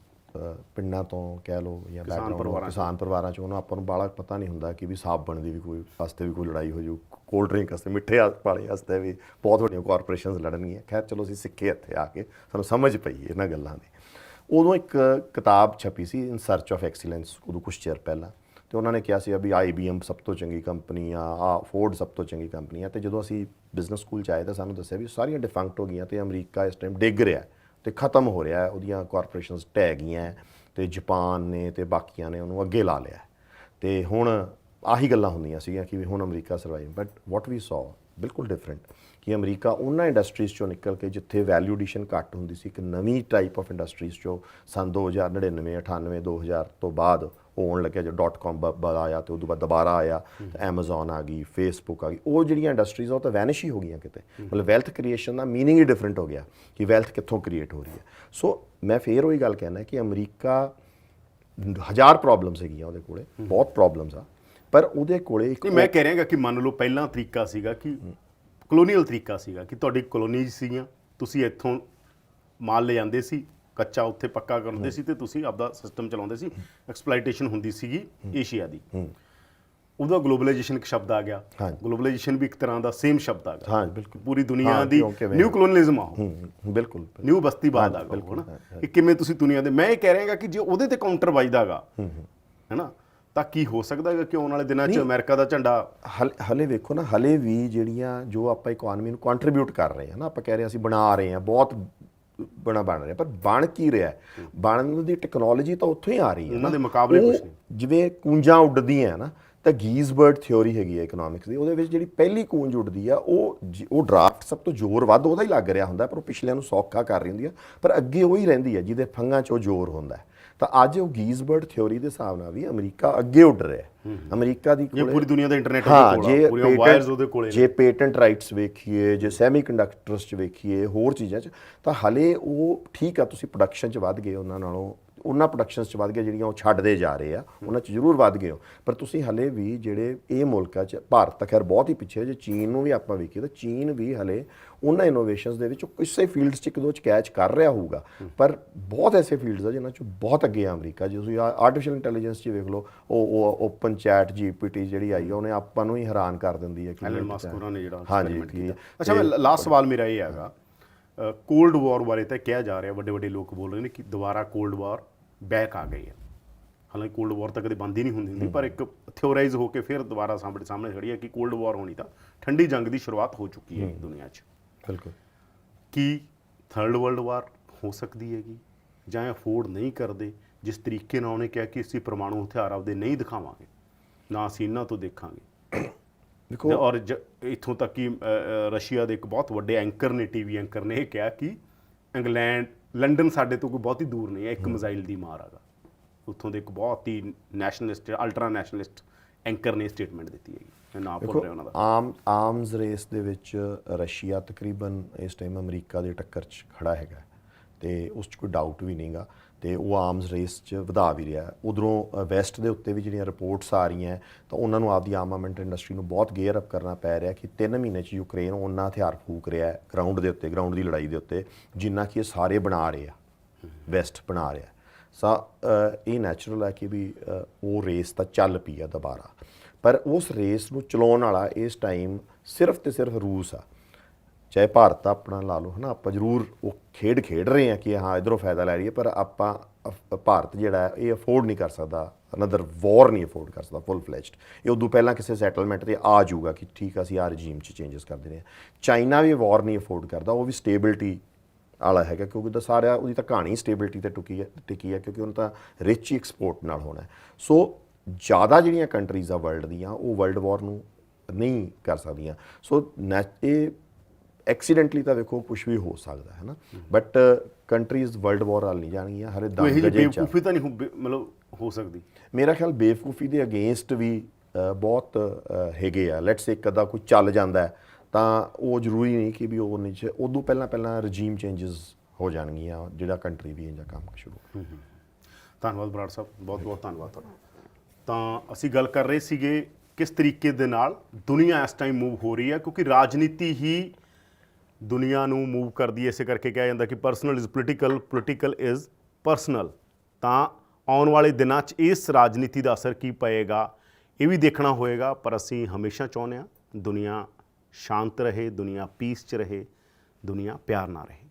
ਪਿੰਡਾਂ ਤੋਂ ਕਹਿ ਲਓ ਜਾਂ ਬੈਕਗਰਾਊਂਡ ਕਿਸਾਨ ਪਰਿਵਾਰਾਂ 'ਚ, ਉਹਨੂੰ ਆਪਾਂ ਨੂੰ ਬਾਹਲਾ ਪਤਾ ਨਹੀਂ ਹੁੰਦਾ ਕਿ ਵੀ ਸਾਬਣ ਦੀ ਵੀ ਕੋਈ ਵਾਸਤੇ ਵੀ ਕੋਈ ਲੜਾਈ ਹੋ ਜੂ, ਕੋਲਡ ਡਰਿੰਕ ਵਾਸਤੇ, ਮਿੱਠੇ ਵਾਲੇ ਵਾਸਤੇ ਵੀ ਬਹੁਤ ਵੱਡੀਆਂ ਕਾਰਪੋਰੇਸ਼ਨਸ ਲੜਨਗੀਆਂ। ਖੈਰ ਚਲੋ ਅਸੀਂ ਸਿੱਖੇ ਇੱਥੇ ਆ ਕੇ, ਸਾਨੂੰ ਸਮਝ ਪਈ ਇਹਨਾਂ ਗੱਲਾਂ ਦੀ। ਉਦੋਂ ਇੱਕ ਕਿਤਾਬ ਛਪੀ ਸੀ ਇਨ ਸਰਚ ਆਫ ਐਕਸੀਲੈਂਸ, ਉਦੋਂ ਕੁਛ ਚਿਰ ਪਹਿਲਾਂ, ਤੇ ਉਹਨਾਂ ਨੇ ਕਿਹਾ ਸੀ ਵੀ IBM ਸਭ ਤੋਂ ਚੰਗੀ ਕੰਪਨੀ ਆ, ਫੋਰਡ ਸਭ ਤੋਂ ਚੰਗੀ ਕੰਪਨੀ ਆ। ਤੇ ਜਦੋਂ ਅਸੀਂ ਬਿਜ਼ਨਸ ਸਕੂਲ 'ਚ ਆਏ ਤਾਂ ਸਾਨੂੰ ਦੱਸਿਆ ਵੀ ਸਾਰੀਆਂ ਡਿਫੰਕਟ ਹੋ ਗਈਆਂ ਤੇ ਅਮਰੀਕਾ ਇਸ ਟਾਈਮ ਡਿੱਗ ਰਿਹਾ ਤੇ ਖ਼ਤਮ ਹੋ ਰਿਹਾ, ਉਹਦੀਆਂ ਕਾਰਪੋਰੇਸ਼ਨਸ ਢਹਿ ਗਈਆਂ ਤੇ ਜਾਪਾਨ ਨੇ ਤੇ ਬਾਕੀਆਂ ਨੇ ਉਹਨੂੰ ਅੱਗੇ ਲਾ ਲਿਆ। ਤੇ ਹੁਣ ਆਹੀ ਗੱਲਾਂ ਹੁੰਦੀਆਂ ਸੀਗੀਆਂ ਕਿ ਵੀ ਹੁਣ ਅਮਰੀਕਾ ਸਰਵਾਈਵ, ਬਟ ਵਾਟ ਵੀ ਸੌ ਬਿਲਕੁਲ ਡਿਫਰੈਂਟ ਕਿ ਅਮਰੀਕਾ ਉਹਨਾਂ ਇੰਡਸਟਰੀਜ਼ 'ਚੋਂ ਨਿਕਲ ਕੇ ਜਿੱਥੇ ਵੈਲਿਊ ਐਡੀਸ਼ਨ ਘੱਟ ਹੁੰਦੀ ਸੀ, ਇੱਕ ਨਵੀਂ ਟਾਈਪ ਆਫ ਇੰਡਸਟਰੀਜ਼ 'ਚੋਂ ਸੰਨ 2099, 98, 2000 ਤੋਂ ਬਾਅਦ ਉਹ ਆਉਣ ਲੱਗਿਆ। ਜੋ .com ਆਇਆ ਤੇ ਉਦੋਂ ਬਾਅਦ ਦੁਬਾਰਾ ਆਇਆ, ਐਮਾਜ਼ੋਨ ਆ ਗਈ, ਫੇਸਬੁੱਕ ਆ ਗਈ, ਉਹ ਜਿਹੜੀਆਂ ਇੰਡਸਟਰੀਜ਼ ਉਹ ਤਾਂ ਵੈਨਿਸ਼ ਹੀ ਹੋ ਗਈਆਂ ਕਿਤੇ। ਮਤਲਬ ਵੈਲਥ ਕ੍ਰੀਏਸ਼ਨ ਦਾ ਮੀਨਿੰਗ ਹੀ ਡਿਫਰੈਂਟ ਹੋ ਗਿਆ ਕਿ ਵੈਲਥ ਕਿੱਥੋਂ ਕ੍ਰੀਏਟ ਹੋ ਰਹੀ ਹੈ। ਸੋ ਮੈਂ ਫੇਰ ਉਹੀ ਗੱਲ ਕਹਿਣਾ ਕਿ ਅਮਰੀਕਾ 1000 ਪ੍ਰੋਬਲਮਸ ਹੈਗੀਆਂ ਉਹਦੇ ਕੋਲੇ, ਬਹੁਤ ਪ੍ਰੋਬਲਮਸ ਆ, ਪਰ ਉਹਦੇ ਕੋਲੇ ਇੱਕ, ਮੈਂ ਕਹਿ ਰਿਹਾ ਕਿ ਮੰਨ ਲਓ ਪਹਿਲਾਂ ਤਰੀਕਾ ਸੀਗਾ ਕਿ ਕਲੋਨੀਅਲ ਤਰੀਕਾ ਸੀਗਾ ਕਿ ਤੁਹਾਡੀ ਕਲੋਨੀਜ਼ ਸੀਗੀਆਂ, ਤੁਸੀਂ ਇੱਥੋਂ ਮਾਲ ਲੈ ਜਾਂਦੇ ਸੀ, ਕੱਚਾ ਉੱਥੇ ਪੱਕਾ ਕਰਦੇ ਸੀ ਤੇ ਤੁਸੀਂ ਆਪਦਾ ਸਿਸਟਮ ਚਲਾਉਂਦੇ ਸੀ। ਐਕਸਪਲਾਈਟੇਸ਼ਨ ਹੁੰਦੀ ਸੀਗੀ ਏਸ਼ੀਆ ਦੀ। ਉਹਦਾ ਗਲੋਬਲਾਈਜੇਸ਼ਨ ਇੱਕ ਸ਼ਬਦ ਆ ਗਿਆ, ਗਲੋਬਲਾਈਜੇਸ਼ਨ ਵੀ ਇੱਕ ਤਰ੍ਹਾਂ ਦਾ ਸੇਮ ਸ਼ਬਦ ਆ ਗਿਆ। ਹਾਂ ਬਿਲਕੁਲ, ਪੂਰੀ ਦੁਨੀਆ ਦੀ ਨਿਊ ਕਲੋਨੀਅਲਿਜ਼ਮ ਆ, ਬਿਲਕੁਲ ਨਿਊ ਬਸਤੀਵਾਦ ਆ ਗਾ, ਇਹ ਕਿਵੇਂ ਤੁਸੀਂ ਦੁਨੀਆ ਦੇ, ਮੈਂ ਇਹ ਕਹਿ ਰਿਹਾ ਕਿ ਜੇ ਉਹਦੇ ਤੇ ਕਾਊਂਟਰ ਵੱਜਦਾ ਗਾ ਹੈ ਨਾ, ਤਾਂ ਕੀ ਹੋ ਸਕਦਾ ਹੈਗਾ ਕਿ ਆਉਣ ਵਾਲੇ ਦਿਨਾਂ 'ਚ ਅਮਰੀਕਾ ਦਾ ਝੰਡਾ ਹਲੇ ਵੇਖੋ ਨਾ, ਹਲੇ ਵੀ ਜਿਹੜੀਆਂ ਜੋ ਆਪਾਂ ਇਕਨੋਮੀ ਨੂੰ ਕੰਟਰੀਬਿਊਟ ਕਰ ਰਹੇ ਹਾਂ ਨਾ, ਆਪਾਂ ਕਹਿ ਰਹੇ ਹਾਂ ਅਸੀਂ ਬਣਾ ਰਹੇ ਹਾਂ, ਬਹੁਤ ਬਣ ਰਿਹਾ, ਪਰ ਬਣ ਕੀ ਰਿਹਾ? ਬਣਨ ਦੀ ਟੈਕਨੋਲੋਜੀ ਤਾਂ ਉੱਥੋਂ ਹੀ ਆ ਰਹੀ ਹੈ ਉਹਨਾਂ ਨਾ। ਦੇ ਮੁਕਾਬਲੇ ਉਹ ਕੁਛ ਨਹੀਂ। ਜਿਵੇਂ ਕੂੰਜਾਂ ਉੱਡਦੀਆਂ ਨਾ, ਤਾਂ ਗੀਜ਼ਬਰਗ ਥਿਉਰੀ ਹੈਗੀ ਹੈ ਇਕਨੋਮਿਕਸ ਦੀ, ਉਹਦੇ ਵਿੱਚ ਜਿਹੜੀ ਪਹਿਲੀ ਕੂੰਜ ਉੱਡਦੀ ਆ ਉਹ ਡਰਾਫਟ ਸਭ ਤੋਂ ਜ਼ੋਰ ਵੱਧ ਉਹਦਾ ਹੀ ਲੱਗ ਰਿਹਾ ਹੁੰਦਾ, ਪਰ ਉਹ ਪਿਛਲਿਆਂ ਨੂੰ ਸੌਖਾ ਕਰ ਰਹੀ ਹੁੰਦੀ ਆ, ਪਰ ਅੱਗੇ ਉਹ ਹੀ ਰਹਿੰਦੀ ਹੈ ਜਿਹਦੇ ਫੰਗਾਂ 'ਚ ਉਹ ਜ਼ੋਰ ਹੁੰਦਾ ਹੈ। ਤਾਂ ਅੱਜ ਉਹ ਗੀਜ਼ਬਰਗ ਥਿਉਰੀ ਦੇ ਹਿਸਾਬ ਨਾਲ ਵੀ ਅਮਰੀਕਾ ਅੱਗੇ ਉੱਡ ਰਿਹਾ ਹੈ। ਅਮਰੀਕਾ ਦੀ ਜੇ ਪੂਰੀ ਦੁਨੀਆ ਦਾ ਇੰਟਰਨੈਟ ਹਾਂ, ਉਹਦੇ ਕੋਲ ਆ, ਪੂਰੀਆਂ ਵਾਇਰਸ ਉਹਦੇ ਕੋਲੇ ਜੇ ਪੇਟੈਂਟ ਰਾਈਟਸ ਵੇਖੀਏ, ਜੇ ਸੈਮੀ ਕੰਡਕਟਰਸ 'ਚ ਵੇਖੀਏ, ਹੋਰ ਚੀਜ਼ਾਂ 'ਚ, ਤਾਂ ਹਲੇ ਉਹ ਠੀਕ ਆ, ਤੁਸੀਂ ਪ੍ਰੋਡਕਸ਼ਨ 'ਚ ਵੱਧ ਗਏ ਉਹਨਾਂ ਨਾਲੋਂ, ਉਹਨਾਂ ਪ੍ਰੋਡਕਸ਼ਨਸ 'ਚ ਵੱਧ ਗਏ ਜਿਹੜੀਆਂ ਉਹ ਛੱਡਦੇ ਜਾ ਰਹੇ ਆ, ਉਹਨਾਂ 'ਚ ਜ਼ਰੂਰ ਵੱਧ ਗਏ ਹੋ, ਪਰ ਤੁਸੀਂ ਹਲੇ ਵੀ ਜਿਹੜੇ ਇਹ ਮੁਲਕਾਂ 'ਚ, ਭਾਰਤ ਤਾਂ ਖੈਰ ਬਹੁਤ ਹੀ ਪਿੱਛੇ, ਜੇ ਚੀਨ ਨੂੰ ਵੀ ਆਪਾਂ ਵੇਖੀਏ ਤਾਂ ਚੀਨ ਵੀ ਹਲੇ ਉਹਨਾਂ ਇਨੋਵੇਸ਼ਨਸ ਦੇ ਵਿੱਚ ਕਿਸੇ ਫੀਲਡਸ 'ਚ ਇੱਕ ਦੋ 'ਚ ਕੈਚ ਕਰ ਰਿਹਾ ਹੋਊਗਾ, ਪਰ ਬਹੁਤ ਐਸੇ ਫੀਲਡਸ ਆ ਜਿਨ੍ਹਾਂ 'ਚ ਬਹੁਤ ਅੱਗੇ ਆ ਅਮਰੀਕਾ। ਜੇ ਤੁਸੀਂ ਆਰਟੀਫਿਸ਼ੀਅਲ ਇੰਟੈਲੀਜੈਂਸ 'ਚ ਵੇਖ ਲਓ, ਉਹ ਓਪਨ ਚੈਟ GPT ਜਿਹੜੀ ਆਈ ਆ, ਉਹਨੇ ਆਪਾਂ ਨੂੰ ਹੀ ਹੈਰਾਨ ਕਰ ਦਿੰਦੀ ਹੈ ਕਿ ਐਲਨ ਮਸਕ ਹੋਰਾਂ ਨੇ ਜਿਹੜਾ ਹਾਂਜੀ experiment ਕੀਤਾ। ਅੱਛਾ, ਮੈਂ ਲਾਸਟ ਸਵਾਲ ਮੇਰਾ ਇਹ ਹੈਗਾ, ਕੋਲਡ ਵਾਰ ਬਾਰੇ ਤਾਂ ਕਿਹਾ ਜਾ ਰਿਹਾ, ਵੱਡੇ ਵੱਡੇ ਲੋਕ ਬੋਲ ਰਹੇ ਨੇ ਕਿ ਦੁਬਾਰਾ ਕੋਲਡ ਵਾਰ ਬੈਕ ਆ ਗਈ ਹੈ। ਹਾਲਾਂਕਿ ਕੋਲਡ ਵਾਰ ਤਾਂ ਕਦੇ ਬੰਦ ਹੀ ਨਹੀਂ ਹੁੰਦੀ, ਪਰ ਇੱਕ ਥਿਓਰਾਈਜ਼ ਹੋ ਕੇ ਫਿਰ ਦੁਬਾਰਾ ਸਾਹਮਣੇ ਖੜੀ ਹੈ ਕਿ ਕੋਲਡ ਵਾਰ ਹੋਣੀ ਤਾਂ ਠੰਡੀ ਜੰਗ ਦੀ ਸ਼ੁਰੂਆਤ ਹੋ ਚੁੱਕੀ ਹੈ ਦੁਨੀਆ 'ਚ। ਬਿਲਕੁਲ। ਕੀ ਥਰਡ ਵਰਲਡ ਵਾਰ ਹੋ ਸਕਦੀ ਹੈਗੀ, ਜਾਂ ਅਫੋਰਡ ਨਹੀਂ ਕਰਦੇ? ਜਿਸ ਤਰੀਕੇ ਨਾਲ ਉਹਨੇ ਕਿਹਾ ਕਿ ਅਸੀਂ ਪਰਮਾਣੂ ਹਥਿਆਰ ਆਪਦੇ ਨਹੀਂ ਦਿਖਾਵਾਂਗੇ, ਨਾ ਅਸੀਂ ਇਹਨਾਂ ਤੋਂ ਦੇਖਾਂਗੇ। ਦੇਖੋ, ਔਰ ਇੱਥੋਂ ਤੱਕ ਕਿ ਰਸ਼ੀਆ ਦੇ ਇੱਕ ਬਹੁਤ ਵੱਡੇ ਐਂਕਰ ਨੇ, ਟੀਵੀ ਐਂਕਰ ਨੇ ਇਹ ਕਿਹਾ ਕਿ ਇੰਗਲੈਂਡ, ਲੰਡਨ ਸਾਡੇ ਤੋਂ ਕੋਈ ਬਹੁਤ ਹੀ ਦੂਰ ਨਹੀਂ ਹੈ, ਇੱਕ ਮਿਜ਼ਾਈਲ ਦੀ ਮਾਰ ਹੈਗਾ। ਉੱਥੋਂ ਦੇ ਇੱਕ ਬਹੁਤ ਹੀ ਨੈਸ਼ਨਲਿਸਟ, ਅਲਟਰਾ ਨੈਸ਼ਨਲਿਸਟ ਐਂਕਰ ਨੇ ਸਟੇਟਮੈਂਟ ਦਿੱਤੀ ਹੈਗੀ, ਮੈਂ ਨਾਮ ਭੁੱਲ ਰਿਹਾ ਉਹਨਾਂ ਦਾ। ਆਰਮਸ ਰੇਸ ਦੇ ਵਿੱਚ ਰਸ਼ੀਆ ਤਕਰੀਬਨ ਇਸ ਟਾਈਮ ਅਮਰੀਕਾ ਦੇ ਟੱਕਰ 'ਚ ਖੜਾ ਹੈਗਾ, ਤੇ ਉਸ 'ਚ ਕੋਈ ਡਾਊਟ ਵੀ ਨਹੀਂਗਾ, ਤੇ ਉਹ ਆਰਮਸ ਰੇਸ 'ਚ ਵਧਾ ਵੀ ਰਿਹਾ। ਉਧਰੋਂ ਵੈਸਟ ਦੇ ਉੱਤੇ ਵੀ ਜਿਹੜੀਆਂ ਰਿਪੋਰਟਸ ਆ ਰਹੀਆਂ, ਤਾਂ ਉਹਨਾਂ ਨੂੰ ਆਪਦੀ ਆਰਮਾਮੈਂਟ ਇੰਡਸਟਰੀ ਨੂੰ ਬਹੁਤ ਗੇਅਰ ਅਪ ਕਰਨਾ ਪੈ ਰਿਹਾ ਕਿ 3 ਮਹੀਨੇ 'ਚ ਯੂਕਰੇਨ ਉਹਨਾਂ ਹਥਿਆਰ ਫੂਕ ਰਿਹਾ ਗਰਾਊਂਡ ਦੇ ਉੱਤੇ, ਗਰਾਊਂਡ ਦੀ ਲੜਾਈ ਦੇ ਉੱਤੇ, ਜਿੰਨਾ ਕਿ ਇਹ ਸਾਰੇ ਬਣਾ ਰਹੇ ਆ, ਵੈਸਟ ਬਣਾ ਰਿਹਾ। ਇਹ ਨੈਚੁਰਲ ਹੈ ਕਿ ਵੀ ਉਹ ਰੇਸ ਤਾਂ ਚੱਲ ਪਈ ਆ ਦੁਬਾਰਾ, ਪਰ ਉਸ ਰੇਸ ਨੂੰ ਚਲਾਉਣ ਵਾਲਾ ਇਸ ਟਾਈਮ ਸਿਰਫ ਤੇ ਸਿਰਫ ਰੂਸ ਆ। ਚਾਹੇ ਭਾਰਤ ਆਪਣਾ ਲਾ ਲਓ, ਹੈ ਨਾ, ਆਪਾਂ ਜ਼ਰੂਰ ਉਹ ਖੇਡ ਰਹੇ ਹਾਂ ਕਿ ਹਾਂ ਇੱਧਰੋਂ ਫਾਇਦਾ ਲੈ ਰਹੀਏ, ਪਰ ਆਪਾਂ ਭਾਰਤ ਜਿਹੜਾ ਹੈ ਇਹ ਅਫੋਰਡ ਨਹੀਂ ਕਰ ਸਕਦਾ, ਅਨਦਰ ਵਾਰ ਨਹੀਂ ਅਫੋਰਡ ਕਰ ਸਕਦਾ ਫੁੱਲ ਫਲੈਜਡ। ਇਹ ਉਦੋਂ ਪਹਿਲਾਂ ਕਿਸੇ ਸੈਟਲਮੈਂਟ 'ਤੇ ਆ ਜਾਊਗਾ ਕਿ ਠੀਕ ਆ, ਅਸੀਂ ਆ ਰਜੀਮ 'ਚ ਚੇਂਜਸ ਕਰ ਦੇਣੇ ਆ। ਚਾਈਨਾ ਵੀ ਵਾਰ ਨਹੀਂ ਅਫੋਰਡ ਕਰਦਾ, ਉਹ ਵੀ ਸਟੇਬਿਲਿਟੀ ਵਾਲਾ ਹੈਗਾ, ਕਿਉਂਕਿ ਤਾਂ ਸਾਰਾ ਉਹਦੀ ਤਾਂ ਕਹਾਣੀ ਸਟੇਬਿਲਿਟੀ 'ਤੇ ਟਿਕੀ ਹੈ, ਕਿਉਂਕਿ ਉਹਨੂੰ ਤਾਂ ਰਿਚ ਹੀ ਐਕਸਪੋਰਟ ਨਾਲ ਹੋਣਾ। ਸੋ ਜ਼ਿਆਦਾ ਜਿਹੜੀਆਂ ਕੰਟਰੀਜ਼ ਆ ਵਰਲਡ ਦੀਆਂ, ਉਹ ਵਰਲਡ ਵਾਰ ਨੂੰ ਨਹੀਂ ਕਰ ਸਕਦੀਆਂ। ਸੋ ਇਹ ਐਕਸੀਡੈਂਟਲੀ ਤਾਂ ਵੇਖੋ ਕੁਝ ਵੀ ਹੋ ਸਕਦਾ ਹੈ ਨਾ, ਬਟ ਕੰਟਰੀਜ਼ ਵਰਲਡ ਵਾਰ ਵੱਲ ਨਹੀਂ ਜਾਣਗੀਆਂ, ਹਰੇ ਦੰਗ ਇਹੀ ਗਜੇ ਬੇਵਕੂਫੀ ਤਾਂ ਨਹੀਂ ਮਤਲਬ ਹੋ ਸਕਦੀ? ਮੇਰਾ ਖਿਆਲ ਬੇਵਕੂਫੀ ਦੇ ਅਗੇਂਸਟ ਵੀ ਬਹੁਤ ਹੈਗੇ ਆ। ਲੈਟਸ ਇੱਕ ਅੱਧਾ ਕੋਈ ਚੱਲ ਜਾਂਦਾ ਹੈ, ਤਾਂ ਉਹ ਜ਼ਰੂਰੀ ਨਹੀਂ ਕਿ ਵੀ ਉਹ ਨੀਚੇ, ਉਦੋਂ ਪਹਿਲਾਂ ਰਜੀਮ ਚੇਂਜਸ ਹੋ ਜਾਣਗੀਆਂ, ਜਿਹੜਾ ਕੰਟਰੀ ਵੀ ਇਹਦਾ ਕੰਮ ਸ਼ੁਰੂ। ਧੰਨਵਾਦ ਬਰਾੜ ਸਾਹਿਬ, ਬਹੁਤ ਬਹੁਤ ਧੰਨਵਾਦ ਤੁਹਾਡਾ। ਤਾਂ ਅਸੀਂ ਗੱਲ ਕਰ ਰਹੇ ਸੀਗੇ ਕਿਸ ਤਰੀਕੇ ਦੇ ਨਾਲ ਦੁਨੀਆ ਇਸ ਟਾਈਮ ਮੂਵ ਹੋ ਰਹੀ ਹੈ, ਕਿਉਂਕਿ ਰਾਜਨੀਤੀ ਹੀ ਦੁਨੀਆ ਨੂੰ ਮੂਵ ਕਰਦੀ ਹੈ। ਇਸੇ ਕਰਕੇ ਕਿਹਾ ਜਾਂਦਾ ਕਿ personal is political, political is personal. ਤਾਂ ਆਉਣ ਵਾਲੇ ਦਿਨਾਂ 'ਚ ਇਸ ਰਾਜਨੀਤੀ ਦਾ ਅਸਰ ਕੀ ਪਏਗਾ, ਇਹ ਵੀ ਦੇਖਣਾ ਹੋਏਗਾ, ਪਰ ਅਸੀਂ ਹਮੇਸ਼ਾ ਚਾਹੁੰਦੇ ਹਾਂ ਦੁਨੀਆ ਸ਼ਾਂਤ ਰਹੇ, ਦੁਨੀਆ ਪੀਸ 'ਚ ਰਹੇ, ਦੁਨੀਆ ਪਿਆਰ ਨਾਲ ਰਹੇ।